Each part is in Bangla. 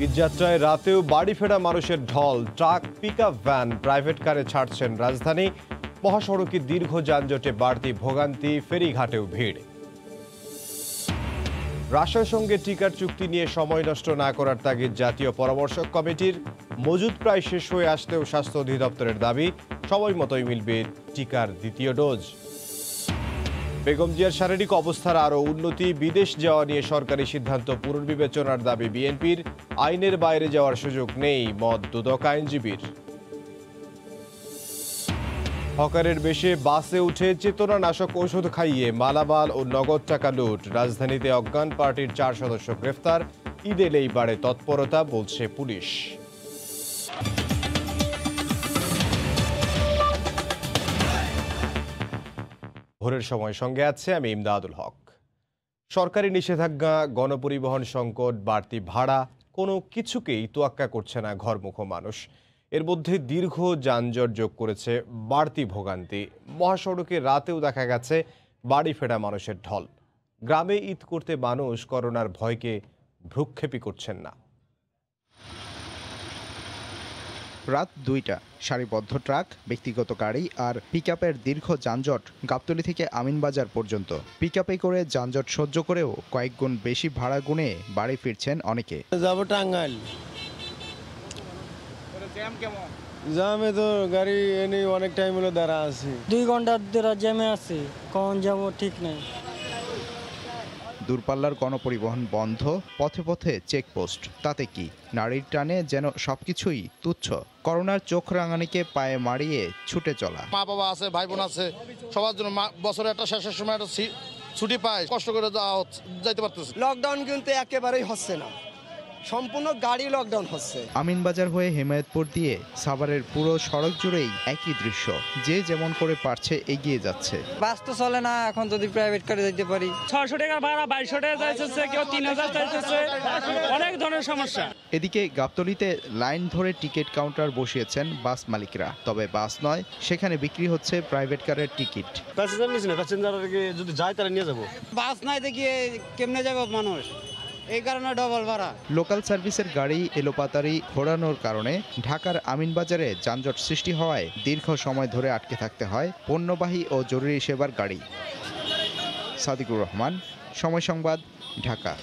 ঈদযাত্রায় রাতেও বাড়ি ফেরা মানুষের ঢল। ট্রাক, পিকআপ ভ্যান, প্রাইভেট কারে ছাড়ছেন রাজধানী। মহাসড়কে দীর্ঘ যানজটে বাড়তি ভোগান্তি, ফেরিঘাটেও ভিড়। রাশিয়ার সঙ্গে টিকার চুক্তি নিয়ে সময় নষ্ট না করার তাগিদ জাতীয় পরামর্শক কমিটির। মজুদ প্রায় শেষ হয়ে আসলেও স্বাস্থ্য অধিদপ্তরের দাবি সময় মতোই মিলবে টিকার দ্বিতীয় ডোজ। বেগম জিয়ার শারীরিক অবস্থার আরও উন্নতি, বিদেশ যাওয়া নিয়ে সরকারি সিদ্ধান্ত পুনর্বিবেচনার দাবি বিএনপির। আইনের বাইরে যাওয়ার সুযোগ নেই, মত দুদক আইনজীবীর। হকারের বেশে বাসে উঠে চেতনানাশক ওষুধ খাইয়ে মালামাল ও নগদ টাকা লুট। রাজধানীতে অজ্ঞান পার্টির 4 সদস্য গ্রেফতার। ঈদ এলেই বাড়ে তৎপরতা, বলছে পুলিশ। ভোরের সময় সঙ্গে আছে আমি ইমদাদুল হক। সরকারি নিষেধাজ্ঞা, গণপরিবহন সংকট, বাড়তি ভাড়া, কোনো কিছুকেই তোয়াক্কা করছে না ঘরমুখো মানুষ। এর মধ্যে দীর্ঘ যানজট যোগ করেছে বাড়তি ভোগান্তি। মহাসড়কে রাতেও দেখা গেছে বাড়ি ফেরা মানুষের ঢল। গ্রামে ঈদ করতে মানুষ করোনার ভয়কে ভ্রুক্ষেপই করছেন না। রাত 2টা, সারিবদ্ধ ট্রাক, ব্যক্তিগত গাড়ি আর পিকআপের দীর্ঘ যানজট গাবতলী থেকে আমিনবাজার পর্যন্ত। পিকআপে করে যানজট সহ্য করেও কয়েক গুণ বেশি ভাড়া গুনে বাড়ি ফিরছেন অনেকে। যাব টাঙ্গাইল। জ্যামে তো গাড়ি এনে অনেক টাইম হলো দাঁড়া আছি। 2 ঘন্টা ধরে জ্যামে আছি, কখন যাবো ঠিক নাই। দূরপাল্লার গণপরিবহন বন্ধ, পথে পথে চেকপোস্ট। তাতে কি, নারীর টানে যেন সবকিছুই তুচ্ছ। করোনার চোখ রাঙানিকে পায়ে মারিয়ে ছুটে চলা। মা বাবা আছে, ভাই বোন আছে, সবার জন্য বছরের একটা শেষের সময় একটা ছুটি পায়, কষ্ট করে যাইতে পারতেছে। লকডাউন কিন্তু একেবারেই হচ্ছে না, সম্পূর্ণ গাড়ি লকডাউন হচ্ছে। আমিনবাজার হয়ে হেমায়েতপুর দিয়ে সাভারের পুরো সড়ক জুড়েই একই দৃশ্য। যে যেমন করে পারছে এগিয়ে যাচ্ছে। বাস তো চলে না, এখন যদি প্রাইভেট কারে যেতে পারি। 600 টাকা ভাড়া, 2200 টাকা চাইছে, কেউ 3000 চাইছে, অনেক ধরনের সমস্যা। এদিকে গাবতলীতে লাইন ধরে টিকিট কাউন্টার বসিয়েছেন বাস মালিকরা। তবে বাস নয়, সেখানে বিক্রি হচ্ছে প্রাইভেট কারের টিকিট। প্যাসেঞ্জার নিছি না, প্যাসেঞ্জারকে যদি যায় তাহলে নিয়ে যাবো। বাস নাই দেখিয়ে কেমনে যাবে মানুষ, এই কারণে ডবল ভাড়া। লোকাল সার্ভিসের গাড়ি এলোপাতারি ঘোরানোর কারণে ঢাকার আমিনবাজারে যানজট সৃষ্টি হওয়ায় দীর্ঘ সময় ধরে আটকে থাকতে হয় পণ্যবাহী ও জরুরি সেবার গাড়ি। সাদিকুর রহমান, সময় সংবাদ, ঢাকা।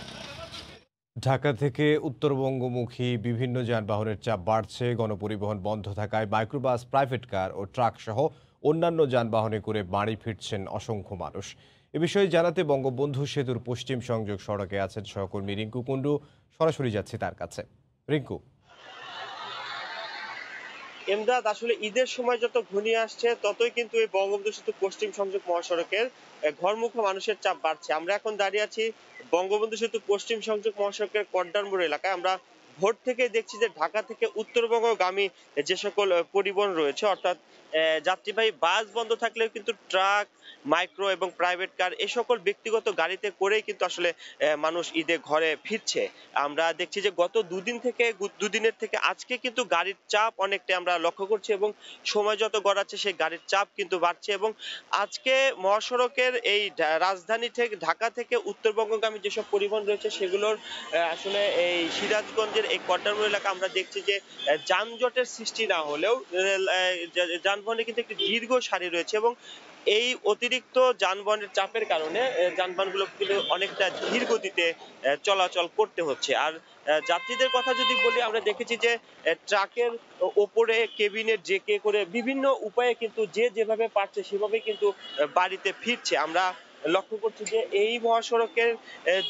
ঢাকা থেকে উত্তরবঙ্গমুখী বিভিন্ন যানবাহনের চাপ বাড়ছে। গণপরিবহন বন্ধ থাকায় মাইক্রোবাস, প্রাইভেট কার ও ট্রাক সহ অন্যান্য যানবাহনে করে বাড়ি ফিরছেন অসংখ্য মানুষ। এ বিষয়ে জানাতে বঙ্গবন্ধু সেতুর পশ্চিম সংযোগ সড়কে আছেন সহকর্মী রিঙ্কু কুণ্ডু। সরাসরি যাচ্ছি তার কাছে। রিঙ্কু। এমদাদ, আসলে ঈদের সময় যত ঘনিয়ে আসছে ততই কিন্তু এই বঙ্গবন্ধু সেতু পশ্চিম সংযোগ মহাসড়কের ঘরমুখো মানুষের চাপ বাড়ছে। আমরা এখন দাঁড়িয়ে আছি বঙ্গবন্ধু সেতু পশ্চিম সংযোগ মহাসড়কের কড্ডার মোড় এলাকায়। আমরা ভোর থেকে দেখছি যে ঢাকা থেকে উত্তরবঙ্গগামী যে সকল পরিবহন রয়েছে, অর্থাৎ যাত্রীবাহী বাস বন্ধ থাকলেও কিন্তু ট্রাক, মাইক্রো এবং প্রাইভেট কার এ সকল ব্যক্তিগত গাড়িতে করেই কিন্তু আসলে মানুষ ঈদে ঘরে ফিরছে। আমরা দেখছি যে গত দুদিনের থেকে আজকে কিন্তু গাড়ির চাপ অনেকটা আমরা লক্ষ্য করছি এবং সময় যত গড়াচ্ছে সেই গাড়ির চাপ কিন্তু বাড়ছে। এবং আজকে মহাসড়কের এই রাজধানী থেকে ঢাকা থেকে উত্তরবঙ্গগামী যেসব পরিবহন রয়েছে সেগুলোর আসলে এই সিরাজগঞ্জের এই কড্ডারমোড় এলাকা আমরা দেখছি যে যানজটের সৃষ্টি না হলেও যানবাহনে কিন্তু একটি দীর্ঘ সারি রয়েছে এবং এই অতিরিক্ত যানবাহনের চাপের কারণে যানবাহনগুলো কিন্তু অনেকটা ধীর গতিতে চলাচল করতে হচ্ছে। আর যাত্রীদের কথা যদি বলি, আমরা দেখেছি যে ট্রাকের ওপরে কেবিনের জেকে করে বিভিন্ন উপায়ে কিন্তু যে যেভাবে পারছে সেভাবে কিন্তু বাড়িতে ফিরছে। আমরা লক্ষ্য করছি যে এই মহাসড়কের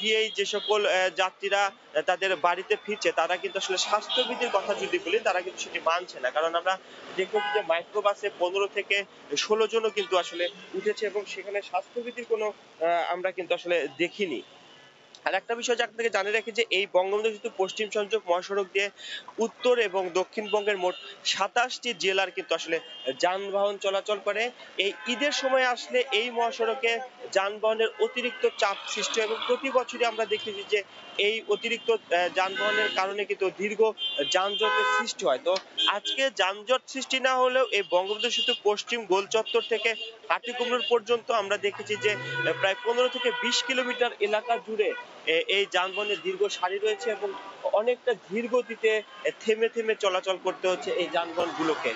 দিয়েই যে সকল যাত্রীরা তাদের বাড়িতে ফিরছে তারা কিন্তু আসলে স্বাস্থ্যবিধির কথা যদি বলি তারা কিন্তু সেটি মানছে না। কারণ আমরা দেখেছি যে মাইক্রোবাসে 15 থেকে 16 জনও কিন্তু আসলে উঠেছে এবং সেখানে স্বাস্থ্যবিধির কোনো আমরা কিন্তু আসলে দেখিনি। আর একটা বিষয় যে আপনাকে জানিয়ে রাখি যে এই বঙ্গবন্ধু সেতু পশ্চিম সংযোগ মহাসড়ক দিয়ে উত্তর এবং দক্ষিণবঙ্গের মোট 27টি জেলার কিন্তু আসলে যানবাহন চলাচল করে। এই ঈদের সময় আসলে এই মহাসড়কে যানবাহনের অতিরিক্ত চাপ সৃষ্টি হয় এবং প্রতি বছরই আমরা দেখেছি যে এই অতিরিক্ত যানবাহনের কারণে কিন্তু দীর্ঘ যানজটের সৃষ্টি হয়। তো আজকে যানজট সৃষ্টি না হলেও এই বঙ্গবন্ধু সেতু পশ্চিম গোল চত্বর থেকে হাটিকুমড়োর পর্যন্ত আমরা দেখেছি যে প্রায় 15 থেকে 20 কিলোমিটার এলাকা জুড়ে এই যানবাহনের দীর্ঘ সারি রয়েছে এবং অনেকটা ধীর গতিতে থেমে থেমে চলাচল করতে হচ্ছে এই যানবাহনগুলোকে।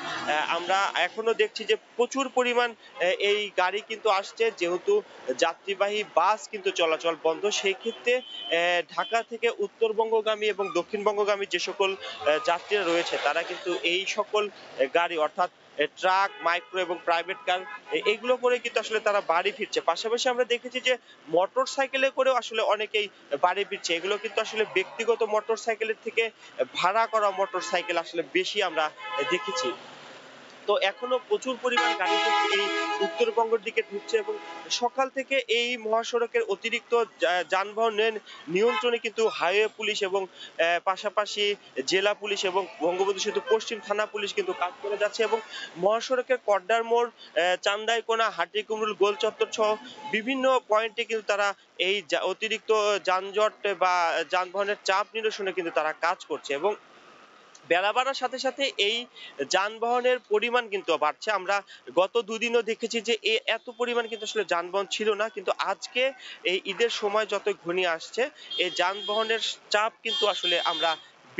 আমরা এখনো দেখছি যে প্রচুর পরিমাণ এই গাড়ি কিন্তু আসছে, যেহেতু যাত্রীবাহী বাস কিন্তু চলাচল বন্ধ। সেই ক্ষেত্রে ঢাকা থেকে উত্তরবঙ্গগামী এবং দক্ষিণবঙ্গগামী যে সকল যাত্রীরা রয়েছে তারা কিন্তু এই সকল গাড়ি অর্থাৎ ট্রাক, মাইক্রো এবং প্রাইভেট কার এগুলো করে কিন্তু আসলে তারা বাড়ি ফিরছে। পাশাপাশি আমরা দেখেছি যে মোটর সাইকেলে করেও আসলে অনেকেই বাড়ি ফিরছে। এগুলো কিন্তু আসলে ব্যক্তিগত মোটর সাইকেলের থেকে ভাড়া করা মোটর সাইকেল আসলে বেশি আমরা দেখেছি। তো এখনো প্রচুর পরিমাণ গাড়ি কিন্তু এই উত্তরবঙ্গের দিকে ঢুকছে এবং সকাল থেকে এই মহাসড়কের অতিরিক্ত যানবাহনের নিয়ন্ত্রণে কিন্তু হাইওয়ে পুলিশ এবং পাশাপাশি জেলা পুলিশ এবং বঙ্গবন্ধু সেতু পশ্চিম থানা পুলিশ কিন্তু কাজ করে যাচ্ছে এবং মহাসড়কের কড্ডার মোড়, চান্দাইকোনা, হাটিকুমরুল, গোল চত্বর সহ বিভিন্ন পয়েন্টে কিন্তু তারা এই অতিরিক্ত যানজট বা যানবাহনের চাপ নিরসনে কিন্তু তারা কাজ করছে এবং বেলা বাড়ার সাথে সাথে এই যানবাহনের পরিমাণ কিন্তু বাড়ছে। আমরা গত দুদিনও দেখেছি যে এত পরিমাণ কিন্তু আসলে যানবাহন ছিল না, কিন্তু আজকে এই ঈদের সময় যত ঘনিয়ে আসছে এই যানবাহনের চাপ কিন্তু আসলে আমরা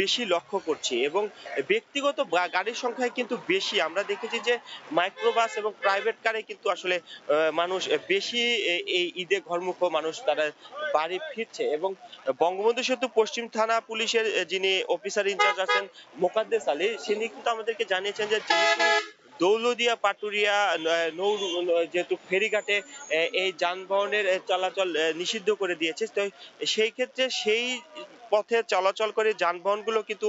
বেশি লক্ষ্য করছি এবং ব্যক্তিগত গাড়ির সংখ্যায় কিন্তু বেশি। আমরা দেখেছি যে মাইক্রোবাস এবং প্রাইভেট কারে কিন্তু আসলে মানুষ বেশি এই ঈদে ঘরমুখ মানুষ তারা বাড়ি ফিরছে এবং বঙ্গবন্ধু সেতু পশ্চিম থানা পুলিশের যিনি অফিসার ইনচার্জ আছেন মোকাদ্দেস আলী, তিনি কিন্তু আমাদেরকে জানিয়েছেন যে যেহেতু দৌলদিয়া পাটুরিয়া যেহেতু ফেরিঘাটে এই যানবাহনের চলাচল নিষিদ্ধ করে দিয়েছে, তো সেই ক্ষেত্রে সেই পথে চলাচল করে যানবাহনগুলো কিন্তু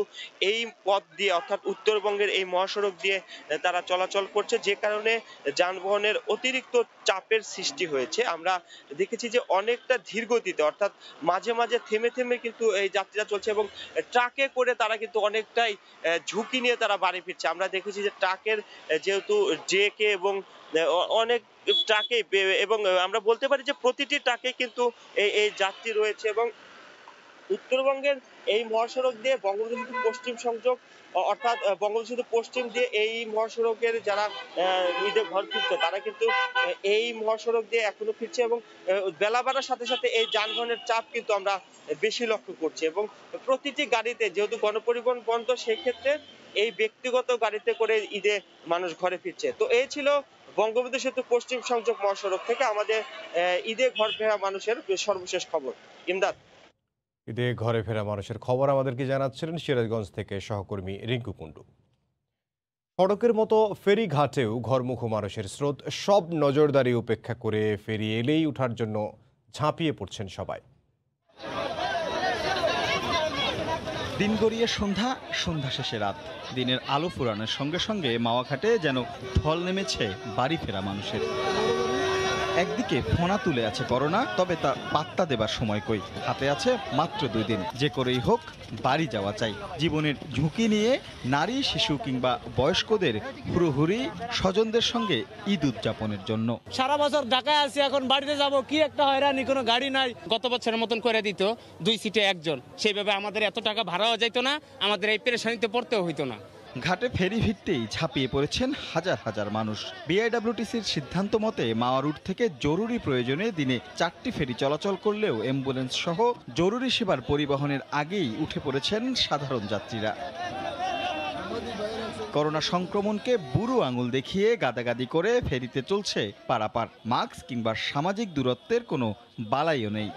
এই পথ দিয়ে অর্থাৎ উত্তরবঙ্গের এই মহাসড়ক দিয়ে তারা চলাচল করছে, যে কারণে যানবাহনের অতিরিক্ত চাপের সৃষ্টি হয়েছে। আমরা দেখেছি যে অনেকটা ধীর গতিতে অর্থাৎ মাঝে মাঝে থেমে থেমে কিন্তু এই যাত্রীরা চলছে এবং ট্রাকে করে তারা কিন্তু অনেকটাই ঝুঁকি নিয়ে তারা বাড়ি ফিরছে। আমরা দেখেছি যে ট্রাকের যেহেতু জেকে এবং অনেক ট্রাকে এবং আমরা বলতে পারি যে প্রতিটি ট্রাকে কিন্তু এই যাত্রী রয়েছে এবং উত্তরবঙ্গের এই মহাসড়ক দিয়ে বঙ্গবন্ধু পশ্চিম সংযোগ অর্থাৎ বঙ্গবন্ধু সেতু পশ্চিম দিয়ে এই মহাসড়কের যারা ঈদে ঘর ফিরছে তারা কিন্তু এই মহাসড়ক দিয়ে এখনো ফিরছে এবং বেলা বাড়ার সাথে সাথে এই যানবাহনের চাপ কিন্তু আমরা বেশি লক্ষ্য করছি এবং প্রতিটি গাড়িতে যেহেতু গণপরিবহন বন্ধ, সেই ক্ষেত্রে এই ব্যক্তিগত গাড়িতে করে ঈদে মানুষ ঘরে ফিরছে। তো এই ছিল বঙ্গবন্ধু সেতু পশ্চিম সংযোগ মহাসড়ক থেকে আমাদের ঈদে ঘর ফেরা মানুষের সর্বশেষ খবর। ইমদাদ। ঈদে ঘরে ফেরা মানুষের খবর আমাদেরকে জানাচ্ছিলেন সিরাজগঞ্জ থেকে সহকর্মী রিঙ্কু কুণ্ডু। সড়কের মতো ফেরি ঘাটেও ঘরমুখ মানুষের স্রোত, সব নজরদারি উপেক্ষা করে ফেরি এলেই ওঠার জন্য ঝাঁপিয়ে পড়ছেন সবাই। দিন গড়িয়ে সন্ধ্যা, সন্ধ্যা শেষে রাত, দিনের আলো ফুরানোর সঙ্গে সঙ্গে মাওয়াঘাটে যেন ঢল নেমেছে বাড়ি ফেরা মানুষের। একদিকে ফোনা তুলে আছে করোনা, তবে তা পাত্তা দেবার সময় কই, হাতে আছে মাত্র 2 দিন। যে করেই হোক বাড়ি যাওয়া চাই। জীবনের ঝুঁকি নিয়ে নারী, শিশু কিংবা বয়স্কদের হুড়োহুড়ি স্বজনদের সঙ্গে ঈদ উদযাপনের জন্য। সারা বছর ঢাকায় আছি, এখন বাড়িতে যাব, কি একটা হয়রানি, কোনো গাড়ি নাই। গত বছরের মতন করে দিত 2 সিটে একজন, সেইভাবে আমাদের এত টাকা ভাড়াও যাইতো না, আমাদের এই পেরেশানিতে পড়তেও হইতো না। ঘাটে ফেরি ভিড়তেই ঝাঁপিয়ে পড়েছেন হাজার হাজার মানুষ। বিআইডব্লিউটিসির সিদ্ধান্ত মতে মাওয়া রুট থেকে জরুরি প্রয়োজনে দিনে 4টি ফেরি চলাচল করলেও অ্যাম্বুলেন্স সহ জরুরি সেবার পরিবহনের আগেই উঠে পড়েছেন সাধারণ যাত্রীরা। করোনা সংক্রমণকে বুড়ো আঙুল দেখিয়ে গাদাগাদি করে ফেরিতে চলছে পারাপার। মাস্ক কিংবা সামাজিক দূরত্বের কোনো বালাইও নেই।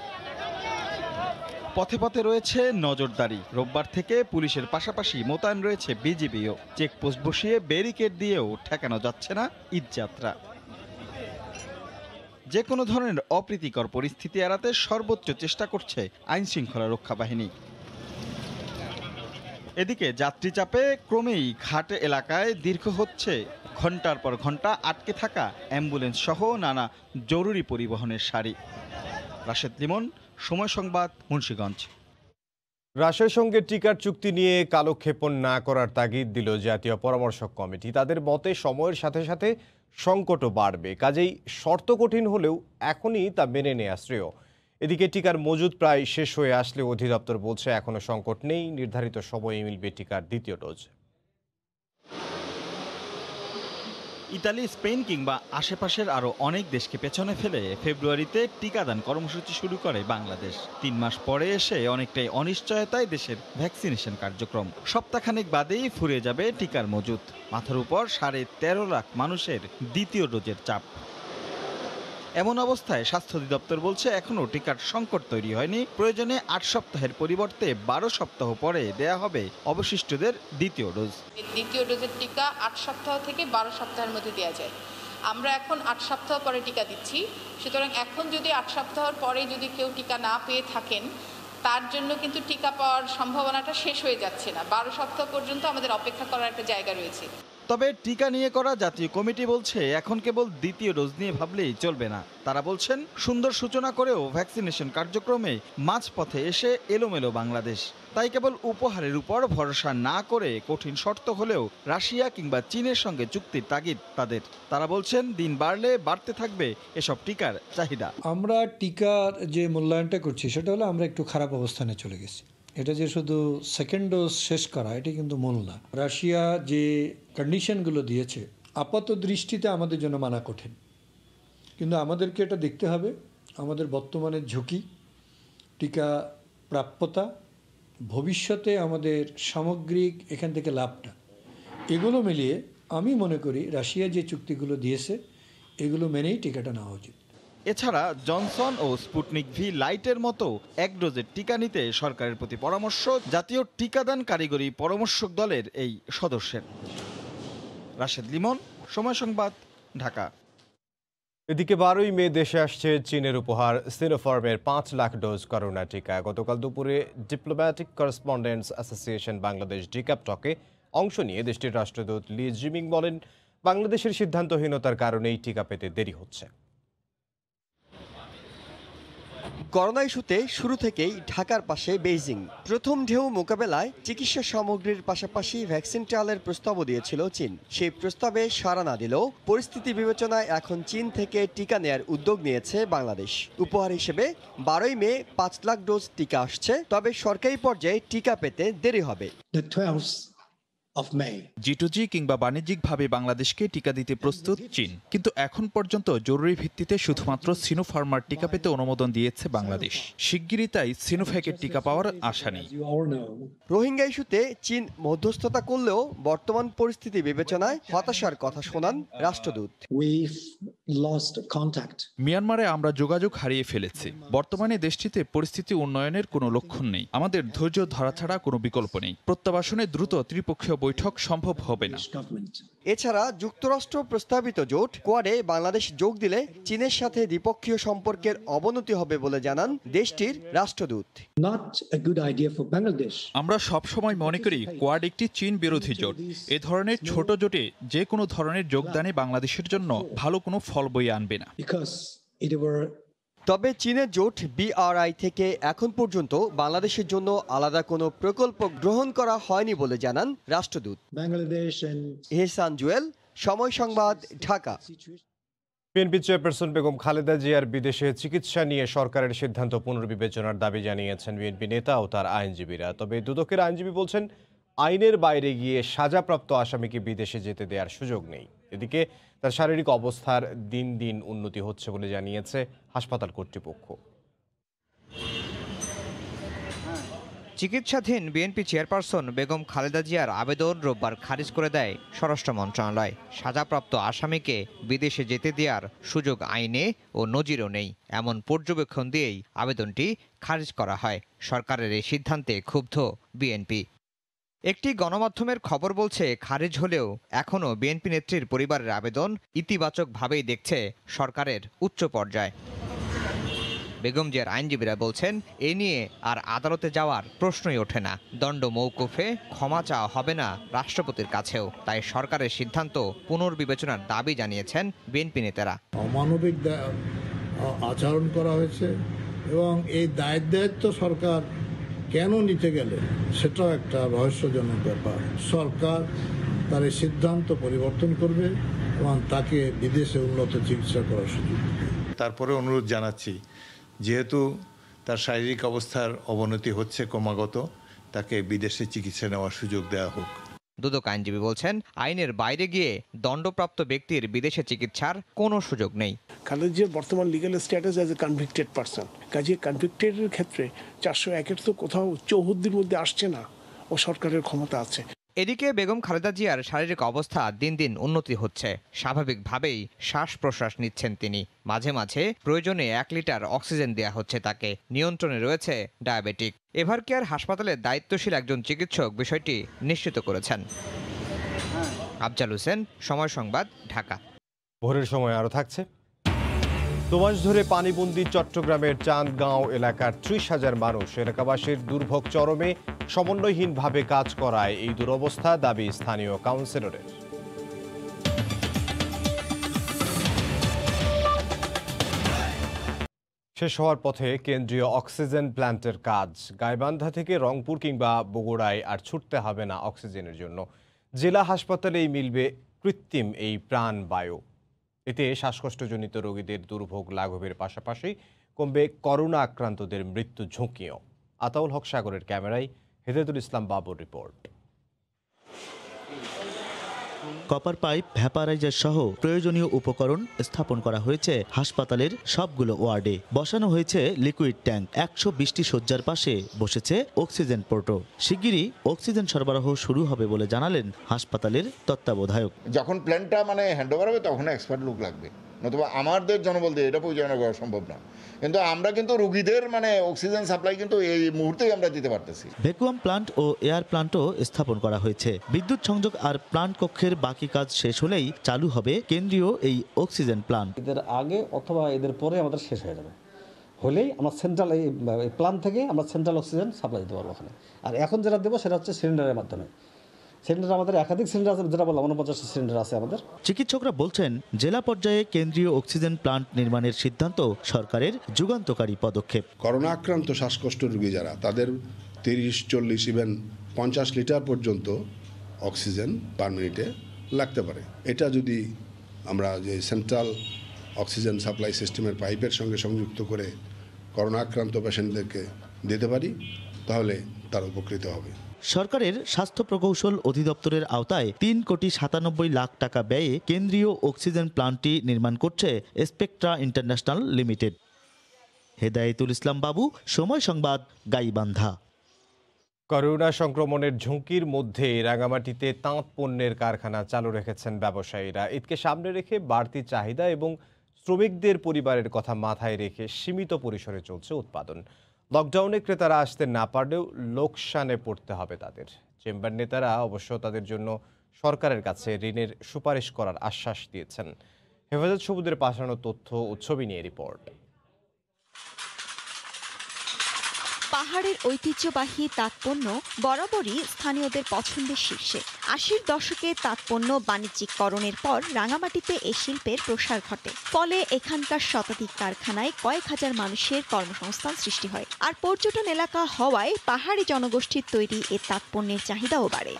পথে পথে রয়েছে নজরদারি। রোববার থেকে পুলিশের পাশাপাশি মোতায়েন রয়েছে বিজিবিও। চেকপোস্ট বসিয়ে ব্যারিকেড দিয়েও ঠেকানো যাচ্ছে না ঈদযাত্রা। যে কোনো ধরনের অপ্রীতিকর পরিস্থিতি এড়াতে সর্বোচ্চ চেষ্টা করছে আইনশৃঙ্খলা রক্ষা বাহিনী। এদিকে যাত্রী চাপে ক্রমেই ঘাট এলাকায় দীর্ঘ হচ্ছে ঘন্টার পর ঘন্টা আটকে থাকা অ্যাম্বুলেন্স সহ নানা জরুরি পরিবহনের সারি। রাশেদ লিমন, সময় সংবাদ, মুন্সিগঞ্জ। রাশিয়ার সঙ্গে টিকার চুক্তি নিয়ে কালক্ষেপণ না করার তাগিদ দিল জাতীয় পরামর্শক কমিটি। তাদের মতে সময়ের সাথে সাথে সংকটও বাড়বে, কাজেই শর্ত কঠিন হলেও এখনই তা মেনে নেওয়া শ্রেয়। এদিকে টিকার মজুদ প্রায় শেষ হয়ে আসলে অধিদপ্তর বলছে এখনো সংকট নেই, নির্ধারিত সময়ে মিলবে টিকার দ্বিতীয় ডোজ। ইতালি, স্পেন কিংবা আশেপাশের আরও অনেক দেশকে পেছনে ফেলে ফেব্রুয়ারিতে টিকাদান কর্মসূচি শুরু করে বাংলাদেশ। 3 মাস পরে এসে অনেকটাই অনিশ্চয়তায় দেশের ভ্যাকসিনেশন কার্যক্রম। সপ্তাহখানেক বাদেই ফুরিয়ে যাবে টিকার মজুত। মাথার উপর 13.5 লাখ মানুষের দ্বিতীয় ডোজের চাপ। এমন অবস্থায় স্বাস্থ্য অধিদপ্তর বলছে এখনও টিকার সংকট তৈরি হয়নি। প্রয়োজনে 8 সপ্তাহের পরিবর্তে 12 সপ্তাহ পরে দেয়া হবে অবশিষ্টদের দ্বিতীয় ডোজ। দ্বিতীয় ডোজের টিকা 8 সপ্তাহ থেকে 12 সপ্তাহের মধ্যে দেওয়া যায়। আমরা এখন 8 সপ্তাহ পরে টিকা দিচ্ছি। সুতরাং এখন যদি 8 সপ্তাহের পরে যদি কেউ টিকা না পেয়ে থাকেন, তার জন্য কিন্তু টিকা পাওয়ার সম্ভাবনাটা শেষ হয়ে যাচ্ছে না। 12 সপ্তাহ পর্যন্ত আমাদের অপেক্ষা করার একটা জায়গা রয়েছে। তবে টিকা নিয়ে করা জাতীয় কমিটি বলছে এখন কেবল দ্বিতীয় ডোজ নিয়ে ভাবলেই চলবে না। তারা বলছেন সুন্দর সূচনা করেও ভ্যাকসিনেশন কার্যক্রমে মাঝপথে এসে এলোমেলো বাংলাদেশ। তাই কেবল উপহারের উপর ভরসা না করে কঠিন শর্ত হলেও রাশিয়া কিংবা চীনের সঙ্গে চুক্তির তাগিদ তাদের। তারা বলছেন দিন বাড়লে বাড়তে থাকবে এসব টিকার চাহিদা। আমরা টিকার যে মূল্যায়নটা করছি সেটা হলো আমরা একটু খারাপ অবস্থানে চলে গেছি। এটা যে শুধু সেকেন্ড ডোজ শেষ করা এটা কিন্তু মূল না। রাশিয়া যে কন্ডিশনগুলো দিয়েছে আপাত দৃষ্টিতে আমাদের জন্য মানা কঠিন, কিন্তু আমাদেরকে এটা দেখতে হবে আমাদের বর্তমানের ঝুঁকি, টিকা প্রাপ্যতা, ভবিষ্যতে আমাদের সামগ্রিক এখান থেকে লাভটা, এগুলো মিলিয়ে আমি মনে করি রাশিয়া যে চুক্তিগুলো দিয়েছে এগুলো মেনেই টিকাটা নেওয়া উচিত। এছাড়া জনসন ও স্পুটনিক ভি লাইটের মতো 1 ডোজের টিকা নিতে সরকারের প্রতি পরামর্শ জাতীয় টিকাদান কারিগরি পরামর্শক দলের এই সদস্যের। রাশেদ লিমন, সময় সংবাদ, ঢাকা। এদিকে 12ই মে দেশে আসছে চীনের উপহার সিনোফার্মের 5 লাখ ডোজ করোনা টিকা। গতকাল দুপুরে ডিপ্লোম্যাটিক করেসপন্ডেন্টস অ্যাসোসিয়েশন বাংলাদেশ ডিক্যাপ টকে অংশ নিয়ে দেশটির রাষ্ট্রদূত লি জিমিং বলেন, বাংলাদেশের সিদ্ধান্তহীনতার কারণেই টিকা পেতে দেরি হচ্ছে। করোনা ইস্যুতে শুরু থেকেই ঢাকার পাশে বেইজিং। প্রথম ঢেউ মোকাবেলায় চিকিৎসা সামগ্রীর পাশাপাশি ভ্যাকসিন ট্রায়ালের প্রস্তাবও দিয়েছিল চীন। সেই প্রস্তাবে সাড়া না দিলেও পরিস্থিতি বিবেচনায় এখন চীন থেকে টিকা নেয়ার উদ্যোগ নিয়েছে বাংলাদেশ। উপহার হিসেবে 12ই মে 5 লাখ ডোজ টিকা আসছে, তবে সরকারি পর্যায়ে টিকা পেতে দেরি হবে। G2G কিংবা বাণিজ্যিকভাবে বাংলাদেশকে টিকা দিতে প্রস্তুত চীন, কিন্তু এখন পর্যন্ত জরুরি ভিত্তিতে শুধুমাত্র সিনোফার্মার টিকা পেতে অনুমোদন দিয়েছে বাংলাদেশ। শিগগিরই তাই সিনোফ্যাকের টিকা পাওয়ার আশা নেই। রোহিঙ্গা ইস্যুতে চীন মধ্যস্থতা করলেও বর্তমান পরিস্থিতি বিবেচনায় হতাশার কথা শোনান রাষ্ট্রদূত। মিয়ানমারে আমরা যোগাযোগ হারিয়ে ফেলেছি। বর্তমানে দেশটিতে পরিস্থিতি উন্নয়নের কোনো লক্ষণ নেই। আমাদের ধৈর্য ধরা ছাড়া কোনো বিকল্প নেই। প্রত্যাবাসনে দ্রুত ত্রিপক্ষীয় বৈঠক সম্ভব হবে না। এছাড়া যুক্তরাষ্ট্র প্রস্তাবিত জোট কোয়াডে বাংলাদেশ যোগ দিলে চীনের সাথে দ্বিপক্ষীয় সম্পর্কের অবনতি হবে বলে জানান দেশটির রাষ্ট্রদূত। আমরা সব সময় মনে করি কোয়াড একটি চীন বিরোধী জোট। এ ধরনের ছোট জোটে যে কোনো ধরনের যোগদানে বাংলাদেশের জন্য ভালো কোনো ফল বয়ে আনবে না। তবে চীনের জোট BRI থেকে এখন পর্যন্ত বাংলাদেশের জন্য আলাদা কোনো প্রকল্প গ্রহণ করা হয়নি বলে জানান রাষ্ট্রদূত। এহসান জুয়েল, সময় সংবাদ, ঢাকা। বিএনপি চেয়ারপারসন বেগম খালেদা জিয়ার বিদেশে চিকিৎসা নিয়ে সরকারের সিদ্ধান্ত পুনর্বিবেচনার দাবি জানিয়েছেন বিএনপি নেতা ও তার আইনজীবীরা। তবে দুদকের আইনজীবী বলছেন, আইনের বাইরে গিয়ে সাজাপ্রাপ্ত আসামিকে বিদেশে যেতে দেওয়ার সুযোগ নেই। এদিকে তার শারীরিক অবস্থার দিন দিন উন্নতি হচ্ছে বলে জানিয়েছে হাসপাতাল কর্তৃপক্ষ। চিকিৎসাধীন বিএনপি চেয়ারপারসন বেগম খালেদা জিয়ার আবেদন রোববার খারিজ করে দেয় স্বরাষ্ট্র মন্ত্রণালয়। সাজাপ্রাপ্ত আসামিকে বিদেশে যেতে দেওয়ার সুযোগ আইনে ও নজিরও নেই, এমন পর্যবেক্ষণ দিয়েই আবেদনটি খারিজ করা হয়। সরকারের এই সিদ্ধান্তে ক্ষুব্ধ বিএনপি। একটি গণমাধ্যমের খবর বলছে, খারিজ হলেও এখনও বিএনপি নেত্রীর পরিবারের আবেদন ইতিবাচকভাবেই দেখছে সরকারের উচ্চ পর্যায়। বেগম জিয়ার আইনজীবীরা বলছেন, এ নিয়ে আর আদালতে যাওয়ার প্রশ্নই ওঠে না। দণ্ড মওকুফে ক্ষমা চাওয়া হবে না রাষ্ট্রপতির কাছেও। তাই সরকারের সিদ্ধান্ত পুনর্বিবেচনার দাবি জানিয়েছেন বিএনপি নেতারা। অমানবিক আচরণ করা হয়েছে এবং এই দায়িত্ব সরকার কেন নিতে গেলে সেটাও একটা রহস্যজনক ব্যাপার। সরকার তার এই সিদ্ধান্ত পরিবর্তন করবে এবং তাকে বিদেশে উন্নত চিকিৎসা করার সুযোগ দেবে। তারপরে অনুরোধ জানাচ্ছি, যেহেতু তার শারীরিক অবস্থার অবনতি হচ্ছে ক্রমাগত, তাকে বিদেশে চিকিৎসা নেওয়ার সুযোগ দেওয়া হোক। দুদক আইনজীবী বলছেন, আইনের বাইরে গিয়ে দণ্ডপ্রাপ্ত ব্যক্তির বিদেশে চিকিৎসার কোনো সুযোগ নেই। খালেদা জিয়ার বর্তমান legal status as a convicted person, কাজে কনভিক্টেডের ক্ষেত্রে 401-এর তো কোথাও 74 মধ্যে আসছে না, ও সরকারের ক্ষমতা আছে। এদিকে বেগম খালেদা জিয়ার শারীরিক অবস্থা দিন দিন উন্নতি হচ্ছে। স্বাভাবিকভাবেই শ্বাস প্রশ্বাস নিচ্ছেন তিনি। মাঝে মাঝে প্রয়োজনে 1 লিটার অক্সিজেন দেয়া হচ্ছে তাকে। নিয়ন্ত্রণে রয়েছে ডায়াবেটিক। এভারকেয়ার হাসপাতালের দায়িত্বশীল একজন চিকিৎসক বিষয়টি নিশ্চিত করেছেন। আফজাল হোসেন, সময় সংবাদ, ঢাকা। ভোরের সময় আরও থাকছে। 2 মাস ধরে পানিবন্দী চট্টগ্রামের চাঁদগাঁও এলাকার 30,000 মানুষ। এলাকাবাসীর দুর্ভোগ চরমে, সমন্বয়হীনভাবে কাজ করায় এই দুরবস্থা, দাবি স্থানীয় কাউন্সিলরের। শেষ হওয়ার পথে কেন্দ্রীয় অক্সিজেন প্ল্যান্টের কাজ। গাইবান্ধা থেকে রংপুর কিংবা বগুড়ায় আর ছুটতে হবে না অক্সিজেনের জন্য। জেলা হাসপাতালেই মিলবে কৃত্রিম এই প্রাণবায়ু। এতে শ্বাসকষ্টজনিত রোগীদের দুর্ভোগ লাঘবের পাশাপাশি কমবে করোনা আক্রান্তদের মৃত্যু ঝুঁকিও। আতাউল হক সাগরের ক্যামেরায় হেদায়েতুল ইসলাম বাবুর রিপোর্ট। কপার পাইপ, ভ্যাপারাইজার সহ প্রয়োজনীয় উপকরণ স্থাপন করা হয়েছে হাসপাতালের সবগুলো ওয়ার্ডে। বসানো হয়েছে লিকুইড ট্যাঙ্ক। 120টি শয্যার পাশে বসেছে অক্সিজেন পোর্টো। শিগগিরই অক্সিজেন সরবরাহ শুরু হবে বলে জানালেন হাসপাতালের তত্ত্বাবধায়ক। যখন প্ল্যানটা হ্যান্ডওভার হবে তখন এক্সপার্ট লোক লাগবে, নতুবা আমাদের জনবল দিয়ে এটা পরিচালনা করা সম্ভব না। কিন্তু আমরা কিন্তু রোগীদের অক্সিজেন সাপ্লাই কিন্তু এই মুহূর্তেই আমরা দিতে পারতেছি। ভ্যাকুয়াম প্লান্ট ও এয়ার প্লান্টও স্থাপন করা হয়েছে। বিদ্যুৎ সংযোগ আর প্লান্ট কক্ষের বাকি কাজ শেষ হলেই চালু হবে কেন্দ্রীয় এই অক্সিজেন প্লান্ট। এদের আগে অথবা এদের পরে আমাদের শেষ হয়ে যাবে, হলেই আমরা সেন্ট্রাল এই প্লান্ট থেকে আমরা সেন্ট্রাল অক্সিজেন সাপ্লাই দিতে পারবো ওখানে। আর এখন যেটা দেবো সেটা হচ্ছে সিলিন্ডারের মাধ্যমে। সিলিন্ডার আমাদের একাধিক সিলিন্ডার আছে, যেটা বললাম 49 সিলিন্ডার আছে আমাদের। চিকিৎসকরা বলছেন, জেলা পর্যায়ে কেন্দ্রীয় অক্সিজেন প্লান্ট নির্মাণের সিদ্ধান্ত সরকারের যুগান্তকারী পদক্ষেপ। করোনা আক্রান্ত শ্বাসকষ্ট রোগী যারা, তাদের 30, 40, ইভেন 50 লিটার পর্যন্ত অক্সিজেন পার মিনিটে লাগতে পারে। এটা যদি আমরা যে সেন্ট্রাল অক্সিজেন সাপ্লাই সিস্টেমের পাইপের সঙ্গে সংযুক্ত করে করোনা আক্রান্ত পেশেন্টদেরকে দিতে পারি, তাহলে তারা উপকৃত হবে। সরকারের স্বাস্থ্য প্রকৌশল অধিদপ্তরের আওতায় 3,97 লাখ টাকা ব্যয়ে কেন্দ্রীয় অক্সিজেন প্লান্টটি নির্মাণ করছে স্পেকট্রা ইন্টারন্যাশনাল লিমিটেড। হেদায়েতুল ইসলাম বাবু, সময় সংবাদ, গাইবান্ধা। করোনা সংক্রমণের ঝুঁকির মধ্যে রাঙামাটিতে তাঁত পণ্যের কারখানা চালু রেখেছেন ব্যবসায়ীরা। ঈদকে সামনে রেখে বাড়তি চাহিদা এবং শ্রমিকদের পরিবারের কথা মাথায় রেখে সীমিত পরিসরে চলছে উৎপাদন। লকডাউনে ক্রেতারা আসতে না পারলেও লোকসানে পড়তে হবে তাদের। চেম্বার নেতারা অবশ্য তাদের জন্য সরকারের কাছে ঋণের সুপারিশ করার আশ্বাস দিয়েছেন। হেফাজত সবুজের পাঠানো তথ্য ও ছবি নিয়ে রিপোর্ট। পাহাড়ের ঐতিহ্যবাহী তাঁতপণ্য বরাবরই স্থানীয়দের পছন্দের শীর্ষে। 80-র দশকে তাঁতপণ্য বাণিজ্যিকরণের পর রাঙামাটিতে এ শিল্পের প্রসার ঘটে। ফলে এখানকার শতাধিক কারখানায় কয়েক হাজার মানুষের কর্মসংস্থান সৃষ্টি হয়। আর পর্যটন এলাকা হওয়ায় পাহাড়ি জনগোষ্ঠীর তৈরি এ তাঁতপণ্যের চাহিদাও বাড়ে।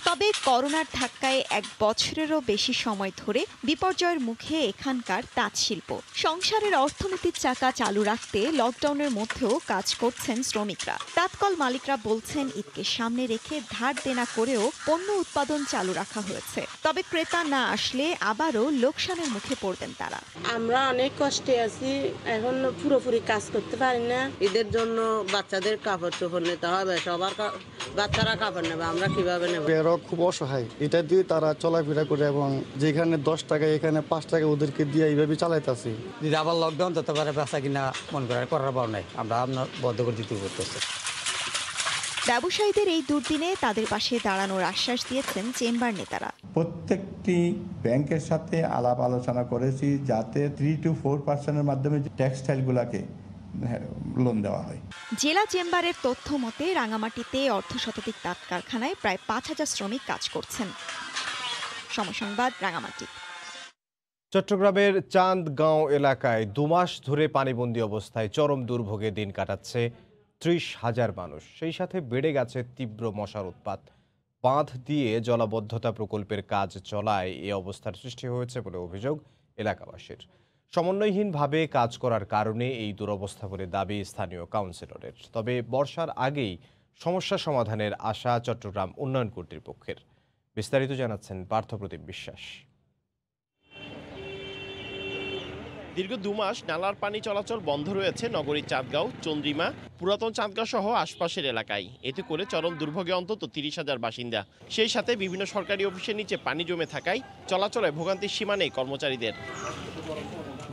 তবে করোনার ধাক্কায় 1 বছরেরও বেশি সময় ধরে বিপর্যয়ের মুখে এখানকার তাঁত শিল্প। সংসারের অর্থনীতির চাকা চালু রাখতে লকডাউনের মধ্যেও কাজ করছেন শ্রমিকরা। তাঁতকল মালিকরা বলছেন, ঈদকে সামনে রেখে ধার দেনা করেও পণ্য উৎপাদন চালু রাখা হয়েছে। তবে ক্রেতা না আসলে আবারও লোকসানের মুখে পড়বেন তারা। আমরা অনেক কষ্টে আছি, এখন পুরোপুরি কাজ করতে পারি না। ঈদের জন্য বাচ্চাদের কাপড় চোপড় নিতে হবে, সবার বাচ্চারা কাপড় নেবে, আমরা কিভাবে নেব? খুব অসহায়, এটা দিয়ে তারা চলাফেরা করে এবং যেখানে 10 টাকা এখানে 5 টাকা ওদেরকে দিয়ে এইভাবে চালাইতেছি। যদি আবার লকডাউন হতে পারে, বেচা কিনা মন করার পার নাই, আমরা আপনার বন্ধ করে দিতে করতেছি। ব্যবসায়ীদের এই দুর্দিনে তাদের পাশে দাঁড়ানোর আশ্বাস দিয়েছেন চেম্বার নেতারা। প্রত্যেকটি ব্যাংকের সাথে আলাপ আলোচনা করেছি যাতে 3 to 4% মাধ্যমে টেক্সটাইলগুলোকে লোন দেওয়া হয়। জেলা চেম্বারের তথ্য মতে রাঙামাটিতে অর্ধশতাধিক তাঁত কারখানায় প্রায় 5,000 শ্রমিক কাজ করছেন। সময় সংবাদ, রাঙামাটি। চট্টগ্রামের চাঁদগাঁও এলাকায় 2 মাস ধরে পানিবন্দী অবস্থায় চরম দুর্ভোগে দিন কাটাচ্ছে 30,000 মানুষ। সেই সাথে বেড়ে গেছে তীব্র মশার উৎপাত। বাঁধ দিয়ে জলাবদ্ধতা প্রকল্পের কাজ চলায় এ অবস্থার সৃষ্টি হয়েছে বলে অভিযোগ এলাকাবাসীর। সমন্বয়হীনভাবে কাজ করার কারণে এই দুরবস্থা বলে দাবি স্থানীয় কাউন্সিলরের। তবে বর্ষার আগেই সমস্যা সমাধানের আশা চট্টগ্রাম উন্নয়ন কর্তৃপক্ষের। বিস্তারিত জানাচ্ছেন পার্থপ্রতিম বিশ্বাস। দীর্ঘ 2 মাস নালার পানি চলাচল বন্ধ রয়েছে নগরীর চাঁদগাঁও, চন্দ্রিমা, পুরাতন চাঁদগাঁও সহ আশপাশের এলাকায়। এতে করে চরম দুর্ভোগে অন্তত 30,000 বাসিন্দা। সেই সাথে বিভিন্ন সরকারি অফিসের নিচে পানি জমে থাকায় চলাচলে ভোগান্তির সীমা নেই কর্মচারীদের।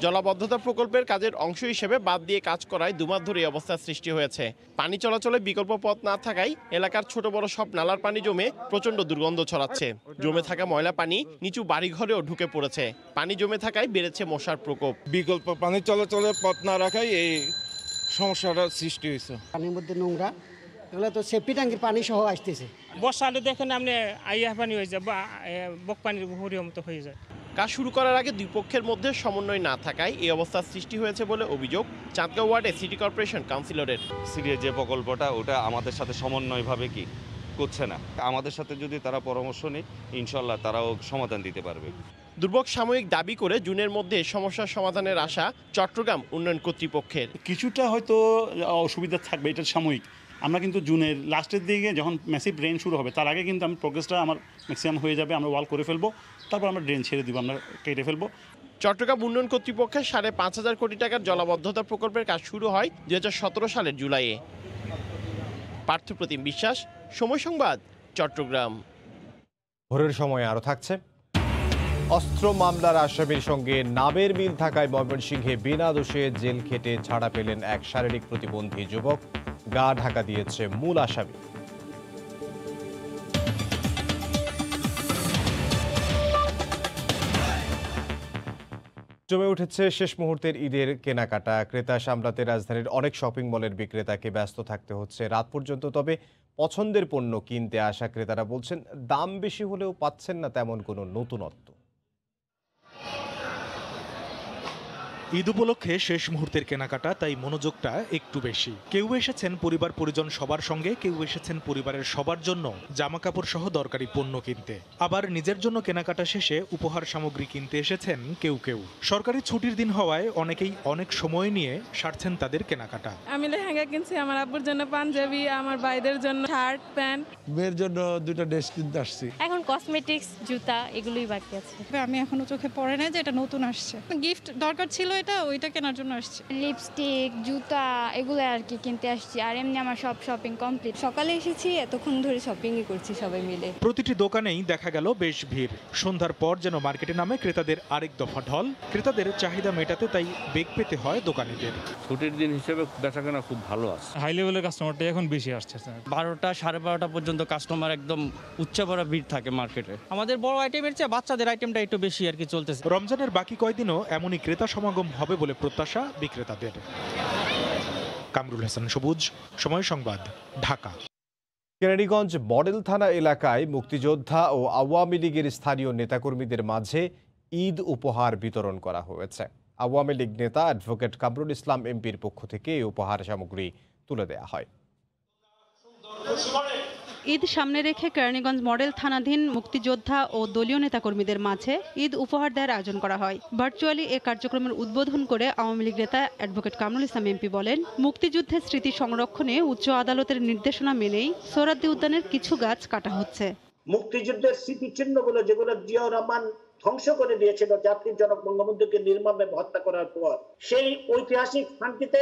জলাবদ্ধতা প্রকল্পের কাজের অংশ হিসেবে বাদ দিয়ে কাজ করায় 2 মাস ধরে অবস্থার সৃষ্টি হয়েছে। পানি চলাচলে বিকল্প পথ না থাকায় এলাকার ছোট বড় সব নালার পানি জমে প্রচণ্ড দুর্গন্ধ ছড়াচ্ছে। জমে থাকা ময়লা পানি নিচু বাড়িঘরেও ঢুকে পড়েছে। পানি জমে থাকায় বেড়েছে মশার প্রকোপ। বিকল্প পানি চলাচলের পথ না রাখায় এই সমস্যাটা সৃষ্টি হয়েছে। পানির মধ্যে নোংরা, এগুলো তো সেফটি ট্যাঙ্কের পানি সহ আসতেছে। বর্ষালে দেখেন আপনি আইয়া পানি হয়ে যায় বা বক পানির হরির মতো হয়ে যায়। কাজ শুরু করার আগে দুই পক্ষের মধ্যে সমন্বয় না থাকায় এই অবস্থার সৃষ্টি হয়েছে বলে অভিযোগ চাঁদগাঁও ওয়ার্ডে সিটি কর্পোরেশন কাউন্সিলরের। সিরিয়ার যে প্রকল্পটা ওটা আমাদের সাথে সমন্বয়ভাবে কি করছে না। আমাদের সাথে যদি তারা পরামর্শ নেয় ইনশাল্লাহ তারাও সমাধান দিতে পারবে। দুর্ভোগ সাময়িক দাবি করে জুনের মধ্যে সমস্যার সমাধানের আশা চট্টগ্রাম উন্নয়ন কর্তৃপক্ষের। কিছুটা হয়তো অসুবিধা থাকবে, এটা সাময়িক। আমরা কিন্তু জুনের লাস্টের দিকে যখন ম্যাসিভ ড্রেন শুরু হবে তার আগে কিন্তু প্রোগ্রেসটা আমার ম্যাক্সিমাম হয়ে যাবে। আমরা ওয়াল করে ফেলবো, তারপর আমরা ড্রেন ছেড়ে দিব, আমরা কেটে ফেলবো। চট্টগ্রাম উন্নয়ন কর্তৃপক্ষের 5,500 কোটি টাকার জলাবদ্ধতা প্রকল্পের কাজ শুরু হয় 2017 সালের জুলাইয়ে। পার্থপ্রতিম বিশ্বাস, সময় সংবাদ, চট্টগ্রাম। ভোরের সময় আরও থাকছে। অস্ত্র মামলার আসামির সঙ্গে নামের মিল থাকায় ময়মনসিংহে বিনা দোষে জেল খেটে ছাড়া পেলেন এক শারীরিক প্রতিবন্ধী যুবক। গা ঢাকা দিয়েছে মূল আসামি। জমে উঠেছে শেষ মুহূর্তের ঈদের কেনাকাটা। ক্রেতা সামলাতে রাজধানীর অনেক শপিং মলের বিক্রেতাকে ব্যস্ত থাকতে হচ্ছে রাত পর্যন্ত। তবে পছন্দের পণ্য কিনতে আসা ক্রেতারা বলছেন দাম বেশি হলেও পাচ্ছেন না তেমন কোনো নতুনত্ব। ঈদ উপলক্ষে শেষ মুহূর্তের কেনাকাটা, তাই মনোযোগটা একটু বেশি। কেউ এসেছেন পরিবার পরিজন সবার সঙ্গে, কেউ এসেছেন পরিবারের সবার জন্য জামা কাপড় সহ দরকারি পণ্য কিনতে। আবার নিজের জন্য কেনাকাটা শেষে উপহার সামগ্রী কিনতে এসেছেন কেউ কেউ। সরকারি ছুটির দিন হওয়ায় অনেকেই অনেক সময় নিয়ে সারছেন তাদের কেনাকাটা। আমি লেহেঙ্গা কিনছি, আমার আব্বুর জন্য পাঞ্জাবি, আমার ভাইদের জন্য শার্ট প্যান্ট, মেয়ের জন্য 2টা ড্রেস কিনতে আসছি। এখন কসমেটিক্স, জুতা এগুলোই বাকি আছে। আমি এখনো চোখে পড়ে না যে এটা নতুন আসছে। গিফট দরকার ছিল, এটা ওইটা কেনার জন্য আসছে। লিপস্টিক, জুতা এগুলো আর কি কিনতে আসছি। আর এমনি আমার সব শপিং কমপ্লিট। সকালে এসেছি, এতক্ষণ ধরে শপিংই করছি সবাই মিলে। প্রতিটি দোকানেই দেখা গেল বেশ ভিড়। সন্ধ্যার পর যেন মার্কেটে নামে ক্রেতাদের আরেক দফা ঢল। ক্রেতাদের চাহিদা মেটাতে তাই বেগ পেতে হয় দোকানিদের। ছুটির দিন হিসেবে বেচাকেনা খুব ভালো আছে। হাই লেভেলের কাস্টমারটা এখন বেশি আসছে। 12টা, 12:30 পর্যন্ত কাস্টমার একদম উচ্চ ভরা ভিড় থাকে মার্কেটে। আমাদের বড় আইটেমের চেয়ে বাচ্চাদের আইটেমটা একটু বেশি আর কি চলতেছে। রমজানের বাকি কয়দিনও এমনই ক্রেতা সমাগম হবে বলে প্রত্যাশা বিক্রেতাদের। কামরুল হাসান সবুজ, সময় সংবাদ, ঢাকা। কেরানীগঞ্জ মডেল থানা এলাকায় মুক্তিযোদ্ধা ও আওয়ামী লীগের স্থানীয় নেতাকর্মীদের মাঝে ঈদ উপহার বিতরণ করা হয়েছে। আওয়ামী লীগ নেতা অ্যাডভোকেট কামরুল ইসলাম এমপির পক্ষ থেকে এই উপহার সামগ্রী তুলে দেওয়া হয়। ঈদ সামনে রেখে কেরানীগঞ্জ মডেল থানাধীন মুক্তিযোদ্ধা ও দলীয় নেতাকর্মীদের মাঝে ঈদ উপহার দেওয়ার আয়োজন করা হয়। ভার্চুয়ালি এ কার্যক্রমের উদ্বোধন করে আওয়ামী লীগ নেতা অ্যাডভোকেট কামরুল ইসলাম এমপি বলেন, মুক্তিযুদ্ধের স্মৃতি সংরক্ষণে উচ্চ আদালতের নির্দেশনা মেনেই সোহরাওয়ার্দী উদ্যানের কিছু গাছ কাটা হচ্ছে। মুক্তিযুদ্ধের স্মৃতিচিহ্নগুলো যেগুলো জিয়াউর রহমান ধ্বংস করে দিয়েছিল জাতির জনক বঙ্গবন্ধুকে নির্মমভাবে হত্যা করার পর, সেই ঐতিহাসিক স্থানটিতে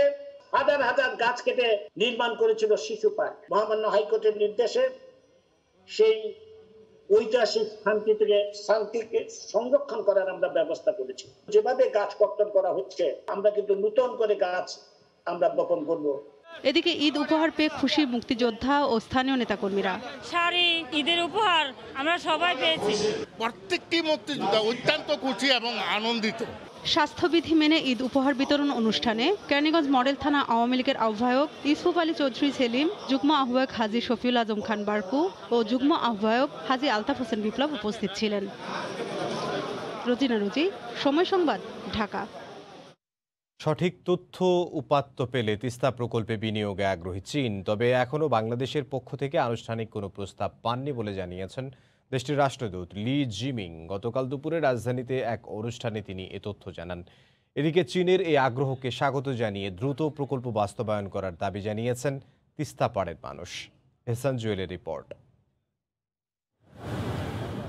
হাজার হাজার গাছ কেটে নির্মাণ করেছিল শিশু পার্ক। মহামান্য হাইকোর্টের নির্দেশে সেই ঐতিহাসিক স্থানটিকে সংরক্ষণ করার আমরা ব্যবস্থা করেছি। যেভাবে গাছ কর্তন করা হচ্ছে, আমরা কিন্তু নতুন করে গাছ আমরা বপন করব। এদিকে ঈদ উপহার পেয়ে খুশি মুক্তিযোদ্ধা ও স্থানীয় নেতাকর্মীরা। শাড়ি, ঈদের উপহার আমরা সবাই পেয়েছি। প্রত্যেকটি মুক্তিযোদ্ধা অত্যন্ত খুশি এবং আনন্দিত। স্বাস্থ্যবিধি মেনে ঈদ উপহার বিতরণ অনুষ্ঠানে কেরানীগঞ্জ মডেল থানা আওয়ামী লীগের আহ্বায়ক ইউসুফ আলী চৌধুরী সেলিম, যুগ্ম আহ্বায়ক হাজী শফিউল আজম খান বারকু ও যুগ্ম আহ্বায়ক হাজী আলতাফ হোসেন বিপ্লব উপস্থিত ছিলেন। রোজিনা রুজি, সময় সংবাদ, ঢাকা। সঠিক তথ্য উপাত্ত পেলে তিস্তা প্রকল্পে বিনিয়োগে আগ্রহী চীন। তবে এখনও বাংলাদেশের পক্ষ থেকে আনুষ্ঠানিক কোনো প্রস্তাব পাননি বলে জানিয়েছেন দেশটির রাষ্ট্রদূত লি জিমিং। গতকাল দুপুরে রাজধানীতে এক অনুষ্ঠানে তিনি এ তথ্য জানান। এদিকে চীনের এই আগ্রহকে স্বাগত জানিয়ে দ্রুত প্রকল্প বাস্তবায়ন করার দাবি জানিয়েছেন তিস্তা পাড়ের মানুষ। এহসান জুয়েলের রিপোর্ট।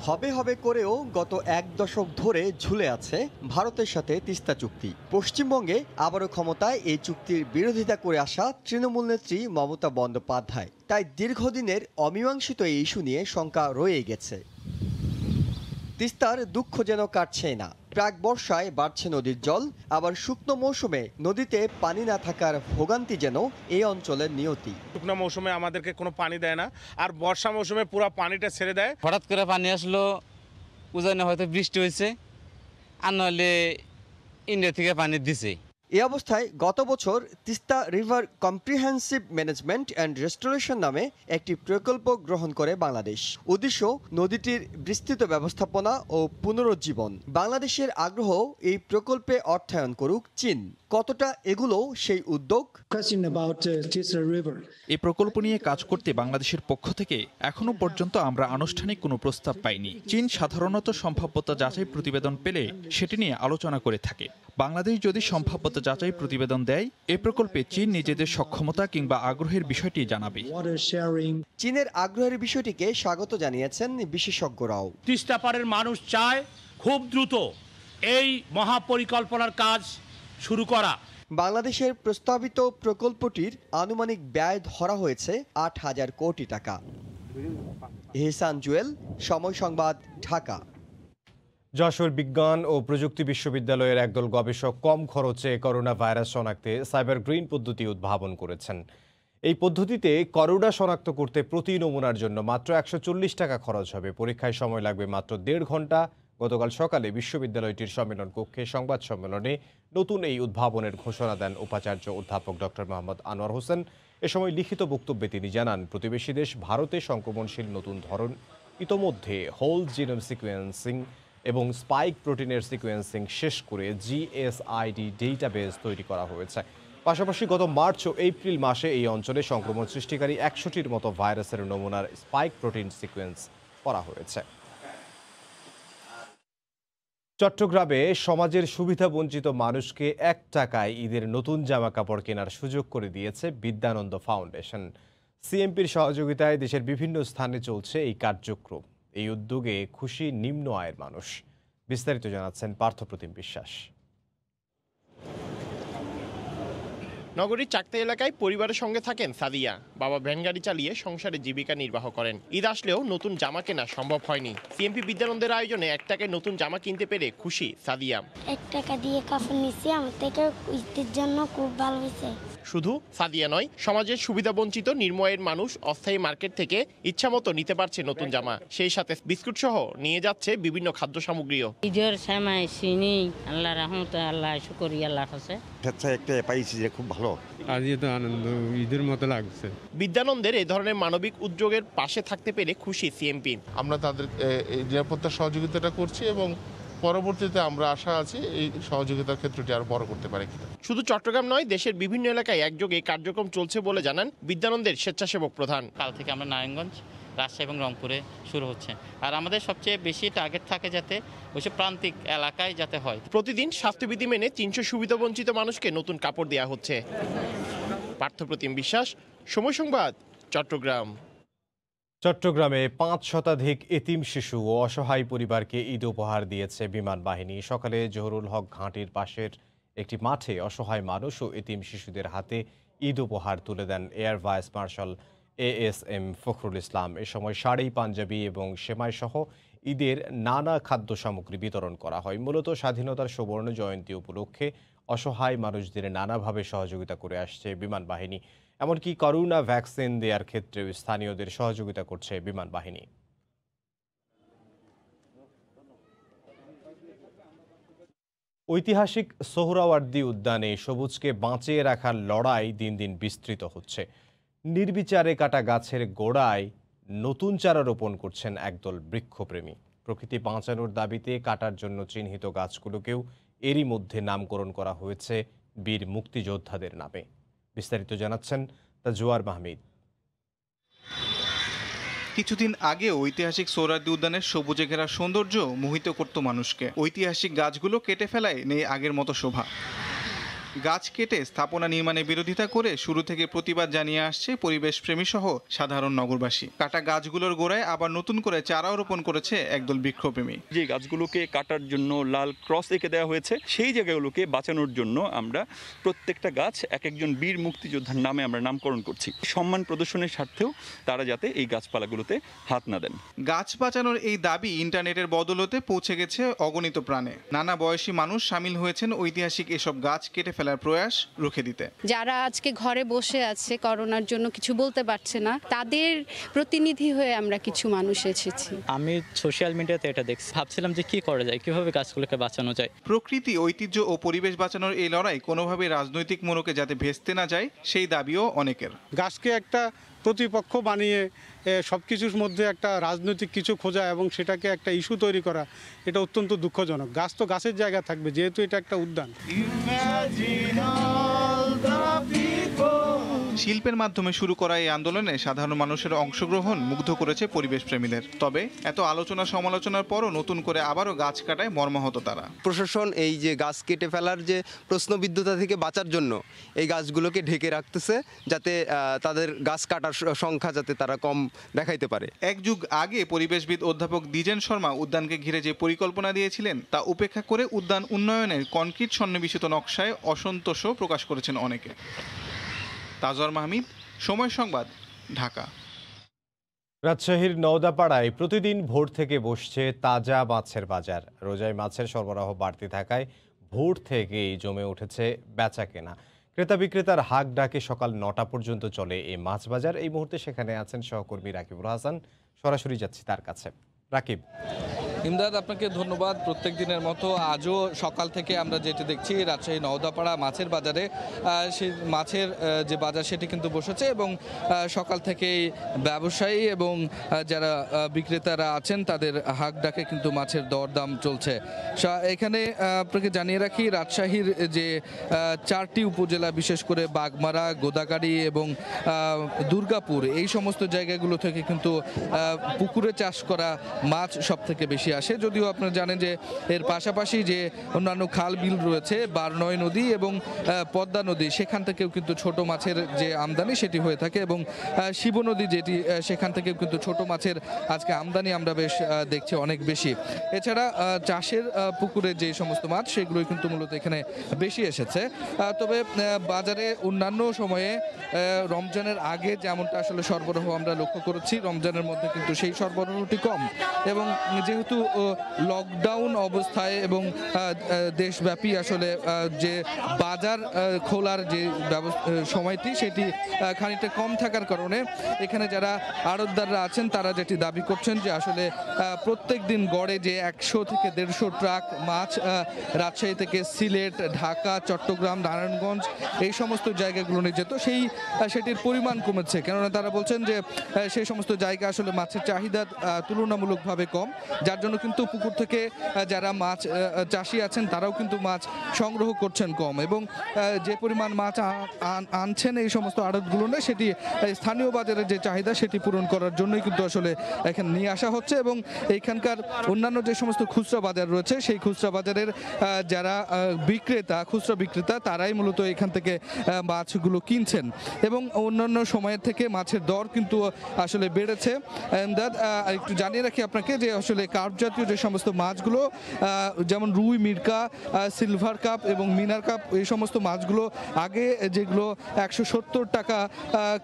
হবে হবে করেও গত এক দশক ধরে ঝুলে আছে ভারতের সাথে তিস্তা চুক্তি। পশ্চিমবঙ্গে আবারও ক্ষমতায় এই চুক্তির বিরোধিতা করে আসা তৃণমূল নেত্রী মমতা বন্দ্যোপাধ্যায়। তাই দীর্ঘদিনের অমীমাংসিত এই ইস্যু নিয়ে শঙ্কা রয়ে গেছে। তিস্তার দুঃখ যেন কাটছেই না। প্রাক বর্ষায় বাড়ছে নদীর জল, আবার শুকনো মৌসুমে নদীতে পানি না থাকার ভোগান্তি যেন এই অঞ্চলের নিয়তি। শুকনো মৌসুমে আমাদেরকে কোনো পানি দেয় না, আর বর্ষা মৌসুমে পুরো পানিটা ছেড়ে দেয়। হঠাৎ করে পানি আসলো, উজানে হয়তো বৃষ্টি হয়েছে, আর নাহলে ইন্ডিয়া থেকে পানি দিছে। এই অবস্থায় গত বছর Teesta river comprehensive management and restoration নামে একটি প্রকল্প গ্রহণ করে বাংলাদেশ। উদ্দেশ্য নদীটির বিস্তৃত ব্যবস্থাপনা ও পুনরুজ্জীবন। বাংলাদেশের আগ্রহ এই প্রকল্পে অর্থায়ন করুক চীন। কতটা এগুলো সেই উদ্যোগ? এই প্রকল্প নিয়ে কাজ করতে বাংলাদেশের পক্ষ থেকে এখনো পর্যন্ত আমরা আনুষ্ঠানিক কোনো প্রস্তাব পাইনি। চীন সাধারণত সম্ভাব্যতা যাচাই প্রতিবেদন পেলে সেটি নিয়ে আলোচনা করে থাকে। বাংলাদেশ যদি সম্ভাব্যতা যাচাই প্রতিবেদন দেয়, এ প্রকল্পে চীন নিজেদের সক্ষমতা কিংবা আগ্রহের বিষয়টি জানাবে। চীনের আগ্রহের বিষয়টিকে স্বাগত জানিয়েছেন বিশেষজ্ঞরাও। তিস্তা পাড়ের মানুষ চায় খুব দ্রুত এই মহাপরিকল্পনার কাজ শুরু করা। বাংলাদেশের প্রস্তাবিত প্রকল্পটির আনুমানিক ব্যয় ধরা হয়েছে ৮,০০০ কোটি টাকা। এহসান জুয়েল, সময় সংবাদ, ঢাকা। যশোর বিজ্ঞান ও প্রযুক্তি বিশ্ববিদ্যালয়ের একদল গবেষক কম খরচে করোনা ভাইরাস শনাক্তে সাইবার গ্রিন পদ্ধতি উদ্ভাবন করেছেন। এই পদ্ধতিতে করোনা শনাক্ত করতে প্রতি নমুনার জন্য মাত্র ১৪০ টাকা খরচ হবে। পরীক্ষায় সময় লাগবে মাত্র ১.৫ ঘন্টা। গতকাল সকালে বিশ্ববিদ্যালয়টির সম্মেলন কক্ষে সংবাদ সম্মেলনে নতুন এই উদ্ভাবনের ঘোষণা দেন উপাচার্য অধ্যাপক ডক্টর মোহাম্মদ আনোয়ার হোসেন। এ সময় লিখিত বক্তব্যে তিনি জানান, প্রতিবেশী দেশ ভারতে সংক্রমণশীল নতুন ধরন ইতোমধ্যে হোল জিনোম সিকোয়েন্সিং এবং স্পাইক প্রোটিনের সিকোয়েন্সিং শেষ করে GSID ডেটাবেস তৈরি করা হয়েছে। পাশাপাশি গত মার্চ ও এপ্রিল মাসে এই অঞ্চলে সংক্রমণ সৃষ্টিকারী ১০০টির মতো ভাইরাসের নমুনার স্পাইক প্রোটিন সিকোয়েন্স করা হয়েছে। চট্টগ্রামে সমাজের সুবিধাবঞ্চিত মানুষকে ১ টাকায় ঈদের নতুন জামা কাপড় কেনার সুযোগ করে দিয়েছে বিদ্যানন্দ ফাউন্ডেশন। সিএমপির সহযোগিতায় দেশের বিভিন্ন স্থানে চলছে এই কার্যক্রম। এই উদ্যোগে খুশি নিম্ন আয়ের মানুষ। বিস্তারিত জানাচ্ছেন পার্থপ্রতিম বিশ্বাস। নগরীর চাকতা এলাকায় পরিবারের সঙ্গে থাকেন সাদিয়া। বাবা ভ্যান গাড়ি চালিয়ে সংসারে জীবিকা নির্বাহ করেন। ঈদ আসলেও নতুন জামা কেনা সম্ভব হয়নি। সিএমপি বিদ্যানন্দের আয়োজনে ১ টাকায় নতুন জামা কিনতে পেরে খুশি সাদিয়া। ১ টাকা দিয়ে কাপড় নিচ্ছি, আমার থেকে ঈদের জন্য খুব ভালো হয়েছে। শুধু সাদিয়া নয়, সমাজের সুবিধাবঞ্চিত নির্ময়ের মানুষ অস্থায়ী মার্কেট থেকে ইচ্ছামতো নিতে পারছে নতুন জামা। সেই সাথে বিস্কুট সহ নিয়ে যাচ্ছে বিভিন্ন খাদ্য সামগ্রীও। ঈদের সময় চিনি আল্লাহ রহমতে, আল্লাহ শুকরিয়া আল্লাহ কাছে। একটা পাইছি যে খুব ভালো, আজ তো আনন্দ ঈদের মতো লাগছে। বিদ্যানন্দের এই ধরনের মানবিক উদ্যোগের পাশে থাকতে পেরে খুশি সিএমপি। আমরা তাদের এই নিরাপত্তা সহযোগিতাটা করছি এবং পরবর্তীতে আমরা আশা আছি এই সহযোগিতার ক্ষেত্রটি আরো বড় করতে পারে কিনা। শুধু চট্টগ্রাম নয়, দেশের বিভিন্ন এলাকায় একযোগে কার্যক্রম চলছে বলে জানান বিদ্যানন্দের স্বেচ্ছাসেবক প্রধান। কাল থেকে আমরা নারায়ণগঞ্জ, রাজশাহী এবং রংপুরে শুরু হচ্ছে। আর আমাদের সবচেয়ে বেশি টার্গেট থাকে যাতে ওইসব প্রান্তিক এলাকায় যাতে হয়। প্রতিদিন স্বাস্থ্যবিধি মেনে ৩০০ সুবিধাবঞ্চিত মানুষকে নতুন কাপড় দেওয়া হচ্ছে। পার্থপ্রতিম বিশ্বাস, সময় সংবাদ, চট্টগ্রাম। চট্টগ্রামে ৫ শতাধিক এতিম শিশু ও অসহায় পরিবারকে ঈদ উপহার দিয়েছে বিমান বাহিনী। সকালে জহুরুল হক ঘাঁটির পাশের একটি মাঠে অসহায় মানুষ ও এতিম শিশুদের হাতে ঈদ উপহার তুলে দেন air vice marshal ASM Fakhrul Islam. এ সময় শাড়ি, পাঞ্জাবি এবং সেমাই সহ ঈদের নানা খাদ্য সামগ্রী বিতরণ করা হয়। মূলত স্বাধীনতার সুবর্ণ জয়ন্তী উপলক্ষে অসহায় মানুষদের নানাভাবে সহযোগিতা করে আসছে বিমান বাহিনী। এমনকি করোনা ভ্যাকসিন দেওয়ার ক্ষেত্রেও স্থানীয়দের সহযোগিতা করছে বিমান বাহিনী। ঐতিহাসিক সোহরাওয়ার্দী উদ্যানে সবুজকে বাঁচিয়ে রাখার লড়াই দিন দিন বিস্তৃত হচ্ছে। নির্বিচারে কাটা গাছের গোড়ায় নতুন চারা রোপণ করছেন একদল বৃক্ষপ্রেমী। প্রকৃতি বাঁচানোর দাবিতে কাটার জন্য চিহ্নিত গাছগুলোকেও এরই মধ্যে নামকরণ করা হয়েছে বীর মুক্তিযোদ্ধাদের নামে। বিস্তারিত জানাচ্ছেন তাজওয়ার মাহমিদ। কিছুদিন আগে ঐতিহাসিক সোহরাওয়ার্দী উদ্যানের সবুজে ঘেরা সৌন্দর্য মোহিত করত মানুষকে। ঐতিহাসিক গাছগুলো কেটে ফেলায় নেই আগের মতো শোভা। গাছ কেটে স্থাপনা নির্মাণে বিরোধিতা করে শুরু থেকে প্রতিবাদ জানিয়ে আসছে পরিবেশ প্রেমী সহ সাধারণ নগরবাসী। কাটা গাছগুলোর গোড়ায় আবার নতুন করে চারাও রোপণ করেছে একদল বৃক্ষপ্রেমী। যে গাছগুলোকে কাটার জন্য লাল ক্রস এঁকে দেওয়া হয়েছে, সেই জায়গাগুলোকে বাঁচানোর জন্য আমরা প্রত্যেকটা গাছ এক একজন বীর মুক্তিযোদ্ধার নামে আমরা নামকরণ করছি। সম্মান প্রদর্শনের স্বার্থেও তারা যাতে এই গাছপালাগুলোতে হাত না দেন। গাছ বাঁচানোর এই দাবি ইন্টারনেটের বদৌলতে পৌঁছে গেছে অগণিত প্রাণে। নানা বয়সী মানুষ সামিল হয়েছেন ঐতিহাসিক এসব গাছ কেটে ফেলার প্রয়াস রুখে দিতে। যারা আজকে ঘরে বসে আছে, করোনার জন্য কিছু বলতে পারছে না, তাদের প্রতিনিধি হয়ে আমরা কিছু মানুষ এসেছি। আমি সোশ্যাল মিডিয়াতে এটা দেখছি, ভাবছিলাম যে কি করা যায়, কিভাবে গাছগুলোকে বাঁচানো যায়। প্রকৃতি, ঐতিহ্য ও পরিবেশ বাঁচানোর এই লড়াই কোনোভাবে রাজনৈতিক মোড়কে যাতে ভেস্তে না যায় সেই দাবিও অনেকের। গাছকে একটা প্রতিপক্ষ বানিয়ে সবকিছুর মধ্যে একটা রাজনৈতিক কিছু খোঁজা এবং সেটাকে একটা ইস্যু তৈরি করা, এটা অত্যন্ত দুঃখজনক। গাছ তো গাছের জায়গা থাকবে, যেহেতু এটা একটা উদ্যান। শিল্পের মাধ্যমে শুরু করা এই আন্দোলনে সাধারণ মানুষের অংশগ্রহণ মুগ্ধ করেছে পরিবেশ প্রেমীদের। তবে এত আলোচনা সমালোচনার পরও নতুন করে আবারও গাছ কাটায় মর্মাহত তারা। প্রশাসন এই যে গাছ কেটে ফেলার যে প্রশ্নবিদ্ধতা থেকে বাঁচার জন্য এই গাছগুলোকে ঢেকে রাখতেছে, যাতে তাদের গাছ কাটার সংখ্যা যাতে তারা কম দেখাইতে পারে। এক যুগ আগে পরিবেশবিদ অধ্যাপক দ্বিজেন শর্মা উদ্যানকে ঘিরে যে পরিকল্পনা দিয়েছিলেন তা উপেক্ষা করে উদ্যান উন্নয়নের কনক্রিট সন্নিবেশিত নকশায় অসন্তোষও প্রকাশ করেছেন অনেকে। তাজওয়ার মাহমিদ, সময় সংবাদ, ঢাকা। রাজশাহীর নওদাপাড়ায় প্রতিদিন ভোর থেকে বসছে তাজা মাছের বাজার। রোজায় মাছের সরবরাহ বাড়তি থাকায় ভোর থেকেই জমে উঠেছে বেচা কেনা। ক্রেতা বিক্রেতার হাক ডাকে সকাল 9টা পর্যন্ত চলে এই মাছ বাজার। এই মুহূর্তে সেখানে আছেন সহকর্মী রাকিবুল হাসান, সরাসরি যাচ্ছি তার কাছে। রাকিব। ইমদাদ, আপনাকে ধন্যবাদ। প্রত্যেক দিনের মতো আজও সকাল থেকে আমরা যেটি দেখছি রাজশাহী নওদাপাড়া মাছের বাজারে, সেই মাছের যে বাজার সেটি কিন্তু বসেছে এবং সকাল থেকেই ব্যবসায়ী এবং যারা বিক্রেতারা আছেন তাদের হাক ডাকে কিন্তু মাছের দরদাম চলছে। এখানে আপনাকে জানিয়ে রাখি, রাজশাহীর যে 4টি উপজেলা, বিশেষ করে বাগমারা, গোদাগাড়ি এবং দুর্গাপুর, এই সমস্ত জায়গাগুলো থেকে কিন্তু পুকুরে চাষ করা মাছ সব থেকে বেশি আসে। যদিও আপনারা জানেন যে এর পাশাপাশি যে অন্যান্য খাল বিল রয়েছে, বারনয় নদী এবং পদ্মা নদী, সেখান থেকেও কিন্তু ছোট মাছের যে আমদানি সেটি হয়ে থাকে এবং শিব নদী যেটি, সেখান থেকেও কিন্তু ছোট মাছের আজকে আমদানি আমরা বেশ দেখছি অনেক বেশি। এছাড়া চাষের পুকুরে যে সমস্ত মাছ সেগুলোই কিন্তু মূলত এখানে বেশি এসেছে। তবে বাজারে অন্যান্য সময়ে রমজানের আগে যেমনটা আসলে সরবরাহ আমরা লক্ষ্য করেছি, রমজানের মধ্যে কিন্তু সেই সরবরাহটি কম এবং যেহেতু লকডাউন অবস্থায় এবং দেশব্যাপী আসলে যে বাজার খোলার যে সময়টি সেটি খানিকটা কম থাকার কারণে এখানে যারা আড়তদাররা আছেন তারা যেটি দাবি করছেন যে আসলে প্রত্যেক দিন গড়ে যে 100 থেকে 150 ট্রাক মাছ রাজশাহী থেকে সিলেট, ঢাকা, চট্টগ্রাম, নারায়ণগঞ্জ এই সমস্ত জায়গাগুলো নিয়ে যেত, সেটির পরিমাণ কমেছে। কেননা তারা বলছেন যে সেই সমস্ত জায়গা আসলে মাছের চাহিদা তুলনামূলকভাবে কম, যার জন্য কিন্তু পুকুর থেকে যারা মাছ চাষি আছেন তারাও কিন্তু মাছ সংগ্রহ করছেন কম এবং যে পরিমাণ মাছ আনছেন এই সমস্ত আড়তগুলো নেই, সেটি স্থানীয় বাজারের যে চাহিদা সেটি পূরণ করার জন্যই কিন্তু আসলে এখানে নিয়ে আসা হচ্ছে এবং এইখানকার অন্যান্য যে সমস্ত খুচরা বাজার রয়েছে সেই খুচরা বাজারের যারা খুচরা বিক্রেতা তারাই মূলত এখান থেকে মাছগুলো কিনছেন এবং অন্যান্য সময়ের থেকে মাছের দর কিন্তু আসলে বেড়েছে। একটু জানিয়ে রাখি আপনাকে যে আসলে কার্প জাতীয় যে সমস্ত মাছগুলো, যেমন রুই, মিরকা, সিলভার কাপ এবং মিনার কাপ, এই সমস্ত মাছগুলো আগে যেগুলো 170 টাকা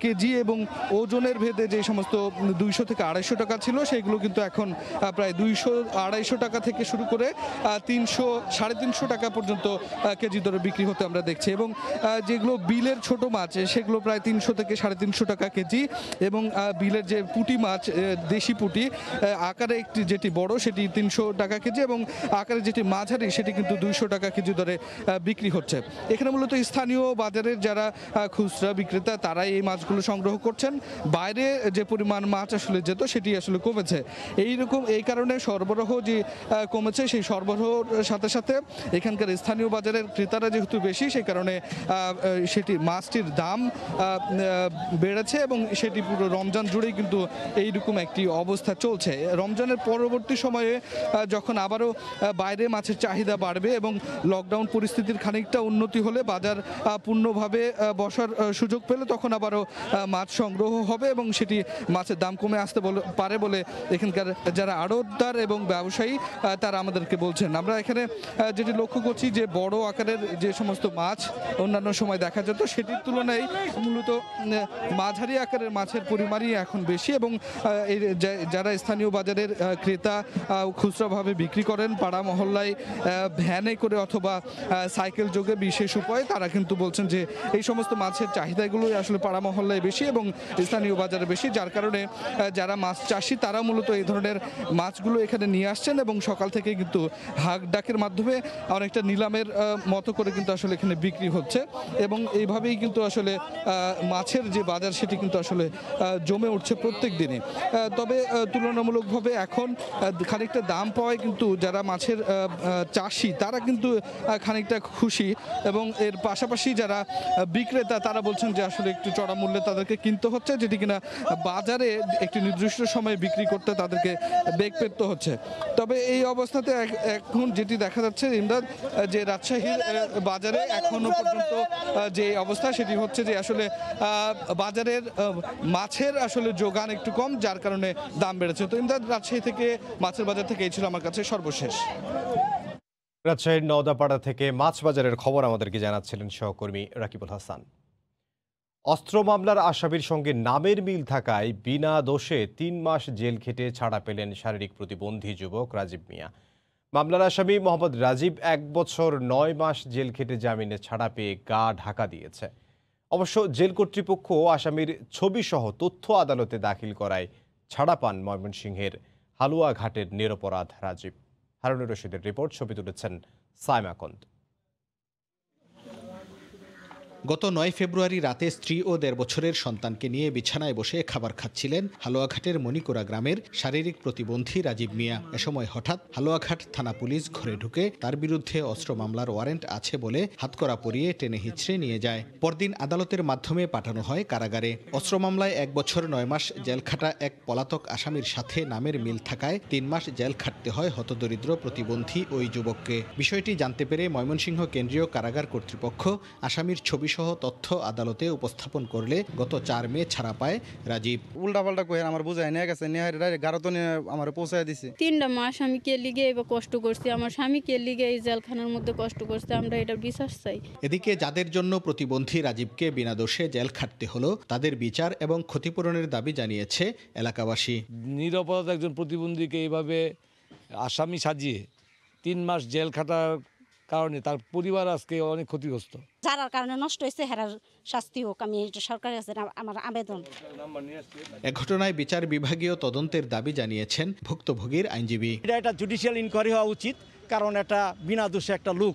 কেজি এবং ওজনের ভেদে যে সমস্ত 200 থেকে 250 টাকা ছিল সেগুলো কিন্তু এখন প্রায় 200-250 টাকা থেকে শুরু করে 300-350 টাকা পর্যন্ত কেজি দরে বিক্রি হতে আমরা দেখছি এবং যেগুলো বিলের ছোট মাছ সেগুলো প্রায় 300 থেকে 350 টাকা কেজি এবং বিলের যে পুঁটি মাছ, দেশি পুঁটি আকারে একটি যেটি বড় সেটি 300 টাকা কেজি এবং আকারে যেটি মাঝারি সেটি কিন্তু 200 টাকা কেজি দরে বিক্রি হচ্ছে। এখানে মূলত স্থানীয় বাজারের যারা খুচরা বিক্রেতা তারাই এই মাছগুলো সংগ্রহ করছেন। বাইরে যে পরিমাণ মাছ আসলে যেত সেটি আসলে কমেছে। এই কারণে সরবরাহ যে কমেছে, সেই সরবরাহর সাথে সাথে এখানকার স্থানীয় বাজারের ক্রেতারা যেহেতু বেশি, সেই কারণে সেটি মাছটির দাম বেড়েছে এবং সেটি পুরো রমজান জুড়েই কিন্তু এইরকম একটি অবস্থা চলছে। রমজানের পরবর্তী সময় সময়ে যখন আবারও বাইরে মাছের চাহিদা বাড়বে এবং লকডাউন পরিস্থিতির খানিকটা উন্নতি হলে বাজার পূর্ণভাবে বসার সুযোগ পেলে তখন আবারও মাছ সংগ্রহ হবে এবং সেটি মাছের দাম কমে আসতে পারে বলে এখানকার যারা আড়তদার এবং ব্যবসায়ী তারা আমাদেরকে বলছেন। আমরা এখানে যেটি লক্ষ্য করছি যে বড় আকারের যে সমস্ত মাছ অন্যান্য সময় দেখা যেত সেটির তুলনায় মূলত মাঝারি আকারের মাছের পরিমাণই এখন বেশি এবং যারা স্থানীয় বাজারের ক্রেতা খুচরাভাবে বিক্রি করেন পাড়া মহল্লায় ভ্যানে করে অথবা সাইকেল যোগে বিশেষ উপায়ে তারা কিন্তু বলছেন যে এই সমস্ত মাছের চাহিদাগুলোই আসলে পাড়া মহল্লায় বেশি এবং স্থানীয় বাজারে বেশি, যার কারণে যারা মাছ চাষি তারা মূলত এই ধরনের মাছগুলো এখানে নিয়ে আসছেন এবং সকাল থেকে কিন্তু হাঁক ডাকের মাধ্যমে অনেকটা নিলামের মতো করে কিন্তু আসলে এখানে বিক্রি হচ্ছে এবং এইভাবেই কিন্তু আসলে মাছের যে বাজার সেটি কিন্তু আসলে জমে উঠছে প্রত্যেক দিনে। তবে তুলনামূলকভাবে এখন খানিকটা দাম পাওয়ায় কিন্তু যারা মাছের চাষি তারা কিন্তু খানিকটা খুশি এবং এর পাশাপাশি যারা বিক্রেতা তারা বলছেন যে আসলে একটু চড়া মূল্যে তাদেরকে কিনতে হচ্ছে, যেটি কিনা বাজারে একটি নির্দিষ্ট সময়ে বিক্রি করতে তাদেরকে বেগ পেতে হচ্ছে। তবে এই অবস্থাতে এখন যেটি দেখা যাচ্ছে ইমদাদ, যে রাজশাহীর বাজারে এখনো পর্যন্ত যে অবস্থা সেটি হচ্ছে যে আসলে বাজারের মাছের আসলে যোগান একটু কম, যার কারণে দাম বেড়েছে। তো ইমদাদ, রাজশাহী থেকে মাছের বাজার থেকে এই ছিল আমার কাছে সর্বশেষ। রাজশাহীর নওদাপাড়া থেকে মাছ বাজারের খবর আমাদেরকে জানাচ্ছিলেন সহকর্মী রাকিবুল হাসান। অস্ত্র মামলার আসামির সঙ্গে নামের মিল থাকায় বিনা দোষে 3 মাস জেল খেটে ছাড়া পেলেন শারীরিক প্রতিবন্ধী যুবক রাজীব মিয়া। মামলার আসামি মোহাম্মদ রাজীব 1 বছর 9 মাস জেল খেটে জামিনে ছাড়া পেয়ে গা ঢাকা দিয়েছে। অবশ্য জেল কর্তৃপক্ষ আসামির ছবিসহ তথ্য আদালতে দাখিল করায় ছাড়া পান ময়মনসিংহের হালুয়াঘাটের নিরপরাধ রাজীব। হারুনুর রশিদের রিপোর্ট, ছবি তুলেছেন সাইমা কন্দ। গত 9 ফেব্রুয়ারি রাতে স্ত্রী ও 1.5 বছরের সন্তানকে নিয়ে বিছানায় বসে খাবার খাচ্ছিলেন হালুয়াঘাটের মণিকোড়া গ্রামের শারীরিক প্রতিবন্ধী রাজীব মিয়া। এ সময় হঠাৎ হালুয়াঘাট থানা পুলিশ ঘরে ঢুকে তার বিরুদ্ধে অস্ত্র মামলার ওয়ারেন্ট আছে বলে হাতকড়া পরিয়ে টেনে হিঁচড়ে নিয়ে যায়। পরদিন আদালতের মাধ্যমে পাঠানো হয় কারাগারে। অস্ত্র মামলায় 1 বছর 9 মাস জেল খাটা এক পলাতক আসামির সাথে নামের মিল থাকায় 3 মাস জেল খাটতে হয় হতদরিদ্র প্রতিবন্ধী ওই যুবককে। বিষয়টি জানতে পেরে ময়মনসিংহ কেন্দ্রীয় কারাগার কর্তৃপক্ষ আসামির ছবি সহ তথ্য আদালতে উপস্থাপন করলে গত 4 মে ছাড়া পায় রাজীব। উল্টাপাল্টা কয়ে আমার বুঝাই নিয়ে গেছে, গারতো নিয়ে আমার পৌঁছায় দিছে। 3টা মাস আমি কে লিগে এবার কষ্ট করছি, আমার স্বামী কে লিগে এই জেলখানার মধ্যে কষ্ট করছে, আমরা এটা বিচার চাই। এদিকে যাদের জন্য প্রতিবন্ধী রাজীবকে বিনা দোষে জেল খাটতে হলো তাদের বিচার এবং ক্ষতিপূরণের দাবি জানিয়েছে এলাকাবাসী। নিরপরাধ একজন প্রতিবন্ধীকে এইভাবে আসামি সাজিয়ে 3 মাস জেল খাটার কারণে তার পরিবার আজকে অনেক ক্ষতিগ্রস্ত। যার কারণে নষ্ট হয়েছে হেরার শাস্তি হোক, আমি সরকারের কাছে আমার আবেদন। এ ঘটনায় বিচার বিভাগীয় তদন্তের দাবি জানিয়েছেন ভুক্তভোগীর আইনজীবী। এটা জুডিশিয়াল ইনকোয়ারি হওয়া উচিত, কারণ এটা বিনা দোষে একটা লোক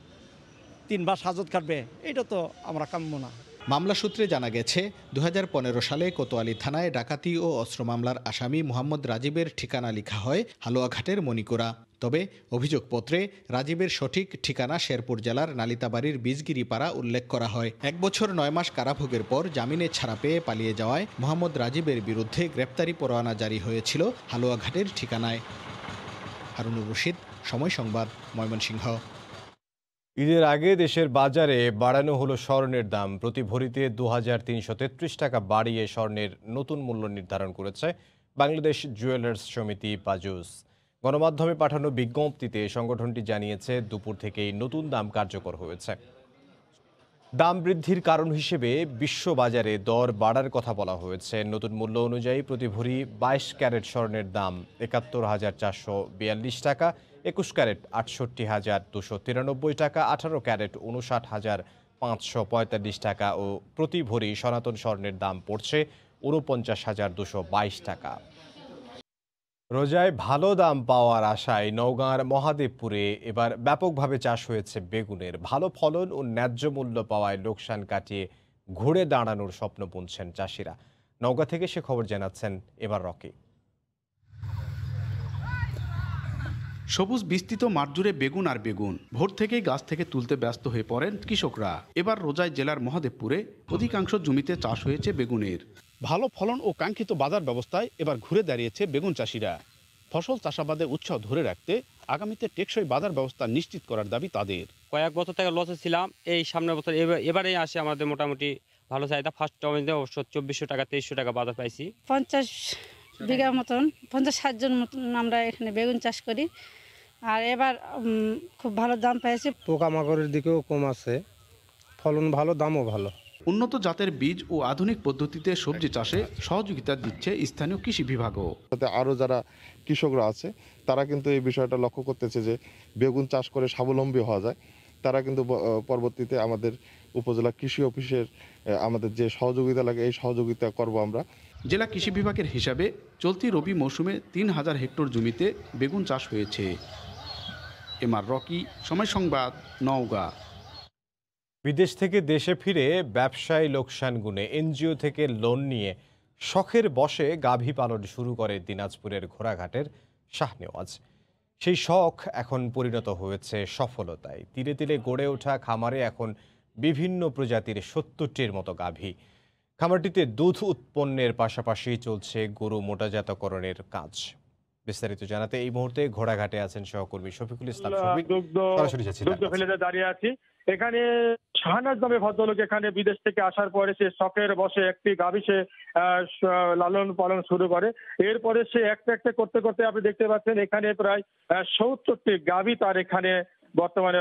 3 মাস হাজত কাটবে, এটা তো আমরা কাম্য না। মামলা সূত্রে জানা গেছে 2015 সালে কোতোয়ালি থানায় ডাকাতি ও অস্ত্র মামলার আসামি মোহাম্মদ রাজীবের ঠিকানা লেখা হয় হালুয়াঘাটের মণিকোড়া। তবে অভিযোগপত্রে রাজীবের সঠিক ঠিকানা শেরপুর জেলার নালিতাবাড়ির বীজগিরিপাড়া উল্লেখ করা হয়। 1 বছর 9 মাস কারাভোগের পর জামিনে ছাড়া পেয়ে পালিয়ে যাওয়ায় মোহাম্মদ রাজীবের বিরুদ্ধে গ্রেপ্তারি পরোয়ানা জারি হয়েছিল হালুয়াঘাটের ঠিকানায়। হারুনুর রশিদ, সময় সংবাদ, ময়মনসিংহ। ঈদের আগে দেশের বাজারে বাড়ানো হলো স্বর্ণের দাম। প্রতি ভরিতে 2333 টাকা বাড়িয়ে স্বর্ণের নতুন মূল্য নির্ধারণ করেছে বাংলাদেশ জুয়েলার্স সমিতি বাজুস। গণমাধ্যমে পাঠানো বিজ্ঞপ্তিতে সংগঠনটি জানিয়েছে দুপুর থেকেই নতুন দাম কার্যকর হয়েছে। দাম বৃদ্ধির কারণ হিসেবে বিশ্ববাজারে দর বাড়ার কথা বলা হয়েছে। নতুন মূল্য অনুযায়ী প্রতি ভরি 22 ক্যারেট স্বর্ণের দাম 71,442 টাকা, 21 ক্যারেট 68,293 টাকা, 18 ক্যারেট 59,545 টাকা ও প্রতি ভরি সনাতন স্বর্ণের দাম পড়ছে 49,222 টাকা। রোজায় ভালো দাম পাওয়ার আশায় নওগাঁর মহাদেবপুরে এবার ব্যাপকভাবে চাষ হয়েছে বেগুনের। ভালো ফলন ও ন্যায্য মূল্য পাওয়ায় লোকসান কাটিয়ে ঘুরে দাঁড়ানোর স্বপ্ন বুনছেন চাষিরা। নওগাঁ থেকে সে খবর জানাচ্ছেন এবার রকি। সবুজ বিস্তৃত মাঠ জুড়ে বেগুন আর বেগুন। ভোর থেকেই গাছ থেকে তুলতে ব্যস্ত হয়ে পড়েন কৃষকরা। এবার রোজায় জেলার মহাদেবপুরে অধিকাংশ জমিতে চাষ হয়েছে বেগুনের। ভালো ফলন ও কাঙ্ক্ষিত বাজার ব্যবস্থায় এবার ঘুরে দাঁড়িয়েছে বেগুন চাষিরা। ফসল চাষাবাদের উৎসাহ ধরে রাখতে আগামীতে টেকসই বাজার ব্যবস্থা নিশ্চিত করার দাবি তাদের। কয়েক বছর থেকে লসে ছিলাম, এই সামনের বছর এবারেই আসে আমাদের মোটামুটি ভালো চাহিদা। ফার্স্ট জমিতে অবশ্য 2400 টাকা 2300 টাকা বাজার পাইছি। 50 বিঘা মতন 50-60 জন মতন আমরা এখানে বেগুন চাষ করি, আর এবার খুব ভালো দাম পেয়েছি। পোকামাকড়ের দিকেও কম আছে, ফলন ভালো, দামও ভালো। উন্নত জাতের বীজ ও আধুনিক পদ্ধতিতে সবজি চাষে সহযোগিতা দিচ্ছে স্থানীয় কৃষি বিভাগও। আরও যারা কৃষকরা আছে তারা কিন্তু এই বিষয়টা লক্ষ্য করতেছে যে বেগুন চাষ করে স্বাবলম্বী হওয়া যায়। তারা কিন্তু পরবর্তীতে আমাদের উপজেলা কৃষি অফিসের আমাদের যে সহযোগিতা লাগে এই সহযোগিতা করব আমরা। জেলা কৃষি বিভাগের হিসাবে চলতি রবি মৌসুমে 3000 হেক্টর জমিতে বেগুন চাষ হয়েছে। এমআর রকি, সময় সংবাদ, নওগাঁ। বিদেশ থেকে দেশে ফিরে ব্যবসায়ী লোকসান গুণে এনজিও থেকে লোন নিয়ে শখের বশে গাভী পালন শুরু করে দিনাজপুরের ঘোড়াঘাটের শাহনেওয়াজ। সেই শখ এখন পরিণত হয়েছে সফলতায়। ধীরে ধীরে গড়ে ওঠা খামারে এখন বিভিন্ন প্রজাতির 70টির মতো গাভী। খামারটিতে দুধ উৎপন্নের পাশাপাশি চলছে গরু মোটাজাতকরণের কাজ। বিস্তারিত জানাতে এই মুহূর্তে ঘোড়াঘাটে আছেন সহকর্মী শফিকুল ইসলাম। সরাসরি দাঁড়িয়ে আছি এখানে। শাহনাজ নামে ভদ্রলোক এখানে বিদেশ থেকে আসার পরে সে শখের বসে একটি গাভী সে লালন পালন শুরু করে। এরপরে সে একটা একটা করতে করতে আপনি দেখতে পাচ্ছেন এখানে প্রায় 70টি গাভী তার এখানে বর্তমানে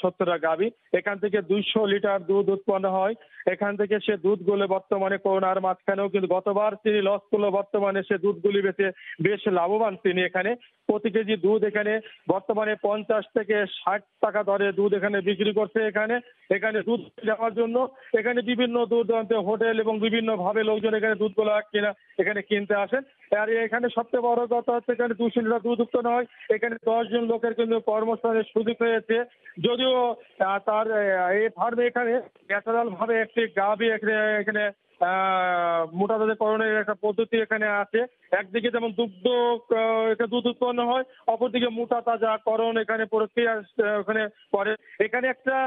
70টা গাভী। এখান থেকে 200 লিটার দুধ উৎপন্ন হয়। এখান থেকে সে দুধগুলো বর্তমানে করোনার মাঝখানেও কিন্তু গতবার তিনি লস করলো, বর্তমানে সে দুধগুলি বেচে বেশ লাভবান তিনি। এখানে প্রতি কেজি দুধ এখানে বর্তমানে 50 থেকে 60 টাকা দরে দুধ এখানে বিক্রি করছে। এখানে দুধ দেওয়ার জন্য এখানে বিভিন্ন দূর দূরান্তে হোটেল এবং বিভিন্ন ভাবে লোকজন এখানে দুধগুলো এখানে কিনতে আসেন। আর এখানে সবচেয়ে বড় কথা হচ্ছে এখানে 200 লিটার দুধ উৎপন্ন হয়। এখানে 10 জন লোকের কিন্তু কর্মস্থানের সুযোগ হয়েছে। যদিও তার এই ফার্মে এখানে ন্যাচারাল ভাবে একটি গাভী এখানে মোটাতাজাকরণের একটা পদ্ধতি এখানে আছে। একদিকে যেমন দুধ উৎপন্ন হয়, অপরদিকে মোটা তাজাকরণ এখানে প্রক্রিয়া ওখানে করে। এখানে একটা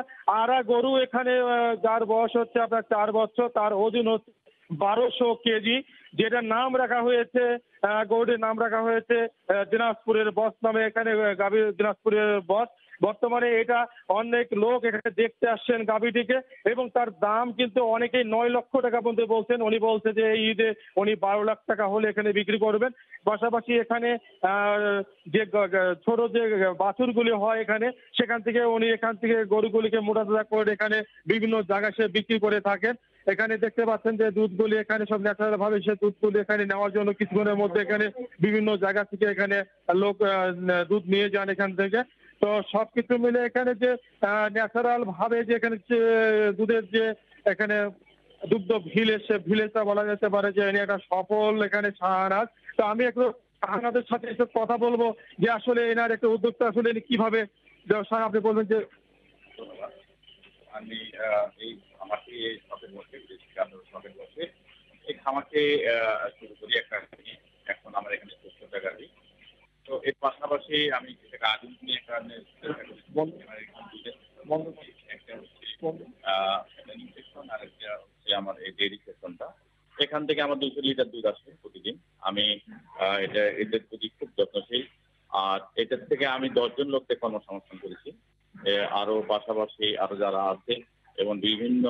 আড়া গরু এখানে যার বয়স হচ্ছে আপনার 4 বছর, তার ওজন হচ্ছে 1200 কেজি, যেটার নাম রাখা হয়েছে গরুটির নাম রাখা হয়েছে দিনাজপুরের বস নামে। এখানে গাভী দিনাজপুরের বস। বর্তমানে এটা অনেক লোক এখানে দেখতে আসছেন গাভীটিকে, এবং তার দাম কিন্তু অনেকেই 9 লক্ষ টাকা পর্যন্ত বলছেন। উনি বলছে যে এই ঈদে উনি 12 লাখ টাকা হলে এখানে বিক্রি করবেন। পাশাপাশি এখানে যে ছোট যে বাছুরগুলি হয় এখানে, সেখান থেকে গরুগুলিকে মোটাতাজা করে এখানে বিভিন্ন জায়গায় সে বিক্রি করে থাকেন। এখানে দেখতে পাচ্ছেন যে দুধগুলি এখানে সব ন্যাচারাল ভাবে সে দুধগুলি এখানে নেওয়ার জন্য কিছুক্ষণের মধ্যে এখানে বিভিন্ন জায়গা থেকে এখানে লোক দুধ নিয়ে যান এখান থেকে। তো সবকিছু মিলে এখানে যে ন্যাচারাল ভাবে যে এখানে দুধের যে এখানে দুগ্ধ ভিলেজটা বলা যেতে পারে যে একটা সফল এখানে শাহনাজ। তো আমি একটু শাহনাজের সাথে একটু কথা বলবো যে আসলে এনার একটা উদ্যোগটা আসলে কিভাবে ব্যবসায় আপনি বলবেন যে। আমি এই খামারটি শখের বসে এই খামারটি শুরু করি এখন আমার এখানে 70টা গাভী। তো এর পাশাপাশি আমি সেটাকে আধুনিক নিয়ে কারণে একটা হচ্ছে নিউট্রিশন আর একটা হচ্ছে আমার এই ডেইরি সেকশনটা। এখান থেকে আমার 200 লিটার দুধ আসে প্রতিদিন। আমি এদের প্রতি খুব যত্নশীল। আর এটার থেকে আমি 10 জন লোককে কর্মসংস্থান করেছি। আরো পাশাপাশি আরো যারা আছে এবং বিভিন্ন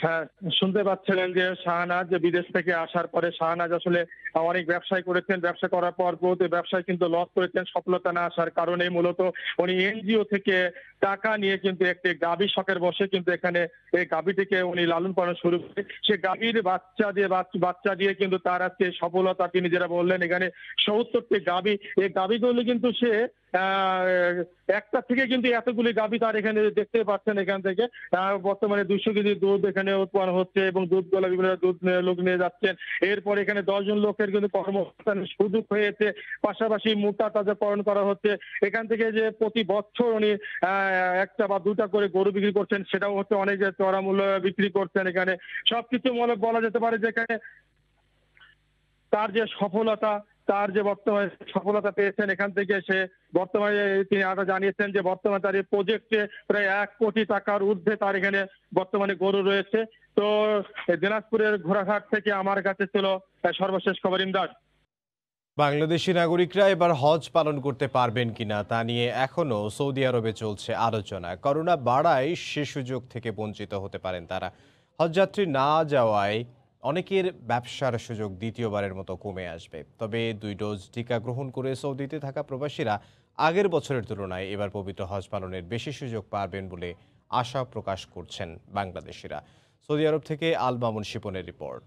হ্যাঁ, শুনতে পাচ্ছিলেন যে শাহনাজ যে বিদেশ থেকে আসার পরে শাহনাজ আসলে অনেক ব্যবসায় করেছেন। ব্যবসা করার পর ব্যবসায় কিন্তু লস করেছেন, সফলতা না আসার কারণে মূলত উনি এনজিও থেকে টাকা নিয়ে কিন্তু একটি গাভী শখের বসে কিন্তু এখানে এই গাভীটিকে উনি লালন পালন শুরু করে। সে গাভীর বাচ্চা দিয়ে কিন্তু তার আজকে সফলতা। তিনি যেটা বললেন এখানে 70টি গাভী, এই গাভীগুলো কিন্তু সে একটা থেকে কিন্তু এতগুলি গাভী তার এখানে দেখতে পাচ্ছেন। এখান থেকে বর্তমানে 200 কেজি দুধ এখানে উৎপন্ন হচ্ছে এবং দুধগুলো বিভিন্ন দুধ লোক নিয়ে যাচ্ছেন। এরপর এখানে 10 জন লোকের কিন্তু কর্মসংস্থানের সুযোগ হয়েছে। পাশাপাশি মোটা তাজাকরণ করা হচ্ছে। এখান থেকে যে প্রতি বছর উনি একটা বা দুটা করে গরু বিক্রি করছেন, সেটাও হচ্ছে অনেক চড়া মূল্য বিক্রি করছেন। এখানে সবকিছু বলা যেতে পারে যে এখানে তার যে সফলতা, তার যে বর্তমানে সফলতা পেয়েছেন এখান থেকে সে বর্তমানে তিনি আরো জানিয়েছেন যে বর্তমানে তার এই প্রজেক্টে প্রায় 1 কোটি টাকার ঊর্ধ্বে তার এখানে বর্তমানে গরু রয়েছে। তো দিনাজপুরের ঘোড়াঘাট থেকে আমার কাছে ছিল সর্বশেষ খবর। ইমদাদ। বাংলাদেশি নাগরিকরা এবার হজ পালন করতে পারবেন কিনা তা নিয়ে এখনও সৌদি আরবে চলছে আলোচনা। করোনা বাড়ায় সে সুযোগ থেকে বঞ্চিত হতে পারেন তারা। হজযাত্রী না যাওয়ায় অনেকের ব্যবসার সুযোগ দ্বিতীয়বারের মতো কমে আসবে। তবে 2 ডোজ টিকা গ্রহণ করে সৌদিতে থাকা প্রবাসীরা আগের বছরের তুলনায় এবার পবিত্র হজ পালনের বেশি সুযোগ পাবেন বলে আশা প্রকাশ করছেন বাংলাদেশিরা। সৌদি আরব থেকে আল মামুন শিপনের রিপোর্ট।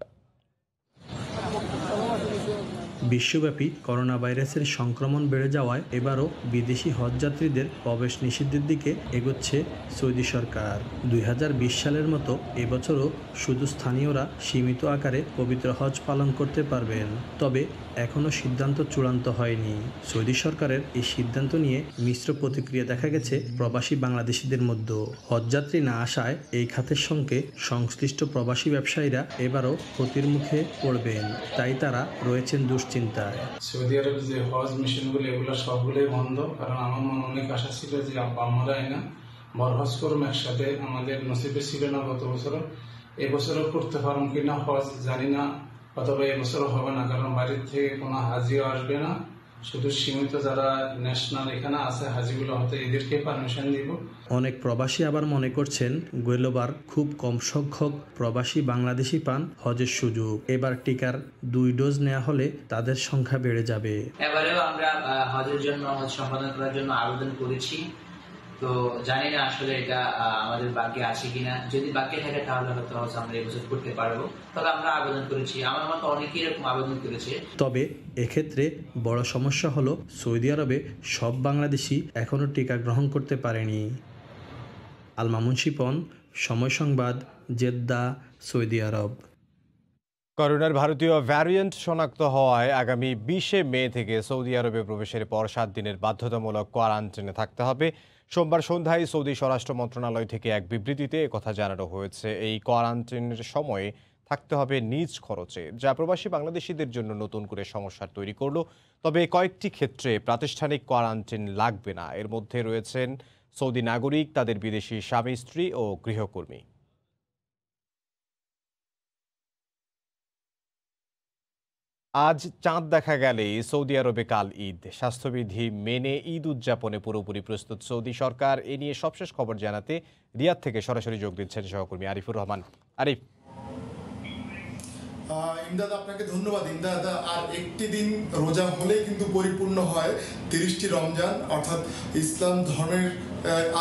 বিশ্বব্যাপী করোনা ভাইরাসের সংক্রমণ বেড়ে যাওয়ায় এবারও বিদেশি হজযাত্রীদের প্রবেশ নিষিদ্ধের দিকে এগোচ্ছে সৌদি সরকার। 2020 সালের মতো এবছরও শুধু স্থানীয়রা সীমিত আকারে পবিত্র হজ পালন করতে পারবেন। তবে এখনও সিদ্ধান্ত চূড়ান্ত হয়নি। সৌদি সরকারের এই সিদ্ধান্ত নিয়ে মিশ্র প্রতিক্রিয়া দেখা গেছে প্রবাসী বাংলাদেশিদের মধ্যে। হজযাত্রী না আসায় এই খাতের সঙ্গে সংশ্লিষ্ট প্রবাসী ব্যবসায়ীরা এবারও ক্ষতির মুখে পড়বেন, তাই তারা রয়েছেন দুশ্চিন্তায়। সৌদি আরবের যে হজ মিশনগুলো এগুলো সবগুলোই বন্ধ, কারণ আমার মনে অনেক আশা ছিল যে আমরাই না বড় হজ করুম একসাথে, আমাদের নসিবে ছিল না গত বছরও। এবছরও করতে পারুম কিনা হজ জানি না, অথবা এবছরও হবে না, কারণ বাইরের থেকে কোনো হাজিও আসবে না, শুধু সীমিত যারা ন্যাশনাল এখানে আছে হাজিগুলো হয়তো এদেরকে পারমিশন দিব। অনেক প্রবাসী আবার মনে করছেন গেলবার খুব কম সংখ্যক প্রবাসী বাংলাদেশি পান হজের সুযোগ। এবার টিকার 2 ডোজ নেওয়া হলে তাদের সংখ্যা বেড়ে যাবে। এবারেও আমরা হজের জন্য হজ সম্পাদন করার জন্য আবেদন করেছি, তো জানি না আসলে এটা আমাদের বাকি আছে কিনা। যদি বাকি থাকে তাহলে হয়তো হজ আমরা এবছর করতে পারবো, তবে আমরা আবেদন করেছি। আমার মতো অনেকেই এরকম আবেদন করেছে। তবে এক্ষেত্রে বড় সমস্যা হলো সৌদি আরবে সব বাংলাদেশি এখনো টিকা গ্রহণ করতে পারেনি। আল মামুন শিপন, সময় সংবাদ, জেদ্দা, সৌদি আরব। করোনার ভারতীয় ভ্যারিয়েন্ট শনাক্ত হওয়ায় আগামী 20 মে থেকে সৌদি আরবে প্রবেশের পর 7 দিনের বাধ্যতামূলক কোয়ারেন্টাইনে থাকতে হবে। সোমবার সন্ধ্যায় সৌদি স্বরাষ্ট্র মন্ত্রণালয় থেকে এক বিবৃতিতে একথা জানানো হয়েছে। এই কোয়ারেন্টাইনের সময়ে থাকতে হবে নিজ খরচে, যা প্রবাসী বাংলাদেশিদের জন্য নতুন করে সমস্যা তৈরি করলো। তবে কয়েকটি ক্ষেত্রে প্রাতিষ্ঠানিক কোয়ারেন্টাইন লাগবে না। এর মধ্যে রয়েছেন সৌদি নাগরিক, তাদের বিদেশি স্বামী স্ত্রী ও গৃহকর্মী। আজ চাঁদ দেখা গেলেই সৌদি আরবে কাল ঈদ। স্বাস্থ্যবিধি মেনে ঈদ উদযাপনে পুরোপুরি প্রস্তুত সৌদি সরকার। এ নিয়ে সবশেষ খবর জানাতে রিয়াদ থেকে সরাসরি যোগ দিচ্ছেন সহকর্মী আরিফুর রহমান। আরিফ। ইমদাদ, আপনাকে ধন্যবাদ। ইমদাদ, আর একটি দিন রোজা হলেই কিন্তু পরিপূর্ণ হয় 30টি রমজান, অর্থাৎ ইসলাম ধর্মের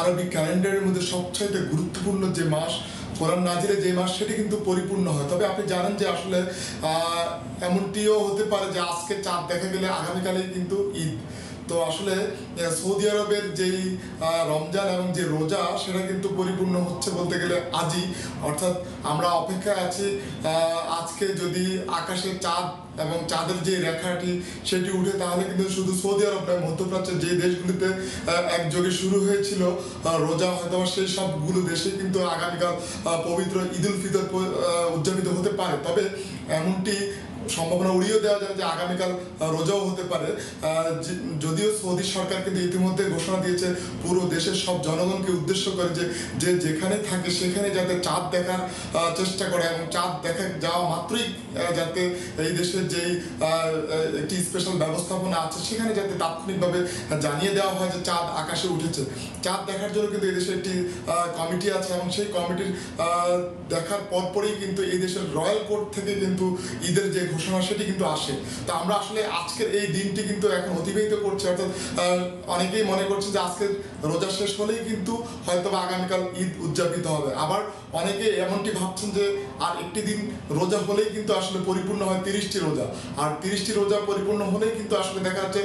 আরবি ক্যালেন্ডারের মধ্যে সবচাইতে গুরুত্বপূর্ণ যে মাস, কোরআন নাজিলে যে মাস, সেটি কিন্তু পরিপূর্ণ হয়। তবে আপনি জানেন যে আসলে এমনটিও হতে পারে যে আজকে চাঁদ দেখা গেলে আগামীকালেই কিন্তু ঈদ। তো আসলে সৌদি আরবের যেই রমজান এবং যে রোজা, সেটা কিন্তু পরিপূর্ণ হচ্ছে বলতে গেলে আজই। অর্থাৎ আমরা অপেক্ষায় আছি আজকে যদি আকাশে চাঁদ এবং চাঁদের যে রেখাটি সেটি উঠে, তাহলে কিন্তু শুধু সৌদি আরব নয়, মধ্যপ্রাচ্যের যে দেশগুলিতে একযোগে শুরু হয়েছিল রোজা, হয়তো সেই সবগুলো দেশে কিন্তু আগামীকাল পবিত্র ঈদ উল ফিতর উদযাপিত হতে পারে। তবে এমনটি সম্ভাবনা উড়িয়ে দেওয়া যায় যে আগামীকাল রোজাও হতে পারে। যদিও সৌদি সরকার কিন্তু ইতিমধ্যে ঘোষণা দিয়েছে পুরো দেশের সব জনগণকে উদ্দেশ্য করে যে যেখানে থাকে সেখানে যাতে চাঁদ দেখার চেষ্টা করে, এবং চাঁদ দেখা যাওয়া মাত্রই যাতে এই দেশের যেই একটি স্পেশাল ব্যবস্থাপনা আছে সেখানে যাতে তাৎক্ষণিকভাবে জানিয়ে দেওয়া হয় যে চাঁদ আকাশে উঠেছে। চাঁদ দেখার জন্য কিন্তু এই দেশে একটি কমিটি আছে, এবং সেই কমিটির দেখার পরপরই কিন্তু এই দেশের রয়্যাল কোর্ট থেকে কিন্তু ঈদের যে ঘোষণা সেটি কিন্তু আসে। তো আমরা আসলে আজকের এই দিনটি কিন্তু এখন অতিবাহিত করছি, অর্থাৎ অনেকেই মনে করছে যে আজকের রোজা শেষ হলেই কিন্তু হয়তো আগামীকাল ঈদ উদযাপিত হবে। আবার অনেকে এমনটি ভাবছেন যে আর একটি দিন রোজা হলেই কিন্তু আসলে পরিপূর্ণ হয় 30টি রোজা, আর 30টি রোজা পরিপূর্ণ হলেই কিন্তু আসলে দেখা যাচ্ছে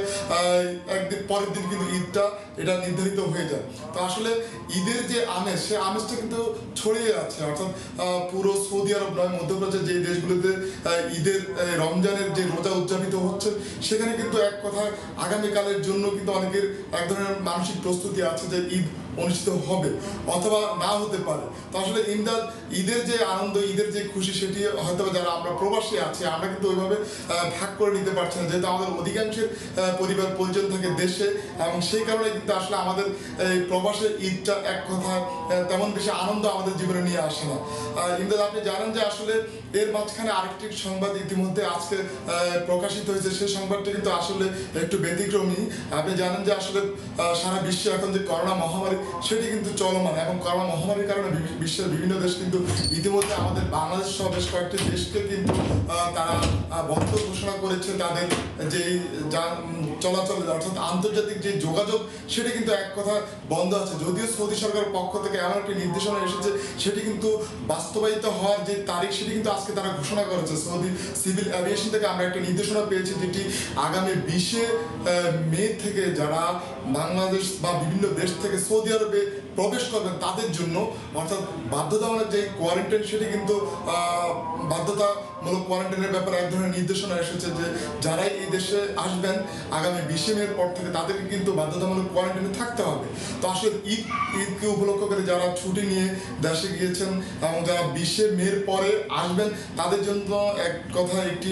একদিন পরের দিন কিন্তু ঈদটা এটা নির্ধারিত হয়ে যায়। তো আসলে ঈদের যে আমেজ, সে আমেজটা কিন্তু ছড়িয়ে আছে, অর্থাৎ পুরো সৌদি আরব নয়, মধ্যপ্রাচ্যের যে দেশগুলোতে ঈদের রমজানের যে রোজা উদযাপিত হচ্ছে, সেখানে কিন্তু এক কথা আগামীকালের জন্য কিন্তু অনেকের এক ধরনের মানসিক প্রস্তুতি আছে যে ঈদ অনুষ্ঠিত হবে অথবা না হতে পারে। তো আসলে ইমদাদ ঈদের যে আনন্দ, ঈদের যে খুশি, সেটি হয়তো যারা আমরা প্রবাসী আছি আমরা কিন্তু ওইভাবে ভাগ করে নিতে পারছি না, যেহেতু আমাদের অধিকাংশের পরিবার পরিজন থাকে দেশে, এবং সেই কারণে কিন্তু আসলে আমাদের এই প্রবাসে ঈদটা এক কথা তেমন বেশি আনন্দ আমাদের জীবনে নিয়ে আসে না। ইমদাদ, আপনি জানেন যে আসলে এর মাঝখানে আরেকটি সংবাদ ইতিমধ্যে আজকে প্রকাশিত হয়েছে, সেই সংবাদটি কিন্তু আসলে একটু ব্যতিক্রমী। আপনি জানেন যে আসলে সারা বিশ্বে এখন যে করোনা মহামারী সেটি কিন্তু চলমান, এবং করোনা মহামারীর কারণে বিশ্বের বিভিন্ন দেশ কিন্তু ইতিমধ্যে আমাদের বাংলাদেশ সহ বেশ কয়েকটি দেশকে কিন্তু তারা বন্ধ ঘোষণা করেছে। তাদের যে চলাচল অর্থাৎ আন্তর্জাতিক যে যোগাযোগ সেটি কিন্তু এক কথা বন্ধ আছে। যদিও সৌদি সরকারের পক্ষ থেকে এমন একটি নির্দেশনা এসেছে, সেটি কিন্তু বাস্তবায়িত হওয়ার যে তারিখ সেটি কিন্তু আজকে তারা ঘোষণা করেছে। সৌদি সিভিল অ্যাভিয়েশন থেকে আমরা একটা নির্দেশনা পেয়েছি, যেটি আগামী 20 মে থেকে যারা বাংলাদেশ বা বিভিন্ন দেশ থেকে সৌদি আরবে প্রবেশ করবেন তাদের জন্য অর্থাৎ বাধ্যতামূলক যে কোয়ারেন্টাইন সেটি কিন্তু বাধ্যতামূলক কোয়ারেন্টাইনের ব্যাপারে এক ধরনের নির্দেশনা এসেছে, যে যারাই এই দেশে আসবেন আগামী 20 মের পর থেকে তাদেরকে কিন্তু বাধ্যতামূলক কোয়ারেন্টাইনে থাকতে হবে। তো আসলে ঈদকে উপলক্ষ করে যারা ছুটি নিয়ে দেশে গিয়েছেন এবং যারা 20 মের পরে আসবেন তাদের জন্য এক কথা একটি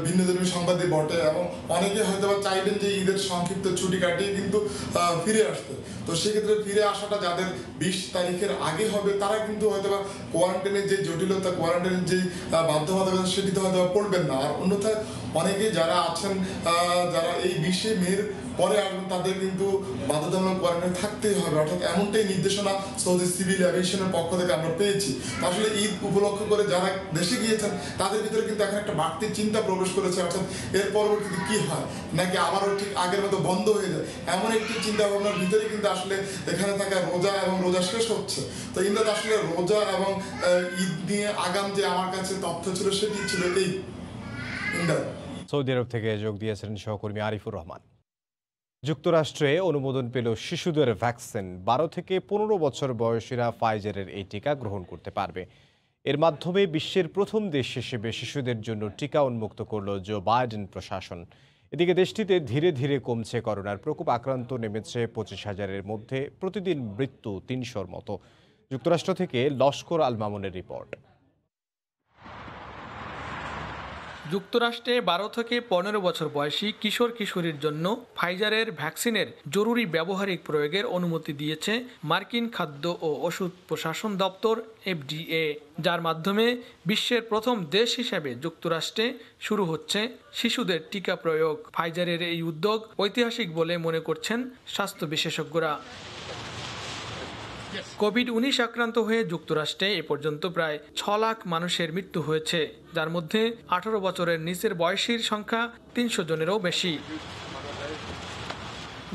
ভিন্নধর্মী সংবাদই বটে, এবং অনেকে হয়তো চাইবেন যে ঈদের সংক্ষিপ্ত ছুটি কাটিয়ে কিন্তু ফিরে আসতে। তো সেক্ষেত্রে ফিরে আসাটা যাদের 20 তারিখের আগে হবে তারা কিন্তু হয়তো কোয়ারেন্টাইনের যে জটিলতা, কোয়ারেন্টাইনের যে বাধ্যবাধকতা সেটিতে হয়তো পড়বেন না। আর অন্যথায় অনেকে যারা আছেন যারা এই 20 মের পরে আসবেন তাদের কিন্তু বাধ্যতামূলক কোয়ারেন্টাইনে থাকতেই হবে, অর্থাৎ এমনটাই নির্দেশনা সৌদি সিভিল অ্যাভিয়েশনের পক্ষ থেকে আমরা পেয়েছি। আসলে ঈদ উপলক্ষ করে যারা দেশে গিয়েছেন তাদের ভিতরে কিন্তু এখন একটা বাড়তি চিন্তা প্রবেশ করেছে, অর্থাৎ এর পরবর্তীতে কি হয়, নাকি আবারও ঠিক আগের মতো বন্ধ হয়ে যায়, এমন একটি চিন্তা ভাবনার ভিতরে কিন্তু আসলে এখানে থাকা রোজা এবং রোজা শেষ হচ্ছে। তো ইমদাদ, আসলে রোজা এবং ঈদ নিয়ে আগাম যে আমার কাছে তথ্য ছিল সেটি ছিল এই। ইমদাদ, সৌদি আরব থেকে যোগ দিয়েছিলেন সহকর্মী আরিফুর রহমান। যুক্তরাষ্ট্রে অনুমোদন পেল শিশুদের ভ্যাকসিন। 12 থেকে 15 বছর বয়সীরা ফাইজারের এই টিকা গ্রহণ করতে পারবে। এর মাধ্যমে বিশ্বের প্রথম দেশ হিসেবে শিশুদের জন্য টিকা উন্মুক্ত করল জো বাইডেন প্রশাসন। এদিকে দেশটিতে ধীরে ধীরে কমছে করোনার প্রকোপ। আক্রান্ত নেমেছে 25,000-এর মধ্যে, প্রতিদিন মৃত্যু 300-র মতো। যুক্তরাষ্ট্র থেকে লস্কর আল মামুনের রিপোর্ট। যুক্তরাষ্ট্রে 12 থেকে 15 বছর বয়সী কিশোর কিশোরীর জন্য ফাইজারের ভ্যাকসিনের জরুরি ব্যবহারিক প্রয়োগের অনুমতি দিয়েছে মার্কিন খাদ্য ও ওষুধ প্রশাসন দপ্তর FDA, যার মাধ্যমে বিশ্বের প্রথম দেশ হিসেবে যুক্তরাষ্ট্রে শুরু হচ্ছে শিশুদের টিকা প্রয়োগ। ফাইজারের এই উদ্যোগ ঐতিহাসিক বলে মনে করছেন স্বাস্থ্য বিশেষজ্ঞরা। কোভিড-19 আক্রান্ত হয়ে যুক্তরাষ্ট্রে এ পর্যন্ত প্রায় 6 লাখ মানুষের মৃত্যু হয়েছে, যার মধ্যে 18 বছরের নিচের বয়সীর সংখ্যা 300 জনেরও বেশি।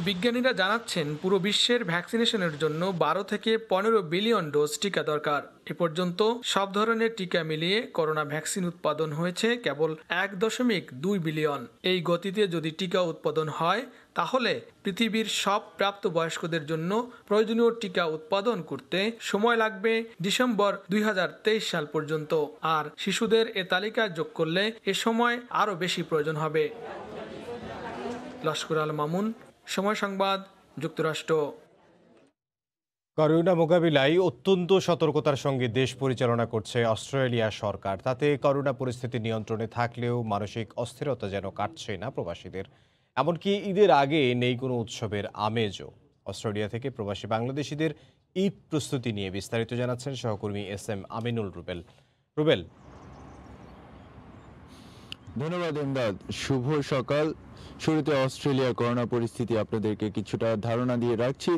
বিজ্ঞানীরা জানাচ্ছেন পুরো বিশ্বের ভ্যাকসিনেশনের জন্য 12 থেকে 15 বিলিয়ন ডোজ টিকা দরকার। এ পর্যন্ত সব ধরনের টিকা মিলিয়ে করোনা ভ্যাকসিন উৎপাদন হয়েছে কেবল 1.2 বিলিয়ন। এই গতিতে যদি টিকা উৎপাদন হয় তাহলে পৃথিবীর সব প্রাপ্তবয়স্কদের জন্য প্রয়োজনীয় টিকা উৎপাদন করতে সময় লাগবে ডিসেম্বর 2023 সাল পর্যন্ত। আর শিশুদের এ তালিকায় যোগ করলে এ সময় আরও বেশি প্রয়োজন হবে। লস্কর আল মামুন, সময় সংবাদ, যুক্তরাষ্ট্র। করোনা মোকাবিলায় অত্যন্ত সতর্কতার সঙ্গে দেশ পরিচালনা করছে অস্ট্রেলিয়া সরকার। তাতে করোনা পরিস্থিতি নিয়ন্ত্রণে থাকলেও মানসিক অস্থিরতা যেন কাটছে না প্রবাসীদের। এমনকি ঈদের আগে নেই কোনো উৎসবের আমেজও। অস্ট্রেলিয়া থেকে প্রবাসী বাংলাদেশিদের ঈদ প্রস্তুতি নিয়ে বিস্তারিত জানাচ্ছেন সহকর্মী SM আমিনুল রুবেল। ধন্যবাদ ইমদাদ। শুভ সকাল। শুরুতে অস্ট্রেলিয়ার করোনা পরিস্থিতি আপনাদেরকে কিছুটা ধারণা দিয়ে রাখছি।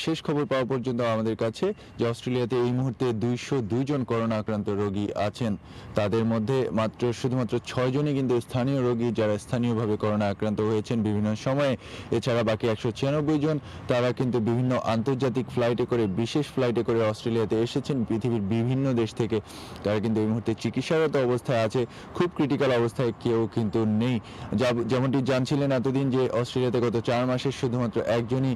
শেষ খবর পাওয়া পর্যন্ত আমাদের কাছে যে অস্ট্রেলিয়াতে এই মুহূর্তে 202 জন করোনা আক্রান্ত রোগী আছেন। তাদের মধ্যে শুধুমাত্র 6 জনই কিন্তু স্থানীয় রোগী, যারা স্থানীয়ভাবে করোনা আক্রান্ত হয়েছেন বিভিন্ন সময়ে। এছাড়া বাকি 196 জন তারা কিন্তু বিভিন্ন আন্তর্জাতিক ফ্লাইটে করে, বিশেষ ফ্লাইটে করে অস্ট্রেলিয়াতে এসেছেন পৃথিবীর বিভিন্ন দেশ থেকে। তারা কিন্তু এই মুহূর্তে চিকিৎসারত অবস্থায় আছে, খুব ক্রিটিক্যাল অবস্থায় কেউ কিন্তু নেই। যেমনটি কবির জানছিলেন এতদিন যে অস্ট্রেলিয়াতে গত 4 মাসে শুধুমাত্র একজনই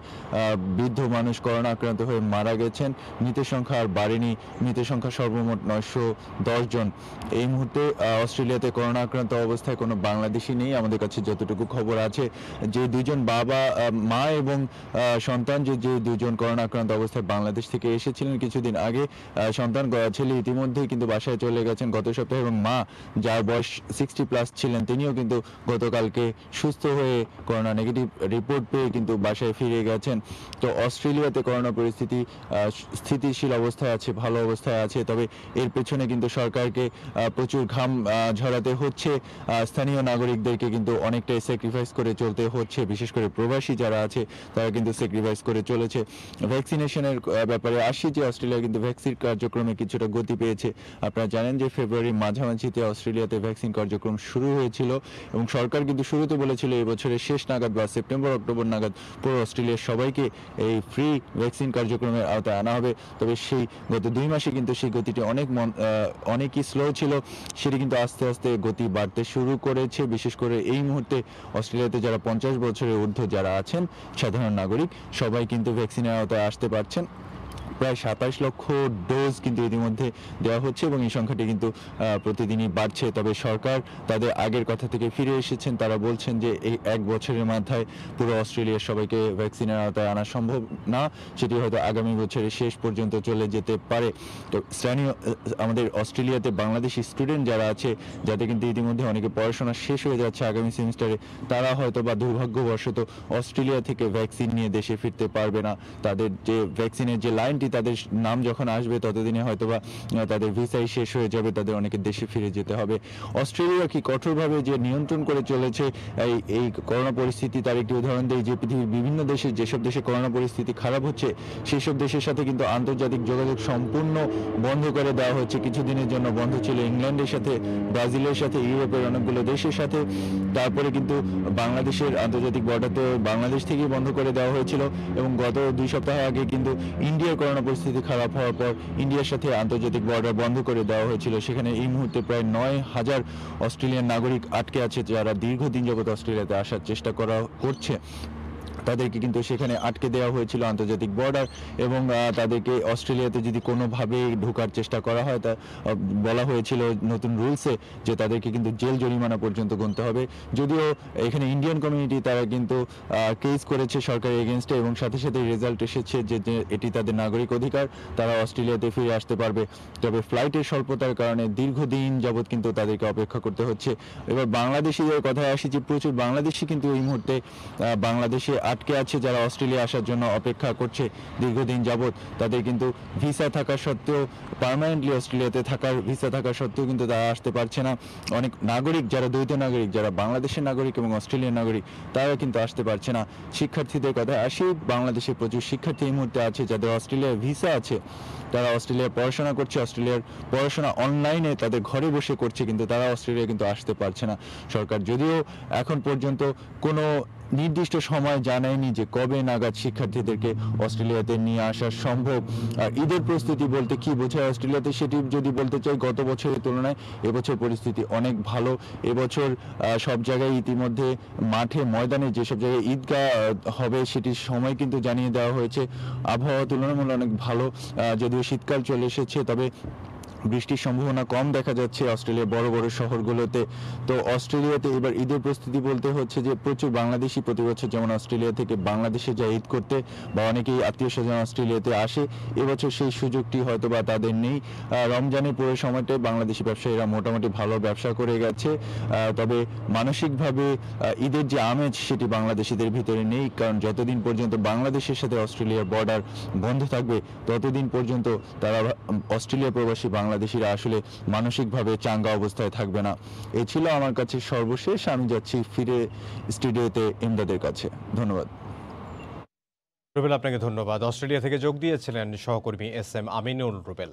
বৃদ্ধ মানুষ করোনা আক্রান্ত হয়ে মারা গেছেন। মৃতের সংখ্যা আর বাড়েনি, মৃতের সংখ্যা সর্বমোট 910 জন। এই মুহূর্তে অস্ট্রেলিয়াতে করোনা আক্রান্ত অবস্থায় কোনো বাংলাদেশি নেই। আমাদের কাছে যতটুকু খবর আছে যে দুজন মা এবং সন্তান যে দুজন করোনা আক্রান্ত অবস্থায় বাংলাদেশ থেকে এসেছিলেন কিছুদিন আগে, সন্তান ছেলে ইতিমধ্যেই কিন্তু বাসায় চলে গেছেন গত সপ্তাহে, এবং মা যার বয়স 60+ ছিলেন তিনিও কিন্তু গতকালকে সুস্থ হয়ে করোনা নেগেটিভ রিপোর্ট পেয়ে কিন্তু বাসায় ফিরে গেছেন। তো অস্ট্রেলিয়াতে করোনা পরিস্থিতি স্থিতিশীল অবস্থায় আছে, ভালো অবস্থায় আছে। তবে এর পেছনে কিন্তু সরকারকে প্রচুর ঘাম ঝরাতে হচ্ছে, স্থানীয় নাগরিকদেরকে কিন্তু অনেকটাই স্যাক্রিফাইস করে চলতে হচ্ছে, বিশেষ করে প্রবাসী যারা আছে তারা কিন্তু স্যাক্রিফাইস করে চলেছে। ভ্যাকসিনেশনের ব্যাপারে আসি যে অস্ট্রেলিয়া কিন্তু ভ্যাকসিন কার্যক্রমে কিছুটা গতি পেয়েছে। আপনারা জানেন যে ফেব্রুয়ারির মাঝামাঝিতে অস্ট্রেলিয়াতে ভ্যাকসিন কার্যক্রম শুরু হয়েছিল এবং সরকার কিন্তু শুরুতে বলেছিল এই বছরের শেষ নাগাদ বা সেপ্টেম্বর অক্টোবর নাগাদ পুরো অস্ট্রেলিয়ার সবাইকে এই ফ্রি ভ্যাকসিন কার্যক্রমের আওতায় আনা হবে। তবে সেই গত 2 মাসে কিন্তু সেই গতিটি অনেকই স্লো ছিল, সেটি কিন্তু আস্তে আস্তে গতি বাড়তে শুরু করেছে। বিশেষ করে এই মুহূর্তে অস্ট্রেলিয়াতে যারা 50 বছরের ঊর্ধ্ব যারা আছেন সাধারণ নাগরিক সবাই কিন্তু ভ্যাকসিনের আওতায় আসতে পারছেন। প্রায় 27 লক্ষ ডোজ কিন্তু ইতিমধ্যে দেওয়া হচ্ছে এবং এই সংখ্যাটি কিন্তু প্রতিদিনই বাড়ছে। তবে সরকার তাদের আগের কথা থেকে ফিরে এসেছেন, তারা বলছেন যে এই 1 বছরের মাথায় পুরো অস্ট্রেলিয়ার সবাইকে ভ্যাকসিনের আওতায় আনা সম্ভব না, সেটি হয়তো আগামী বছরের শেষ পর্যন্ত চলে যেতে পারে। তো স্থানীয় আমাদের অস্ট্রেলিয়াতে বাংলাদেশি স্টুডেন্ট যারা আছে, যাদের কিন্তু ইতিমধ্যে অনেকে পড়াশোনা শেষ হয়ে যাচ্ছে আগামী সেমিস্টারে, তারা হয়তো বা দুর্ভাগ্যবশত অস্ট্রেলিয়া থেকে ভ্যাকসিন নিয়ে দেশে ফিরতে পারবে না। তাদের যে ভ্যাকসিনের যে লাইনটি তাদের নাম যখন আসবে ততদিনে হয়তোবা তাদের ভিসাই শেষ হয়ে যাবে, তাদের অনেকে দেশে ফিরে যেতে হবে। অস্ট্রেলিয়া কি কঠোরভাবে যে নিয়ন্ত্রণ করে চলেছে এই করোনা পরিস্থিতি, তার একটি উদাহরণ দেয় যে পৃথিবীর বিভিন্ন দেশে যেসব দেশে করোনা পরিস্থিতি খারাপ হচ্ছে সেই সব দেশের সাথে কিন্তু আন্তর্জাতিক যোগাযোগ সম্পূর্ণ বন্ধ করে দেওয়া হচ্ছে। কিছুদিনের জন্য বন্ধ ছিল ইংল্যান্ডের সাথে, ব্রাজিলের সাথে, ইউরোপের অনেকগুলো দেশের সাথে। তারপরে কিন্তু বাংলাদেশের আন্তর্জাতিক বর্ডার বাংলাদেশ থেকেই বন্ধ করে দেওয়া হয়েছিল এবং গত 2 সপ্তাহ আগে কিন্তু ইন্ডিয়ার করোনা পরিস্থিতি খারাপ হওয়ার পর ইন্ডিয়ার সাথে আন্তর্জাতিক বর্ডার বন্ধ করে দেওয়া হয়েছিল। সেখানে এই মুহূর্তে প্রায় 9,000 অস্ট্রেলিয়ান নাগরিক আটকে আছে, যারা দীর্ঘদিন যাবত অস্ট্রেলিয়াতে আসার চেষ্টা করছে। তাদেরকে কিন্তু সেখানে আটকে দেওয়া হয়েছিল আন্তর্জাতিক বর্ডার, এবং তাদেরকে অস্ট্রেলিয়াতে যদি কোনোভাবে ঢোকার চেষ্টা করা হয় তা বলা হয়েছিল নতুন রুলসে যে তাদেরকে কিন্তু জেল জরিমানা পর্যন্ত গুনতে হবে। যদিও এখানে ইন্ডিয়ান কমিউনিটি তারা কিন্তু কেস করেছে সরকারের এগেনস্টে এবং সাথে সাথে রেজাল্ট এসেছে যে এটি তাদের নাগরিক অধিকার, তারা অস্ট্রেলিয়াতে ফিরে আসতে পারবে। তবে ফ্লাইটের স্বল্পতার কারণে দীর্ঘদিন যাবৎ কিন্তু তাদেরকে অপেক্ষা করতে হচ্ছে। এবার বাংলাদেশিদের কথায় আসি যে প্রচুর বাংলাদেশি কিন্তু এই মুহূর্তে বাংলাদেশে আটকে আছে, যারা অস্ট্রেলিয়া আসার জন্য অপেক্ষা করছে দীর্ঘদিন যাবৎ। তাদের কিন্তু ভিসা থাকা সত্ত্বেও, পার্মানেন্টলি অস্ট্রেলিয়াতে থাকার ভিসা থাকা সত্ত্বেও কিন্তু তারা আসতে পারছে না। অনেক নাগরিক যারা দ্বৈত নাগরিক, যারা বাংলাদেশের নাগরিক এবং অস্ট্রেলিয়ান নাগরিক, তারা কিন্তু আসতে পারছে না। শিক্ষার্থীদের কথায় আসি, বাংলাদেশে প্রচুর শিক্ষার্থী এই মুহূর্তে আছে যাদের অস্ট্রেলিয়ার ভিসা আছে, তারা অস্ট্রেলিয়ায় পড়াশোনা করছে, অস্ট্রেলিয়ার পড়াশোনা অনলাইনে তাদের ঘরে বসে করছে, কিন্তু তারা অস্ট্রেলিয়া কিন্তু আসতে পারছে না। সরকার যদিও এখন পর্যন্ত কোনো নির্দিষ্ট সময় জানায়নি যে কবে নাগাদ শিক্ষার্থীদেরকে অস্ট্রেলিয়াতে নিয়ে আসা সম্ভব। আর ঈদের প্রস্তুতি বলতে কি বোঝায় অস্ট্রেলিয়াতে, সেটি যদি বলতে চাই, গত বছরের তুলনায় এবছর পরিস্থিতি অনেক ভালো। এবছর সব জায়গায় ইতিমধ্যে মাঠে ময়দানে যেসব জায়গায় ঈদগাহ হবে সেটির সময় কিন্তু জানিয়ে দেওয়া হয়েছে। আবহাওয়া তুলনামূলক অনেক ভালো, যদিও শীতকাল চলে এসেছে, তবে বৃষ্টির সম্ভাবনা কম দেখা যাচ্ছে অস্ট্রেলিয়ার বড় বড় শহরগুলোতে। তো অস্ট্রেলিয়াতে এবার ঈদের প্রস্তুতি বলতে হচ্ছে যে প্রচুর বাংলাদেশি প্রতি বছর যেমন অস্ট্রেলিয়া থেকে বাংলাদেশে যায় ঈদ করতে, বা অনেকেই আত্মীয় স্বজন অস্ট্রেলিয়াতে আসে, এবছর সেই সুযোগটি হয়তো বা তাদের নেই। রমজানের পুরো সময়টায় বাংলাদেশি ব্যবসায়ীরা মোটামুটি ভালো ব্যবসা করে গেছে, তবে মানসিকভাবে ঈদের যে আমেজ সেটি বাংলাদেশিদের ভিতরে নেই, কারণ যতদিন পর্যন্ত বাংলাদেশের সাথে অস্ট্রেলিয়ার বর্ডার বন্ধ থাকবে ততদিন পর্যন্ত তারা অস্ট্রেলিয়া প্রবাসী বাংলাদেশিরা আসলে মানসিকভাবে চাঙ্গা অবস্থায় থাকবে না। এই ছিল আমার কাছে সর্বশেষ। আমি যাচ্ছি ফিরে স্টুডিওতে ইমদাদের কাছে। ধন্যবাদ। রুবেল, আপনাকে ধন্যবাদ। অস্ট্রেলিয়া থেকে যোগ দিয়েছিলেন সহকর্মী SM আমিনুল রুবেল।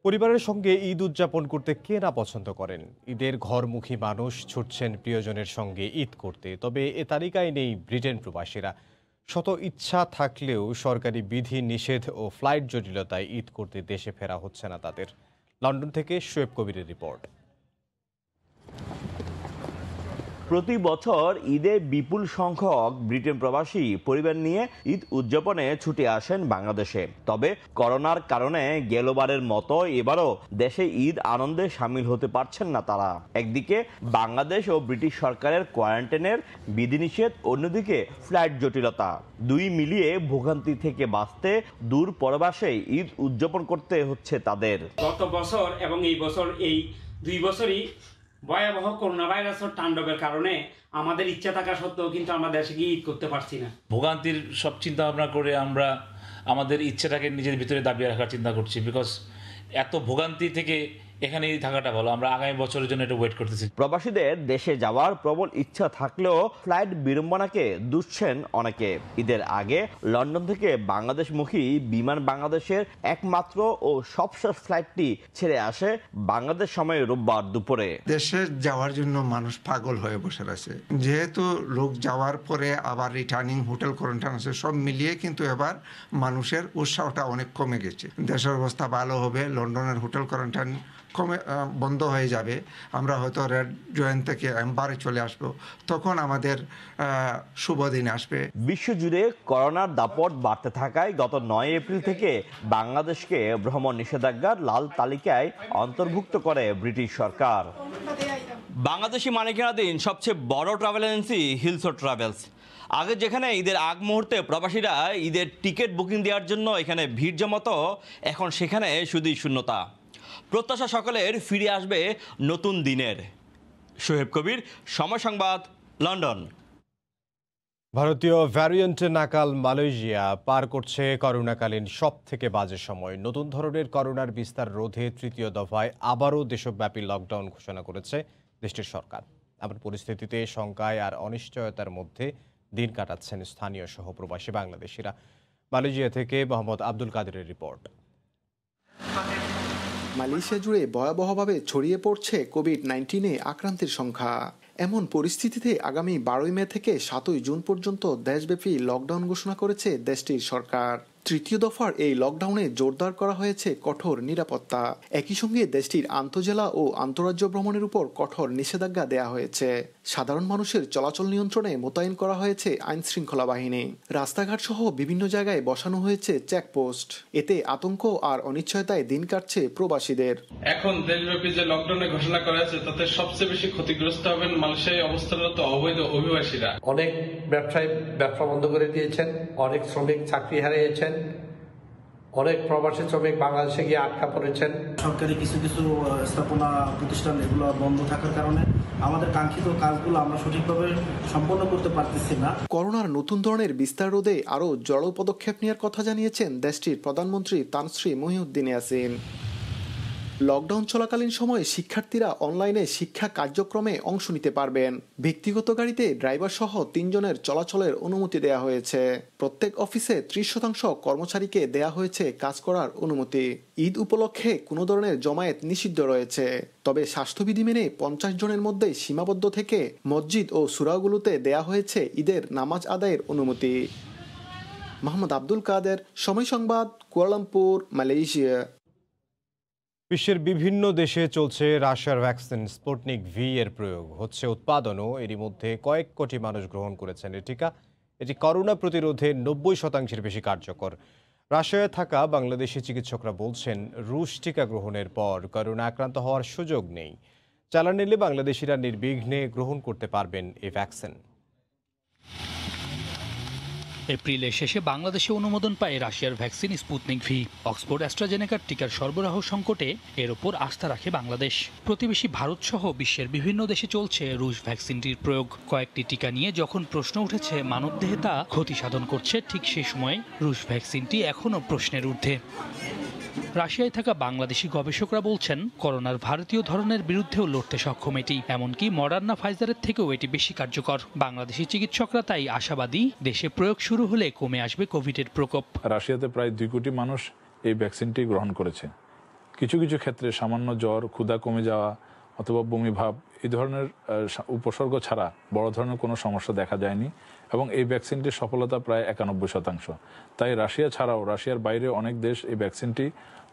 পরিবারের সঙ্গে ঈদ উদযাপন করতে কে না পছন্দ করেন? ঈদের ঘরমুখী মানুষ ছুটছেন প্রিয়জনের সঙ্গে ঈদ করতে, তবে এ তালিকায় নেই ব্রিটেন প্রবাসীরা। শত ইচ্ছা থাকলেও সরকারি বিধি নিষেধ ও ফ্লাইট জটিলতায় ঈদ করতে দেশে ফেরা হচ্ছে না তাদের। লন্ডন থেকে শোয়েব কবিরের রিপোর্ট। প্রতি বছর ঈদে বিপুল সংখ্যক ব্রিটেন প্রবাসী পরিবার নিয়ে ঈদ উদযাপনে ছুটে আসেন বাংলাদেশে। তবে করোনার কারণে গেলবারের মতো এবারও দেশে ঈদ আনন্দে সামিল হতে পারছেন না তারা। একদিকে বাংলাদেশ ও ব্রিটিশ সরকারের কোয়ারেন্টাইনের বিধিনিষেধ, অন্যদিকে ফ্লাইট জটিলতা, দুই মিলিয়ে ভোগান্তি থেকে বাঁচতে দূর পরবাসে ঈদ উদযাপন করতে হচ্ছে তাদের। গত বছর এবং এই বছর, এই 2 বছরই ভয়াবহ করোনা ভাইরাসের তাণ্ডবের কারণে আমাদের ইচ্ছা থাকা সত্ত্বেও কিন্তু আমরা দেশে গিয়ে ঈদ করতে পারছি না। ভোগান্তির সব চিন্তা ভাবনা করে আমরা আমাদের ইচ্ছাটাকে নিজের ভিতরে দাবিয়ে রাখার চিন্তা করছি, বিকজ এত ভোগান্তি থেকে এখানেই থাকাটা ভালো। আমরা আগামী বছরের জন্য এটা ওয়েট করতেছি। প্রবাসীদের দেশে যাওয়ার প্রবল ইচ্ছা থাকলেও ফ্লাইট বিড়ম্বনাকে দুষছেন অনেকে। ঈদের আগে লন্ডন থেকে বাংলাদেশমুখী বিমান বাংলাদেশের একমাত্র ও সবশেষ ফ্লাইটটি ছেড়ে আসে বাংলাদেশ সময় রোববার দুপুরে। দেশে যাওয়ার জন্য মানুষ পাগল হয়ে বসে আছে, যেহেতু লোক যাওয়ার পরে আবার রিটার্নিং হোটেল কোয়ারেন্টাইন আছে, সব মিলিয়ে কিন্তু এবার মানুষের উৎসাহটা অনেক কমে গেছে। দেশের অবস্থা ভালো হবে, লন্ডনের হোটেল কোয়ারেন্টাইন বন্ধ হয়ে যাবে, আমরা হয়তো রেড জয়েন্ট থেকে এম্বারে চলে আসব, তখন আমাদের শুভ দিন আসবে। বিশ্বজুড়ে করোনার দাপট বাড়তে থাকায় গত 9 এপ্রিল থেকে বাংলাদেশকে ভ্রমণ নিষেধাজ্ঞার লাল তালিকায় অন্তর্ভুক্ত করে ব্রিটিশ সরকার। বাংলাদেশি মালিকানাধীন সবচেয়ে বড় ট্রাভেল এজেন্সি হিলসো ট্রাভেলস। আগে যেখানে ঈদের আগ মুহূর্তে প্রবাসীরা ঈদের টিকিট বুকিং দেওয়ার জন্য এখানে ভিড় জমাতো, এখন সেখানে শুধুই শূন্যতা। প্রত্যাশা সকলের ফিরে আসবে নতুন দিনের। শোহেব কবির, সময় সংবাদ, লন্ডন। ভারতীয় ভ্যারিয়েন্টে নাকাল মালয়েশিয়া পার করছে করোনাকালীন সব থেকে বাজে সময়। নতুন ধরনের করোনার বিস্তার রোধে তৃতীয় দফায় আবারও দেশব্যাপী লকডাউন ঘোষণা করেছে দেশটির সরকার। এমন পরিস্থিতিতে শঙ্কায় আর অনিশ্চয়তার মধ্যে দিন কাটাচ্ছেন স্থানীয় সহ প্রবাসী বাংলাদেশিরা। মালয়েশিয়া থেকে মোহাম্মদ আব্দুল কাদেরের রিপোর্ট। মালয়েশিয়া জুড়ে ভয়াবহভাবে ছড়িয়ে পড়ছে কোভিড-19 আক্রান্তের সংখ্যা। এমন পরিস্থিতিতে আগামী 12 মে থেকে 7 জুন পর্যন্ত দেশব্যাপী লকডাউন ঘোষণা করেছে দেশটির সরকার। তৃতীয় দফার এই লকডাউনে জোরদার করা হয়েছে কঠোর নিরাপত্তা। একই সঙ্গে দেশটির আন্তঃজেলা ও আন্তঃরাজ্য ভ্রমণের উপর কঠোর নিষেধাজ্ঞা দেয়া হয়েছে। সাধারণ মানুষের চলাচল নিয়ন্ত্রণে মোতায়েন করা হয়েছে আইন শৃঙ্খলা বাহিনী। রাস্তাঘাট সহ বিভিন্ন জায়গায় বসানো হয়েছে চেকপোস্ট। এতে আতঙ্ক আর অনিশ্চয়তায় দিন কাটছে প্রবাসীদের। এখন দেশব্যাপী যে লকডাউনের ঘোষণা করা হয়েছে তাতে সবচেয়ে বেশি ক্ষতিগ্রস্ত হবেন মালয়েশিয়ায় অবস্থানরত অবৈধ অভিবাসীরা। অনেক ব্যবসায়ী ব্যবসা বন্ধ করে দিয়েছেন, অনেক শ্রমিক চাকরি হারিয়েছেন, অনেক প্রবাসী শ্রমিক বাংলাদেশে গিয়ে আটকা পড়েছেন। সরকারি কিছু কিছু স্থাপনা প্রতিষ্ঠান এগুলো বন্ধ থাকার কারণে আমাদের কাঙ্ক্ষিত কাজগুলো আমরা সঠিকভাবে সম্পন্ন করতে পারতেছি না। করোনার নতুন ধরনের বিস্তার রোধে আরও জড়ো পদক্ষেপ নেওয়ার কথা জানিয়েছেন দেশটির প্রধানমন্ত্রী তান শ্রী মহিউদ্দিন ইয়াসিন। লকডাউন চলাকালীন সময়ে শিক্ষার্থীরা অনলাইনে শিক্ষা কার্যক্রমে অংশ নিতে পারবেন। ব্যক্তিগত গাড়িতে ড্রাইভার সহ 3 জনের চলাচলের অনুমতি দেয়া হয়েছে। প্রত্যেক অফিসে 30% কর্মচারীকে দেয়া হয়েছে কাজ করার অনুমতি। ঈদ উপলক্ষে কোনো ধরনের জমায়েত নিষিদ্ধ রয়েছে, তবে স্বাস্থ্যবিধি মেনে 50 জনের মধ্যে সীমাবদ্ধ থেকে মসজিদ ও সুরাগুলোতে দেয়া হয়েছে ঈদের নামাজ আদায়ের অনুমতি। মোহাম্মদ আব্দুল কাদের, সময় সংবাদ, কুয়ালালামপুর, মালয়েশিয়া। বিশ্বের বিভিন্ন দেশে চলছে রাশিয়ার ভ্যাকসিন স্পুটনিক ভি এর প্রয়োগ হচ্ছে উৎপাদনও। এরই মধ্যে কয়েক কোটি মানুষ গ্রহণ করেছেন এই টিকা। এটি করোনা প্রতিরোধে 90% বেশি কার্যকর। রাশিয়ায় থাকা বাংলাদেশি চিকিৎসকরা বলছেন, রুশ টিকা গ্রহণের পর করোনা আক্রান্ত হওয়ার সুযোগ নেই। চালান নিলে বাংলাদেশিরা নির্বিঘ্নে গ্রহণ করতে পারবেন এই ভ্যাকসিন। এপ্রিলের শেষে বাংলাদেশে অনুমোদন পায় রাশিয়ার ভ্যাকসিন স্পুটনিক ভি। অক্সফোর্ড অ্যাস্ট্রাজেনেকার টিকার সরবরাহ সংকটে এর ওপর আস্থা রাখে বাংলাদেশ। প্রতিবেশী ভারত সহ বিশ্বের বিভিন্ন দেশে চলছে রুশ ভ্যাকসিনটির প্রয়োগ। কয়েকটি টিকা নিয়ে যখন প্রশ্ন উঠেছে মানবদেহে তা ক্ষতি সাধন করছে, ঠিক সেই সময় রুশ ভ্যাকসিনটি এখনও প্রশ্নের ঊর্ধ্বে। রাশিয়ায় থাকা বাংলাদেশি গবেষকরা বলছেন, করোনার ভারতীয় ধরনের বিরুদ্ধেও লড়তে সক্ষম এটি। এমনকি মডার্না ফাইজারের থেকেও এটি বেশি কার্যকর। বাংলাদেশি চিকিৎসকরা তাই আশাবাদী, দেশে প্রয়োগ শুরু হলে কমে আসবে কোভিডের প্রকোপ। রাশিয়াতে প্রায় 2 কোটি মানুষ এই ভ্যাকসিনটি গ্রহণ করেছে। কিছু কিছু ক্ষেত্রে সামান্য জ্বর, ক্ষুধা কমে যাওয়া অথবা বমি ভাব এই ধরনের উপসর্গ ছাড়া বড় ধরনের কোনো সমস্যা দেখা যায়নি এবং এই ভ্যাকসিনটির সফলতা প্রায় 91%। তাই রাশিয়া ছাড়াও রাশিয়ার বাইরে অনেক দেশ এই ভ্যাকসিনটি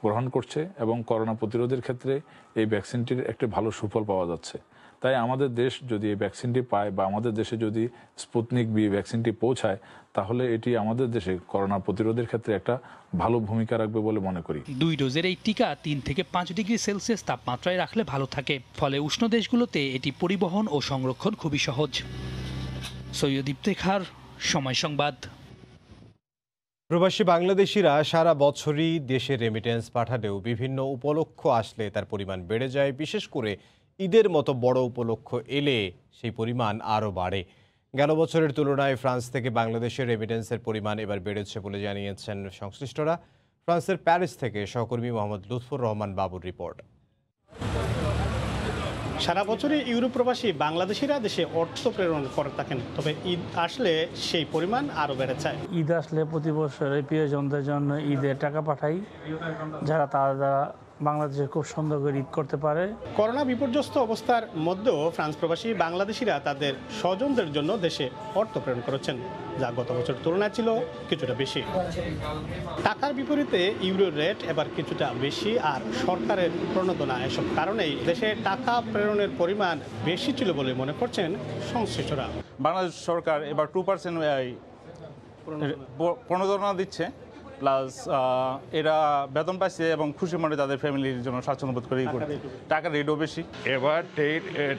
গ্রহণ করছে এবং করোনা প্রতিরোধের ক্ষেত্রে এই ভ্যাকসিনটির একটি ভালো সুফল পাওয়া যাচ্ছে। তাই আমাদের দেশ যদি এই ভ্যাকসিনটি পায় বা আমাদের দেশে যদি স্পুতনিক বি ভ্যাকসিনটি পৌঁছায়, তাহলে এটি আমাদের দেশে করোনা প্রতিরোধের ক্ষেত্রে একটা ভালো ভূমিকা রাখবে বলে মনে করি। 2 ডোজের এই টিকা 3 থেকে 5 ডিগ্রি সেলসিয়াস তাপমাত্রায় রাখলে ভালো থাকে, ফলে উষ্ণ দেশগুলোতে এটি পরিবহন ও সংরক্ষণ খুবই সহজ। সৈয়দ ইফতেখার, সময় সংবাদ। প্রবাসী বাংলাদেশিরা সারা বছরই দেশে রেমিটেন্স পাঠালেও বিভিন্ন উপলক্ষ আসলে তার পরিমাণ বেড়ে যায়। বিশেষ করে ঈদের মতো বড় উপলক্ষ এলে সেই পরিমাণ আরও বাড়ে। গেল বছরের তুলনায় ফ্রান্স থেকে বাংলাদেশের রেমিটেন্সের পরিমাণ এবার বেড়েছে বলে জানিয়েছেন সংশ্লিষ্টরা। ফ্রান্সের প্যারিস থেকে সহকর্মী মোহাম্মদ লুৎফর রহমান বাবুর রিপোর্ট। সারা বছরই ইউরোপ প্রবাসী বাংলাদেশিরা দেশে অর্থ প্রেরণ করে থাকেন, তবে ঈদ আসলে সেই পরিমাণ আরও বেড়ে যায়। ঈদ আসলে প্রতি বছর প্রিয়জনদের জন্য ঈদের টাকা পাঠাই, যারা তারা বাংলাদেশে খুব সুন্দর করে ঈদ করতে পারে। করোনা বিপর্যস্ত অবস্থার মধ্যেও ফ্রান্স প্রবাসী বাংলাদেশিরা তাদের স্বজনদের জন্য দেশে অর্থ প্রেরণ করেছেন, যা গত বছর তুলনায় ছিল কিছুটা বেশি। টাকার বিপরীতে ইউরোর রেট এবার কিছুটা বেশি, আর সরকারের প্রণোদনা, এসব কারণেই দেশে টাকা প্রেরণের পরিমাণ বেশি ছিল বলে মনে করছেন সংশ্লিষ্টরা। বাংলাদেশ সরকার এবার 2% প্রণোদনা দিচ্ছে, প্লাস এরা বেতন পাইছে এবং খুশি মনে তাদের ফ্যামিলির জন্য স্বাচ্ছন্দ্য বোধ করেই করছে। টাকার রেটও বেশি, এবার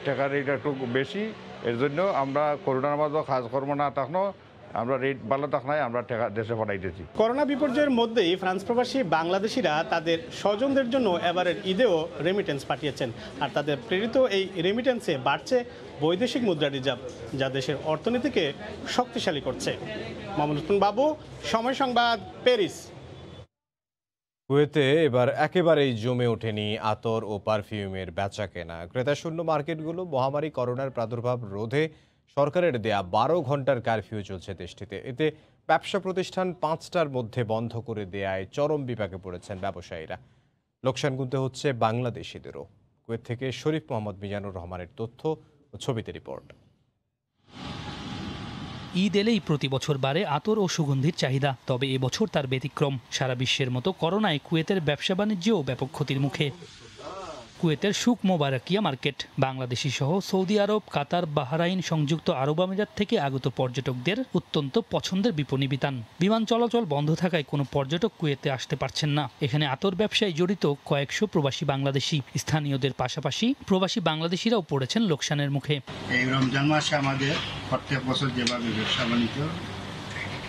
টাকার রেট একটু বেশি, এর জন্য আমরা করোনার মধ্যে কাজ করবো না, তখনও আমরা রেট ভালো তখনই আমরা টাকা দেশে পাঠাইতেছি। করোনা বিপর্যয়ের মধ্যেই ফ্রান্স প্রবাসী বাংলাদেশিরা তাদের স্বজনদের জন্য এবারের ঈদেও রেমিটেন্স পাঠিয়েছেন, আর তাদের প্রেরিত এই রেমিটেন্সে বাড়ছে বৈদেশিক মুদ্রা রিজার্ভ, যা দেশের অর্থনীতিকে শক্তিশালী করছে। মোহাম্মদ লুৎফর বাবু, সময় সংবাদ, প্যারিস। কুয়েতে এবার একেবারেই জমে ওঠেনি আতর ও পারফিউমের বেচা কেনা। ক্রেতাশূন্য মার্কেটগুলো মহামারী করোনার প্রাদুর্ভাব রোধে সরকারের দেয়া 12 ঘন্টার কারফিউ চলছে দেশটিতে। এতে ব্যবসা প্রতিষ্ঠান 5টার মধ্যে বন্ধ করে দেয়ায় চরম বিপাকে পড়েছেন ব্যবসায়ীরা। লোকসান গুনতে হচ্ছে বাংলাদেশিদেরও। কুয়েত থেকে শরীফ মোহাম্মদ মিজানুর রহমানের তথ্য ও ছবিতে রিপোর্ট। ঈদ এলেই প্রতি বছর বাড়ে আতর ও সুগন্ধির চাহিদা, তবে এবছর তার ব্যতিক্রম। সারা বিশ্বের মতো করোনায় কুয়েতের ব্যবসা বাণিজ্যও ব্যাপক ক্ষতির মুখে। কুয়েতের সুক মোবারকিয়া মার্কেট বাংলাদেশি সহ সৌদি আরব, কাতার, বাহরাইন, সংযুক্ত আরব আমিরাত থেকে আগত পর্যটকদের অত্যন্ত পছন্দের বিপণী বিতান। বিমান চলাচল বন্ধ থাকায় কোনো পর্যটক কুয়েতে আসতে পারছেন না। এখানে আতর ব্যবসায় জড়িত কয়েকশো প্রবাসী বাংলাদেশি। স্থানীয়দের পাশাপাশি প্রবাসী বাংলাদেশিরাও পড়েছেন লোকসানের মুখে। এই রমজান মাসে আমাদের প্রত্যেক বছর যেভাবে ব্যবসা বাণিজ্য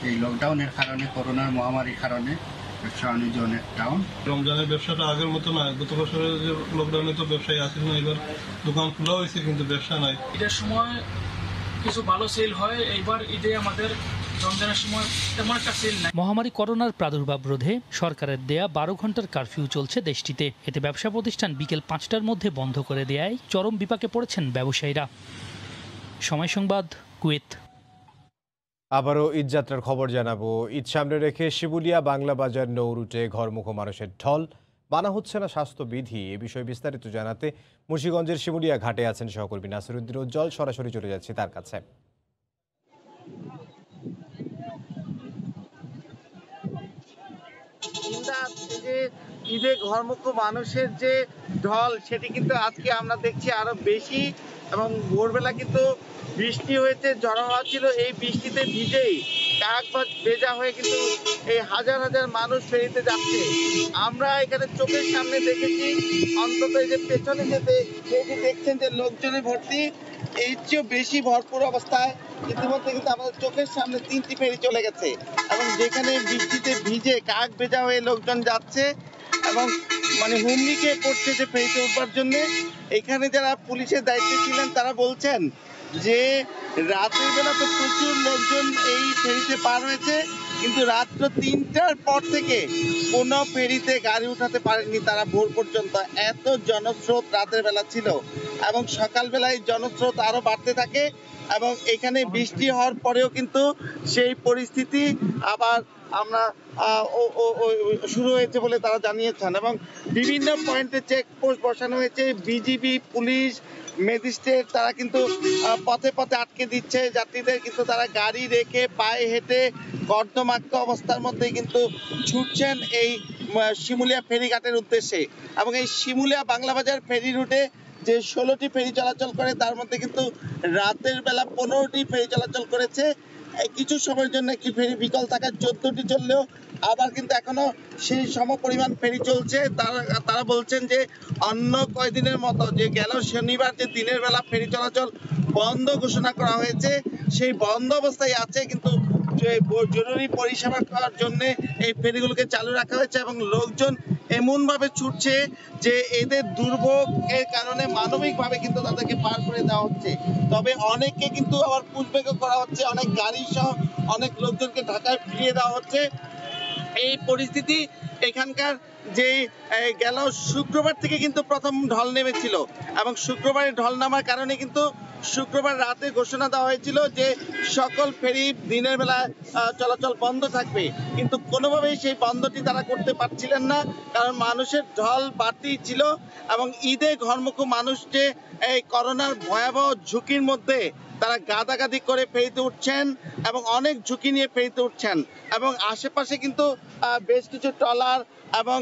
এই লকডাউনের কারণে, করোনার মহামারীর কারণে ব্যবসা বাণিজ্য অনেক ডাউন। রমজানের ব্যবসাটা আগের মতো না, গত বছরের যে লকডাউনে তো ব্যবসায় আসেন না, এবার দোকান খোলা হয়েছে কিন্তু ব্যবসা নাই। ঈদের সময় কিছু ভালো সেল হয়, এইবার ঈদে আমাদের রমজানের সময় তেমন একটা সেল নাই। মহামারী করোনার প্রাদুর্ভাব রোধে সরকারের দেয়া 12 ঘন্টার কারফিউ চলছে দেশটিতে। এতে ব্যবসা প্রতিষ্ঠান বিকেল 5টার মধ্যে বন্ধ করে দেয়ায় চরম বিপাকে পড়েছেন ব্যবসায়ীরা। সময় সংবাদ, কুয়েত। আবারও ঈদযাত্রার খবর জানাবো। ঈদ সামনে রেখে শিমুলিয়া বাংলা বাজার নৌ রুটে ঘরমুখ মানুষের ঢল, মানা হচ্ছে না স্বাস্থ্যবিধি। এ বিষয়ে বিস্তারিত জানাতে মুন্সিগঞ্জের শিমুলিয়া ঘাটে আছেন সহকর্মী নাসিরউদ্দিন উজ্জ্বল। সরাসরি চলে যাচ্ছি তার কাছে। ঈদে ঘরমুখ মানুষের যে ঢল, সেটি কিন্তু আজকে আমরা দেখছি আরো বেশি, এবং ভোরবেলা কিন্তু বৃষ্টি হয়েছে, ঝড় হওয়া ছিল। এই বৃষ্টিতে ভিজেই কাক ভেজা হয়ে কিন্তু এই হাজার হাজার মানুষ ফেরিতে যাচ্ছে। আমরা এখানে চোখের সামনে দেখেছি, অন্তত এই যে পেছনে যেতে সেটি দেখছেন যে লোকজনে ভর্তি, এর চেয়েও বেশি ভরপুর অবস্থায় ইতিমধ্যে কিন্তু আমাদের চোখের সামনে 3টি ফেরি চলে গেছে, এবং যেখানে বৃষ্টিতে ভিজে কাক ভেজা হয়ে লোকজন যাচ্ছে এবং মানে হুমড়ি খেয়ে পড়ছে যে ফেরিতে উঠবার জন্য। এখানে যারা পুলিশের দায়িত্বে ছিলেন তারা বলছেন যে রাতের বেলা তো প্রচুর লোকজন এই ফেরিতে পার হয়েছে, কিন্তু রাত্র 3টার পর থেকে কোনো ফেরিতে গাড়ি উঠাতে পারেননি তারা ভোর পর্যন্ত। এত জনস্রোত রাতের বেলা ছিল, এবং সকালবেলায় জনস্রোত আরো বাড়তে থাকে, এবং এখানে বৃষ্টি হওয়ার পরেও কিন্তু সেই পরিস্থিতি আবার আমরা শুরু হয়েছে বলে তারা জানিয়েছেন। এবং বিভিন্ন পয়েন্টে চেকপোস্ট বসানো হয়েছে, বিজিবি, পুলিশ, ম্যাজিস্ট্রেট তারা কিন্তু পথে পথে আটকে দিচ্ছে যাত্রীদের, কিন্তু তারা গাড়ি রেখে পায়ে হেঁটে কর্দমাক্ত অবস্থার মধ্যে কিন্তু ছুটছেন এই শিমুলিয়া ফেরিঘাটের উদ্দেশ্যে। এবং এই শিমুলিয়া বাংলা বাজার ফেরি রুটে যে 16টি ফেরি চলাচল করে তার মধ্যে কিন্তু রাতের বেলা 15টি ফেরি চলাচল করেছে। কিছু সময়ের জন্য একটি ফেরি বিকল থাকায় 14টি চললেও আবার কিন্তু এখনো সেই সম পরিমাণ ফেরি চলছে। তারা বলছেন যে অন্য কয়েকদিনের মতো যে গেল শনিবার যে দিনের বেলা ফেরি চলাচল বন্ধ ঘোষণা করা হয়েছে সেই বন্ধ অবস্থায় আছে, কিন্তু জরুরি পরিষেবা করার জন্য এই ফেরিগুলোকে চালু রাখা হয়েছে এবং লোকজন এমন ভাবে ছুটছে যে এদের দুর্ভোগের কারণে মানবিকভাবে কিন্তু তাদেরকে পার করে দেওয়া হচ্ছে। তবে অনেককে কিন্তু আবার পুশব্যাকও করা হচ্ছে, অনেক গাড়ি সহ অনেক লোকজনকে ঢাকায় ফিরিয়ে দেওয়া হচ্ছে। এই পরিস্থিতি এখানকার যে গেল শুক্রবার থেকে কিন্তু প্রথম ঢল নেমেছিল এবং শুক্রবারে ঢল নামার কারণে কিন্তু শুক্রবার রাতে ঘোষণা দেওয়া হয়েছিল যে সকল ফেরি দিনের বেলা চলাচল বন্ধ থাকবে, কিন্তু কোনোভাবেই সেই বন্ধটি তারা করতে পারছিলেন না, কারণ মানুষের ঢল বাড়তেই ছিল এবং ঈদে ঘরমুখী মানুষ যে এই করোনার ভয়াবহ ঝুঁকির মধ্যে তারা গাদাগাদি করে ফেরিতে উঠছেন এবং অনেক ঝুঁকি নিয়ে ফেরিতে উঠছেন এবং আশেপাশে কিন্তু বেশ কিছু ট্রলার এবং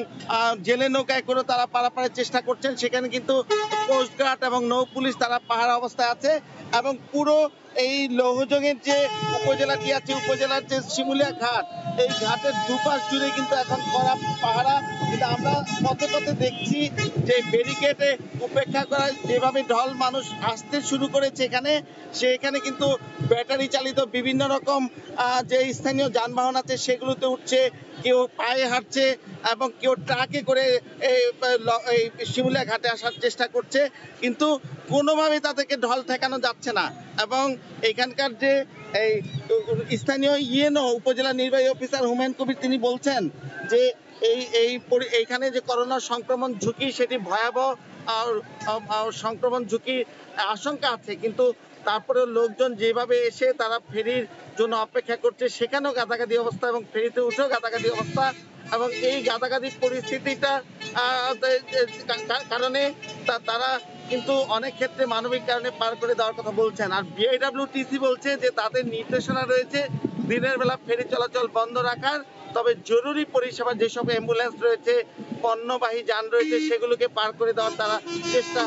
জেলে নৌকায় করে তারা পারাপারের চেষ্টা করছেন। সেখানে কিন্তু কোস্টগার্ড এবং নৌ পুলিশ তারা পাহারা অবস্থায় আছে এবং পুরো এই লৌহজংয়ের যে উপজেলাটি আছে, উপজেলার যে শিমুলিয়া ঘাট, এই ঘাটের দুপাশ জুড়ে কিন্তু এখন করা পাহারা। কিন্তু আমরা পথে পথে দেখছি যে ব্যারিকেডে উপেক্ষা করা যেভাবে ঢল মানুষ আসতে শুরু করেছে এখানে, সেখানে কিন্তু ব্যাটারি চালিত বিভিন্ন রকম যে স্থানীয় যানবাহন আছে সেগুলোতে উঠছে, কেউ পায়ে হাঁটছে এবং কেউ ট্রাকে করে এই শিমুলিয়া ঘাটে আসার চেষ্টা করছে, কিন্তু কোনোভাবেই তাদেরকে ঢল ঠেকানো যাচ্ছে না। এবং এখানকার যে এই স্থানীয় ইএনও উপজেলা নির্বাহী অফিসার হুমায়ুন কবির তিনি বলছেন যে এইখানে যে করোনা সংক্রমণ ঝুঁকি সেটি ভয়াবহ সংক্রমণ ঝুঁকির আশঙ্কা আছে, কিন্তু তারপরে লোকজন যেভাবে এসে তারা ফেরির জন্য অপেক্ষা করছে সেখানেও গাদাগাদি অবস্থা এবং ফেরিতে উঠেও গাদাগাদি অবস্থা এবং এই গাদাগাদি পরিস্থিতিটা কারণে তারা কিন্তু অনেক ক্ষেত্রে মানবিক কারণে পার করে দেওয়ার কথা বলছেন। আর বিআইডব্লিউটিসি বলছে যে তাদের নির্দেশনা রয়েছে দিনের বেলা ফেরি চলাচল বন্ধ রাখার, তবে জরুরি পরিষেবা যেসব অ্যাম্বুলেন্স রয়েছে, পণ্যবাহী যান রয়েছে সেগুলোকে পার করে দেওয়ার তারা চেষ্টা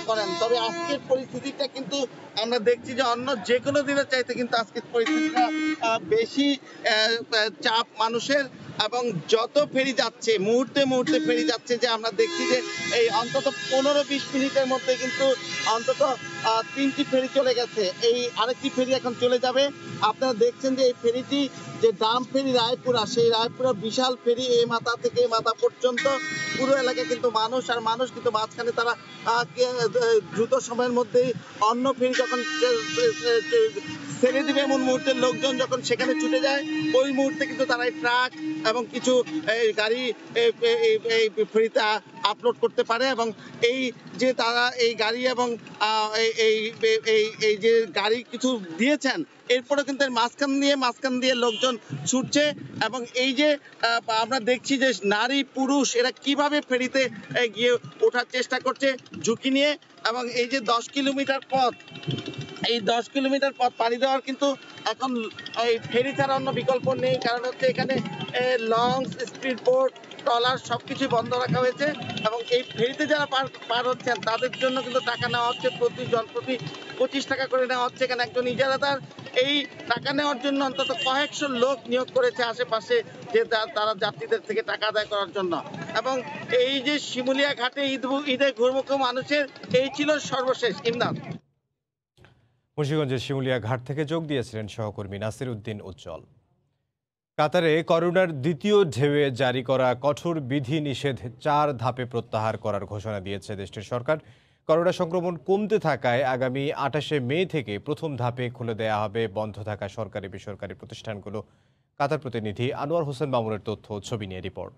করেন। তবে আজকের পরিস্থিতিটা কিন্তু আমরা দেখছি যে অন্য যে কোনো দিনের চাইতে কিন্তু আজকের পরিস্থিতিটা বেশি চাপ মানুষের এবং যত ফেরি যাচ্ছে মুহূর্তে মুহূর্তে ফেরি যাচ্ছে, যে আমরা দেখছি যে এই অন্তত 15-20 মিনিটের মধ্যে কিন্তু অন্তত 3টি ফেরি চলে গেছে, এই আরেকটি ফেরি এখন চলে যাবে। আপনারা দেখছেন যে এই ফেরিটি যে ডাম ফেরি রায়পুরা, সেই রায়পুরা বিশাল ফেরি এই মাথা থেকে এই মাথা পর্যন্ত পুরো এলাকায় কিন্তু মানুষ আর মানুষ, কিন্তু মাঝখানে তারা দ্রুত সময়ের মধ্যেই অন্য ফেরি যখন ছেড়ে দিবে এমন মুহূর্তে লোকজন যখন সেখানে ছুটে যায় ওই মুহূর্তে কিন্তু তারা এই ট্রাক এবং কিছু গাড়ি এই ফেরিতে আপলোড করতে পারে এবং এই যে তারা এই গাড়ি এবং এই যে গাড়ি কিছু দিয়েছেন এরপরে কিন্তু মাঝখান দিয়ে লোকজন ছুটছে এবং এই যে আমরা দেখছি যে নারী পুরুষ এরা কিভাবে ফেরিতে গিয়ে ওঠার চেষ্টা করছে ঝুঁকি নিয়ে এবং এই যে 10 কিলোমিটার পথ, এই 10 কিলোমিটার পথ পাড়ি দেওয়ার কিন্তু এখন এই ফেরি ছাড়া অন্য বিকল্প নেই, কারণ হচ্ছে এখানে লঞ্চ, স্পিড বোট, ট্রলার সবকিছু বন্ধ রাখা হয়েছে এবং এই ফেরিতে যারা পার হচ্ছেন তাদের জন্য কিন্তু টাকা নেওয়া হচ্ছে, প্রতি 25 টাকা করে নেওয়া হচ্ছে। এখানে একজন ইজারাদার এই টাকা নেওয়ার জন্য অন্তত কয়েকশো লোক নিয়োগ করেছে আশেপাশে, যে তারা যাত্রীদের থেকে টাকা আদায় করার জন্য। এবং এই যে শিমুলিয়া ঘাটে ঈদে ঘুরমুখ মানুষের এই ছিল সর্বশেষ। ইমদাদ। মুন্সিগঞ্জের শিমুলিয়া ঘাট থেকে যোগ দিয়েছিলেন সহকর্মী নাসির উদ্দিন উজ্জ্বল। কাতারে করোনার দ্বিতীয় ঢেউয়ে জারি করা কঠোর বিধি নিষেধ 4 ধাপে প্রত্যাহার করার ঘোষণা দিয়েছে দেশটির সরকার। করোনা সংক্রমণ কমতে থাকায় আগামী 28 মে থেকে প্রথম ধাপে খুলে দেয়া হবে বন্ধ থাকা সরকারি বেসরকারি প্রতিষ্ঠানগুলো। কাতার প্রতিনিধি আনোয়ার হোসেন মামুনের তথ্য, ছবি নিয়ে রিপোর্ট।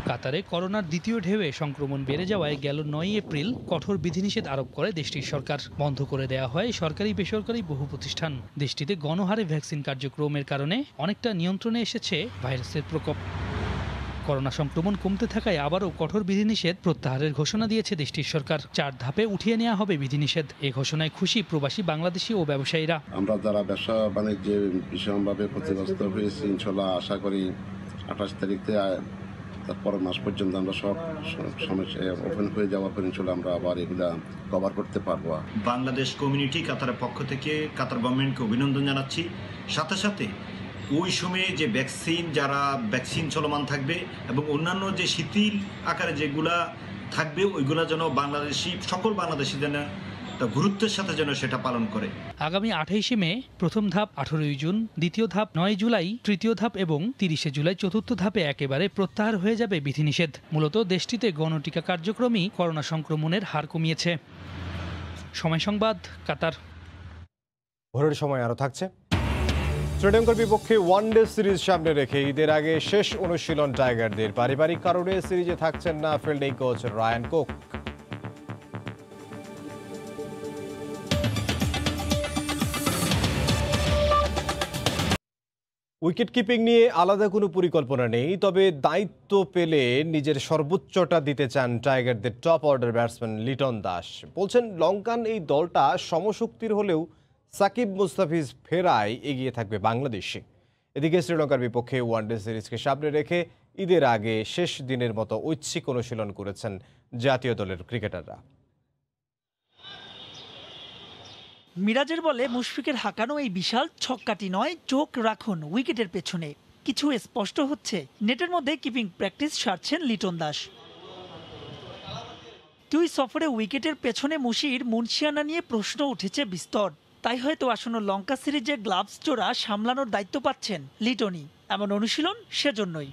কাতারে করোনার দ্বিতীয় ঢেউয়ে সংক্রমণ বেড়ে যাওয়ায় গেল 9 এপ্রিল কঠোর বিধিনিষেধ আরোপ করে দেশটির সরকার। বন্ধ করে দেওয়া হয় সরকারি বেসরকারি বহু প্রতিষ্ঠান। দেশটিতে গণহারে ভ্যাকসিন কার্যক্রমের কারণে অনেকটা নিয়ন্ত্রণে এসেছে ভাইরাসের প্রকোপ। করোনা সংক্রমণ কমতে থাকায় আবারও কঠোর বিধিনিষেধ প্রত্যাহারের ঘোষণা দিয়েছে দেশটির সরকার। 4 ধাপে উঠিয়ে নেওয়া হবে বিধিনিষেধ। এই ঘোষণায় খুশি প্রবাসী বাংলাদেশি ও ব্যবসায়ীরা। আমরা যারা ব্যবসা বাণিজ্যে ভীষণভাবে ক্ষতিগ্রস্ত হয়েছি, ইনশাল্লাহ আশা করি 28 তারিখ থেকে তারপর মাস পর্যন্ত আমরা সব সমস্যা ওপেন হয়ে যাওয়ার পর ইনশাল্লাহ আমরা আবার এগুলা কভার করতে পারবো। বাংলাদেশ কমিউনিটি কাতারের পক্ষ থেকে কাতার গভর্নমেন্টকে অভিনন্দন জানাচ্ছি। সাথে সাথে ওই সময়ে যে ভ্যাকসিন চলমান থাকবে এবং অন্যান্য যে শিথিল আকারে যেগুলা থাকবে ওইগুলা যেন সকল বাংলাদেশি যেন গুরুত্বের সাথে যেন সেটা পালন করে। আগামী 28 মে প্রথম ধাপ, 18 জুন দ্বিতীয় ধাপ, 9 জুলাই তৃতীয় ধাপ এবং 30 জুলাই চতুর্থ ধাপে একেবারে প্রত্যাহার হয়ে যাবে বিধিনিষেধ। মূলত দেশটিতে গণটিকা কার্যক্রমই করোনা সংক্রমণের হার কমিয়েছে। সময় সংবাদ, কাতার। ভোরের সময় আরও থাকছে। শ্রীলঙ্কার বিপক্ষে ওয়ানডে সিরিজ সামনে রেখে ঈদের আগে শেষ অনুশীলন টাইগারদের। পারিবারিক কারণে সিরিজে থাকছেন না fielding coach Ryan Cook. Wicket keeping নিয়ে আলাদা কোনো পরিকল্পনা নেই, তবে দায়িত্ব পেলে নিজের সর্বোচ্চটা দিতে চান টাইগারদের top order batsman Liton Das. বলছেন লঙ্কান এই দলটা সমশক্তির হলেও সাকিব মুস্তাফিজ ফেরায় এগিয়ে থাকবে বাংলাদেশে। এদিকে শ্রীলঙ্কার বিপক্ষে ওয়ানডে সিরিজকে সামনে রেখে ঈদের আগে শেষ দিনের মতো ঐচ্ছিক অনুশীলন করেছেন জাতীয় দলের ক্রিকেটাররা। মিরাজের বলে মুশফিকের হাঁকানো এই বিশাল ছক্কাটি নয়, চোখ রাখুন উইকেটের পেছনে। কিছু স্পষ্ট হচ্ছে, নেটের মধ্যে কিপিং প্র্যাকটিস সারছেন লিটন দাস। 2 সফরে উইকেটের পেছনে মুন্সিয়ানা নিয়ে প্রশ্ন উঠেছে বিস্তর। তাই হয়তো আসন্ন লঙ্কা সিরিজে গ্লাভস জোড়া সামলানোর দায়িত্ব পাচ্ছেন লিটনই। এমন অনুশীলন সেজন্যই।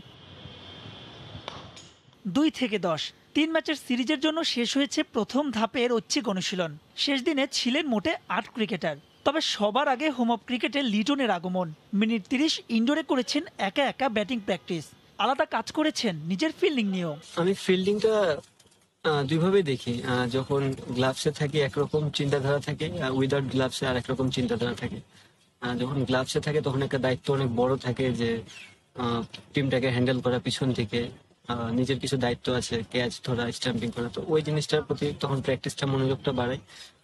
2 থেকে 10 3 ম্যাচের সিরিজের জন্য শেষ হয়েছে প্রথম ধাপের ঐচ্ছিক অনুশীলন। শেষ দিনে ছিলেন মোটে 8 ক্রিকেটার। তবে সবার আগে হোম অফ ক্রিকেটে লিটনের আগমন। মিনিট 30 ইনডোরে করেছেন একা একা ব্যাটিং প্র্যাকটিস। আলাদা কাজ করেছেন নিজের ফিল্ডিং নিয়েও। আমি ফিল্ডিংটা দুইভাবে দেখি। যখন গ্লাভসে থাকে একরকম চিন্তাধারা থাকে, উইদাউট গ্লাভসে আর একরকম চিন্তাধারা থাকে। যখন গ্লাভসে থাকে তখন একটা দায়িত্ব অনেক বড় থাকে, যে টিমটাকে হ্যান্ডেল করা পিছন থেকে। নিজের কিছু দায়িত্ব আছে, ক্যাচ ধরা, স্ট্যাম্পিং করা। তো ওই জিনিসটার প্রতি তখন প্র্যাকটিসটা মনোযোগটা বাড়ায়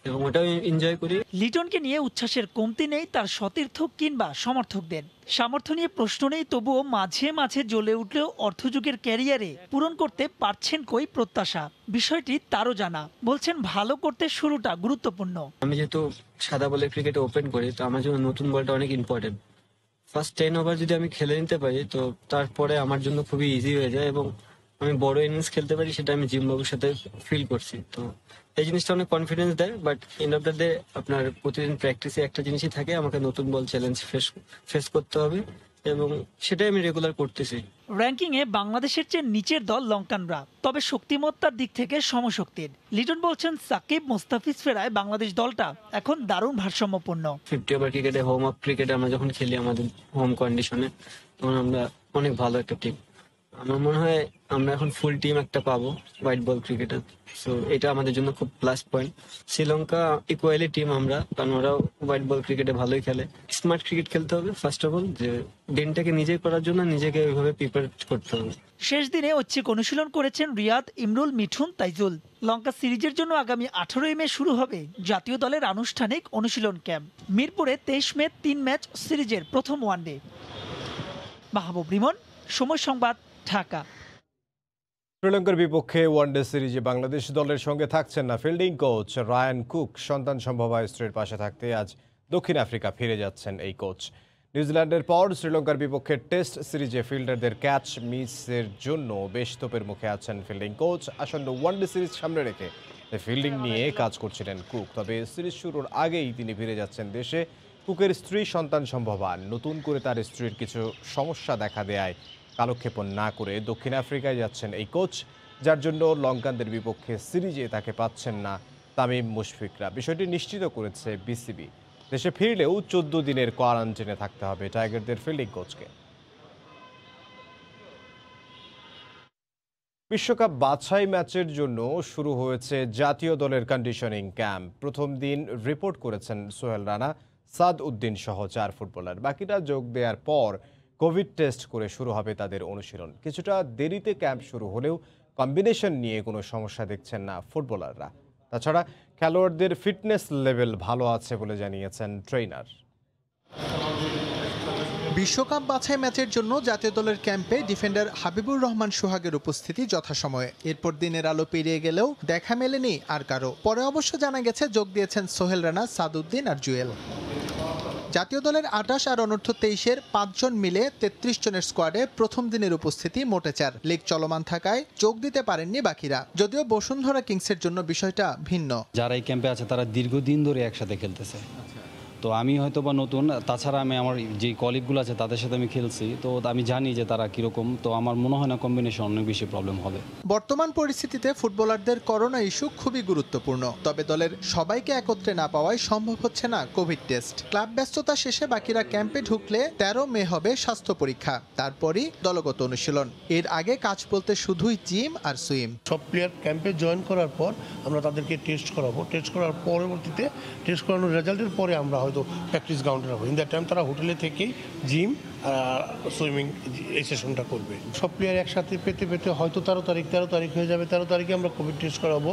এবং ওটাও এনজয় করি। লিটনকে নিয়ে উচ্ছ্বাসের কমতি নেই তার সতীর্থ কিংবা সমর্থকদের। সামর্থ্য নিয়ে প্রশ্ন নেই, তবুও মাঝে মাঝে জ্বলে উঠলেও অর্ধযুগের ক্যারিয়ারে পূরণ করতে পারছেন কই প্রত্যাশা, বিষয়টি তারও জানা। বলছেন ভালো করতে শুরুটা গুরুত্বপূর্ণ। আমি যেহেতু সাদা বলের ক্রিকেটে ওপেন করি, তো আমার জন্য নতুন বলটা অনেক ইম্পর্টেন্ট। ফার্স্ট 10 ওভার যদি আমি খেলে নিতে পারি, তো তারপরে আমার জন্য খুবই ইজি হয়ে যায় এবং আমি বড় ইনিংস খেলতে পারি, সেটা আমি জিম্বাবুয়ের সাথে ফিল করছি। তো এই জিনিসটা অনেক কনফিডেন্স দেয়। But end of the day আপনার প্রতিদিন প্র্যাকটিসে একটা জিনিসই থাকে, আমাকে নতুন বল চ্যালেঞ্জ ফেস করতে হবে এবং সেটাই আমি রেগুলার করতেছি। র্যাঙ্কিংয়ে বাংলাদেশের চেয়ে নিচের দল লঙ্কানরা, তবে শক্তিমত্তার দিক থেকে সমশক্তির। লিটন বলছেন সাকিব মুস্তাফিজ ফেরায় বাংলাদেশ দলটা এখন দারুণ ভারসাম্যপূর্ণ। 50 ওভার ক্রিকেটে, হোম অফ ক্রিকেটে আমরা যখন খেলি আমাদের হোম কন্ডিশনে, তখন আমরা অনেক ভালো একটা টিম। আমার মনে হয় আমরা এখন ফুল টিম একটা পাবো হোয়াইট বল ক্রিকেটার। সো এটা আমাদের জন্য খুব plus point. Sri Lanka equally team আমরা, কারণ ওরাও হোয়াইট বল ক্রিকেটে ভালোই খেলে। স্মার্ট ক্রিকেট খেলতে হবে ফার্স্ট অফ অল, যে দিনটাকে নিজে করার জন্য নিজেকে ওইভাবে প্রিপেয়ার করতে হবে। শেষ দিনে ঐচ্ছিক অনুশীলন করেছেন রিয়াদ, ইমরুল, মিঠুন, তাইজুল। লঙ্কা সিরিজের জন্য আগামী 18 মে শুরু হবে জাতীয় দলের আনুষ্ঠানিক অনুশীলন ক্যাম্প। মিরপুরে 23 মে 3 ম্যাচ সিরিজের প্রথম ওয়ানডে। মাহবুব রিমন, সময় সংবাদ, ঢাকা। শ্রীলঙ্কার বিপক্ষে ওয়ানডে সিরিজে বাংলাদেশ দলের সঙ্গে থাকছেন না ফিল্ডিং কোচ রায়ান কুক। সন্তান সম্ভবা স্ত্রীর পাশে থাকতে আজ দক্ষিণ আফ্রিকা ফিরে যাচ্ছেন এই কোচ। নিউজিল্যান্ডের পর শ্রীলঙ্কার বিপক্ষে টেস্ট সিরিজে ফিল্ডারদের ক্যাচ মিসের জন্য বেশ তোপের মুখে আছেন ফিল্ডিং কোচ। আসন্ন ওয়ানডে সিরিজ সামনে রেখে ফিল্ডিং নিয়ে কাজ করছিলেন কুক। তবে সিরিজ শুরুর আগেই তিনি ফিরে যাচ্ছেন দেশে। কুকের স্ত্রী সন্তান সম্ভবা নতুন করে তার স্ত্রীর কিছু সমস্যা দেখা দেয় কালক্ষেপণ না করে দক্ষিণ আফ্রিকায় যাচ্ছেন এই কোচ, যার জন্য লঙ্কানদের বিপক্ষে সিরিজে তাকে পাচ্ছেন না তামিম মুশফিকরা। বিষয়টি নিশ্চিত করেছে বিসিবি। দেশে ফিরলেও 14 দিনের কোয়ারেন্টাইনে থাকতে হবে টাইগারদের ফিল্ডিং কোচকে। বিশ্বকাপ বাছাই ম্যাচের জন্য শুরু হয়েছে জাতীয় দলের কন্ডিশনিং ক্যাম্প। প্রথম দিন রিপোর্ট করেছেন সোহেল রানা, সাদ উদ্দিন সহ 4 ফুটবলার। বাকিরা যোগ দেওয়ার পর কোভিড টেস্ট করে শুরু হবে তাদের অনুশীলন। কিছুটা দেরিতে ক্যাম্প শুরু হলেও কম্বিনেশন নিয়ে কোনো সমস্যা দেখছেন না ফুটবলাররা। তাছাড়া খেলোয়াড়দের ফিটনেস লেভেল ভালো আছে বলে জানিয়েছেন ট্রেনার। বিশ্বকাপ বাছাই ম্যাচের জন্য জাতীয় দলের ক্যাম্পে ডিফেন্ডার হাবিবুর রহমান সোহাগের উপস্থিতি যথাসময়ে। এরপর দিনের আলো পেরিয়ে গেলেও দেখা মেলেনি আর কারো। পরে অবশ্য জানা গেছে যোগ দিয়েছেন সোহেল রানা, সাদউদ্দিন আর জুয়েল। জাতীয় দলের ২৮ আর অনূর্ধ্ব ২৩-এর ৫ জন মিলে ৩৩ জনের স্কোয়াডে প্রথম দিনের উপস্থিতি মোটে ৪। লিগ চলমান থাকায় যোগ দিতে পারেননি বাকিরা। যদিও বসুন্ধরা কিংসের জন্য বিষয়টা ভিন্ন। যারা এই ক্যাম্পে আছে তারা দীর্ঘদিন ধরে একসাথে খেলতেছে, তো আমি হয়তো বা নতুন, তাছাড়া আমি আমার যে কলিগগুলো আছে তাদের সাথে আমি খেলছি, তো আমি জানি যে তারা কীরকম, তো আমার মনে হয় না কম্বিনেশন অনেক বেশি প্রবলেম হবে। বর্তমান পরিস্থিতিতে ফুটবলারদের করোনা ইস্যু খুবই গুরুত্বপূর্ণ, তবে দলের সবাইকে একত্রে না পাওয়ায় সম্ভব হচ্ছে না কোভিড টেস্ট। ক্লাব ব্যস্ততা শেষে বাকিরা ক্যাম্পে ঢুকলে ১৩ মে হবে স্বাস্থ্য পরীক্ষা, তারপরই দলগত অনুশীলন। এর আগে কাজ বলতে শুধুই জিম আর সুইম। সব প্লেয়ার ক্যাম্পে জয়েন করার পর আমরা তাদেরকে টেস্ট করাবো, টেস্ট করার পরবর্তীতে টেস্ট করানোর রেজাল্টের পরে আমরা হয়তো প্র্যাকটিস গ্রাউন্ডে রাখবো। ইন দ্যাট টাইম তারা হোটেলে থেকেই জিম সুইমিং এই সেশনটা করবে। সব প্লেয়ার একসাথে পেতে পেতে হয়তো ১৩ তারিখ হয়ে যাবে। ১৩ তারিখে আমরা কোভিড টেস্ট করাবো।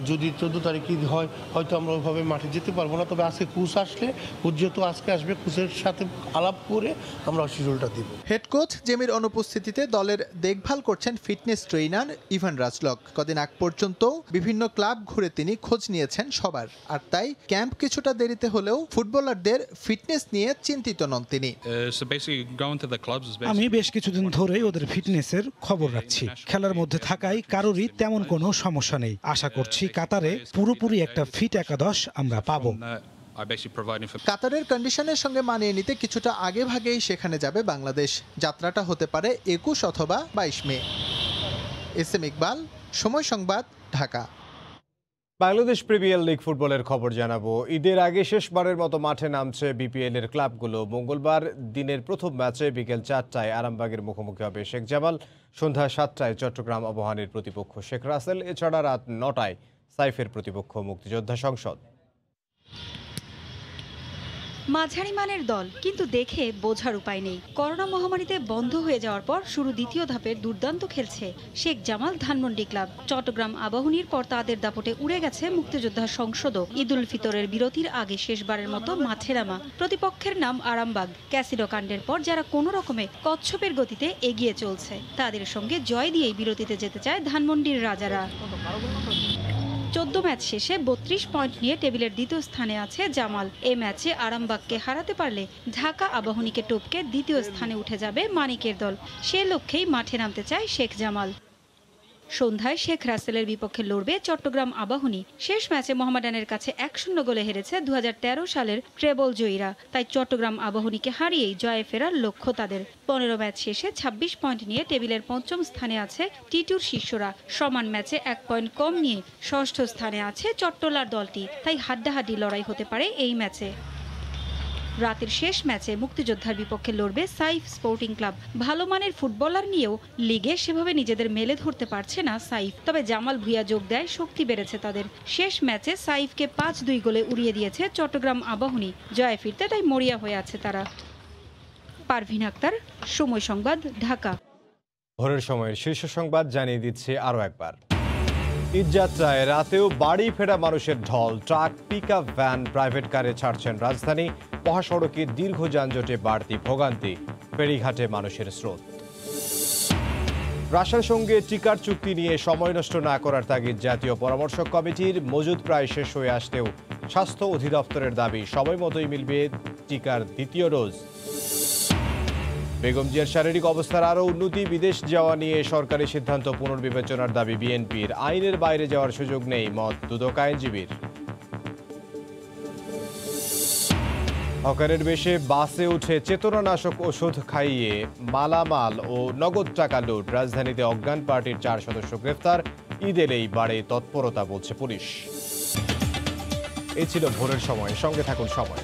যদি ১৪ তারিখে হয় হয়তো আমরা ওইভাবে মাঠে যেতে পারবো না, তবে আজকে কোচ আসলে, কোচ যেহেতু আজকে আসবে, কোচের সাথে আলাপ করে আমরা শিডিউলটা দিব। হেড কোচ জেমির অনুপস্থিতিতে দলের দেখভাল করছেন ফিটনেস ট্রেইনার ইভান রাজলক। কদিন আগ পর্যন্ত বিভিন্ন ক্লাব ঘুরে তিনি খোঁজ নিয়েছেন সবার, আর তাই ক্যাম্প কিছুটা দেরিতে হলেও ফুটবলারদের ফিটনেস নিয়ে চিন্তিত নন তিনি। আমি বেশ কিছুদিন ধরেই ওদের ফিটনেসের খবর রাখছি। খেলার মধ্যে থাকায় কারোরই তেমন কোনো সমস্যা নেই। আশা করছি কাতারে পুরোপুরি একটা ফিট একাদশ আমরা পাবো। কাতারের কন্ডিশনের সঙ্গে মানিয়ে নিতে কিছুটা আগে ভাগেই সেখানে যাবে বাংলাদেশ। যাত্রাটা হতে পারে ২১ অথবা ২২ মে। এস এম ইকবাল, সময় সংবাদ, ঢাকা। বাংলাদেশ প্রিমিয়ার লিগ ফুটবলের খবর জানাবো। ঈদের আগে শেষবারের মতো মাঠে নামছে বিপিএল এর ক্লাবগুলো। মঙ্গলবার দিনের প্রথম ম্যাচে বিকেল ৪টায় আরামবাগের মুখোমুখি হবে শেখ জামাল। সন্ধ্যা ৭টায় চট্টগ্রাম আবাহনীর প্রতিপক্ষ শেখ রাসেল। এছাড়া রাত ৯টায় সাইফের প্রতিপক্ষ মুক্তিযোদ্ধা সংসদ। মাঝারি মানের দল, কিন্তু দেখে বোঝার উপায় নেই। করোনা মহামারীতে বন্ধ হয়ে যাওয়ার পর শুরু দ্বিতীয় ধাপের দুর্দান্ত খেলছে শেখ জামাল ধানমন্ডি ক্লাব। চট্টগ্রাম আবাহনীর পর তাদের দাপটে উড়ে গেছে মুক্তিযোদ্ধা সংসদও। ঈদুল ফিতরের বিরতির আগে শেষবারের মতো মাঠে নামা। প্রতিপক্ষের নাম আরামবাগ। ক্যাসিনো কাণ্ডের পর যারা কোনো রকমে কচ্ছপের গতিতে এগিয়ে চলছে, তাদের সঙ্গে জয় দিয়েই বিরতিতে যেতে চায় ধানমন্ডির রাজারা। ১৪ ম্যাচ শেষে ৩২ পয়েন্ট নিয়ে টেবিলের দ্বিতীয় স্থানে আছে জামাল। এ ম্যাচে আরামবাগকে হারাতে পারলে ঢাকা আবাহনীকে টপকে দ্বিতীয় স্থানে উঠে যাবে মানিকের দল। সে লক্ষ্যেই মাঠে নামতে চায় শেখ জামাল। সন্ধ্যায় শেখ রাসেলের বিপক্ষে লড়বে চট্টগ্রাম আবাহনী। শেষ ম্যাচে মোহামেডানের কাছে ১-০ গোলে হেরেছে ২০১৩ সালের ট্রেবল জয়ীরা। তাই চট্টগ্রাম আবাহনীকে হারিয়েই জয়ে ফেরার লক্ষ্য তাদের। ১৫ ম্যাচ শেষে ২৬ পয়েন্ট নিয়ে টেবিলের পঞ্চম স্থানে আছে টি2-র শীর্ষরা। সমান ম্যাচে ১ পয়েন্ট কম নিয়ে ষষ্ঠ স্থানে আছে চট্টলার দলটি। তাই হাড্ডাহাড্ডি লড়াই হতে পারে এই ম্যাচে। রাতের শেষ ম্যাচে মুক্তিযোদ্ধার বিপক্ষে লড়বে সাইফ স্পোর্টিং ক্লাব। ভালো মানের ফুটবলার নিয়েও লিগে সেভাবে নিজেদের মেলে ধরতে পারছে না সাইফ। তবে জামাল ভুঁইয়া যোগ দেয়, শক্তি বেড়েছে তাদের। শেষ ম্যাচে সাইফকে ৫-২ গোলে উড়িয়ে দিয়েছে চট্টগ্রাম আবাহনী। জয়ে ফিরতে তাই মরিয়া হয়ে আছে তারা। পারভিন আক্তার, সময় সংবাদ, ঢাকা। ভোরের সময়ের শীর্ষ সংবাদ জানিয়ে দিচ্ছে আরও একবার। ঈদযাত্রায় রাতেও বাড়ি ফেরা মানুষের ঢল। ট্রাক, পিকআপ ভ্যান, প্রাইভেট কারে ছাড়ছেন রাজধানী। মহাসড়কে দীর্ঘ যানজটে বাড়তি ভোগান্তি। ফেরিঘাটে মানুষের স্রোত। রাশিয়ার সঙ্গে টিকার চুক্তি নিয়ে সময় নষ্ট না করার তাগিদ জাতীয় পরামর্শক কমিটির। মজুদ প্রায় শেষ হয়ে আসতেও স্বাস্থ্য অধিদপ্তরের দাবি সময় মতোই মিলবে টিকার দ্বিতীয় ডোজ। বেগম জিয়ার শারীরিক অবস্থার আরও উন্নতি। বিদেশ যাওয়া নিয়ে সরকারি সিদ্ধান্ত পুনর্বিবেচনার দাবি বিএনপির। আইনের বাইরে যাওয়ার সুযোগ নেই, মত দুদক আইনজীবীর। হকারের বেশে বাসে উঠে চেতনানাশক ওষুধ খাইয়ে মালামাল ও নগদ টাকা লুট। রাজধানীতে অজ্ঞান পার্টির 4 সদস্য গ্রেফতার। ঈদ এলেই বাড়ে তৎপরতা, বলছে পুলিশ। এই ছিল ভোরের সময়। সঙ্গে থাকুন সময়।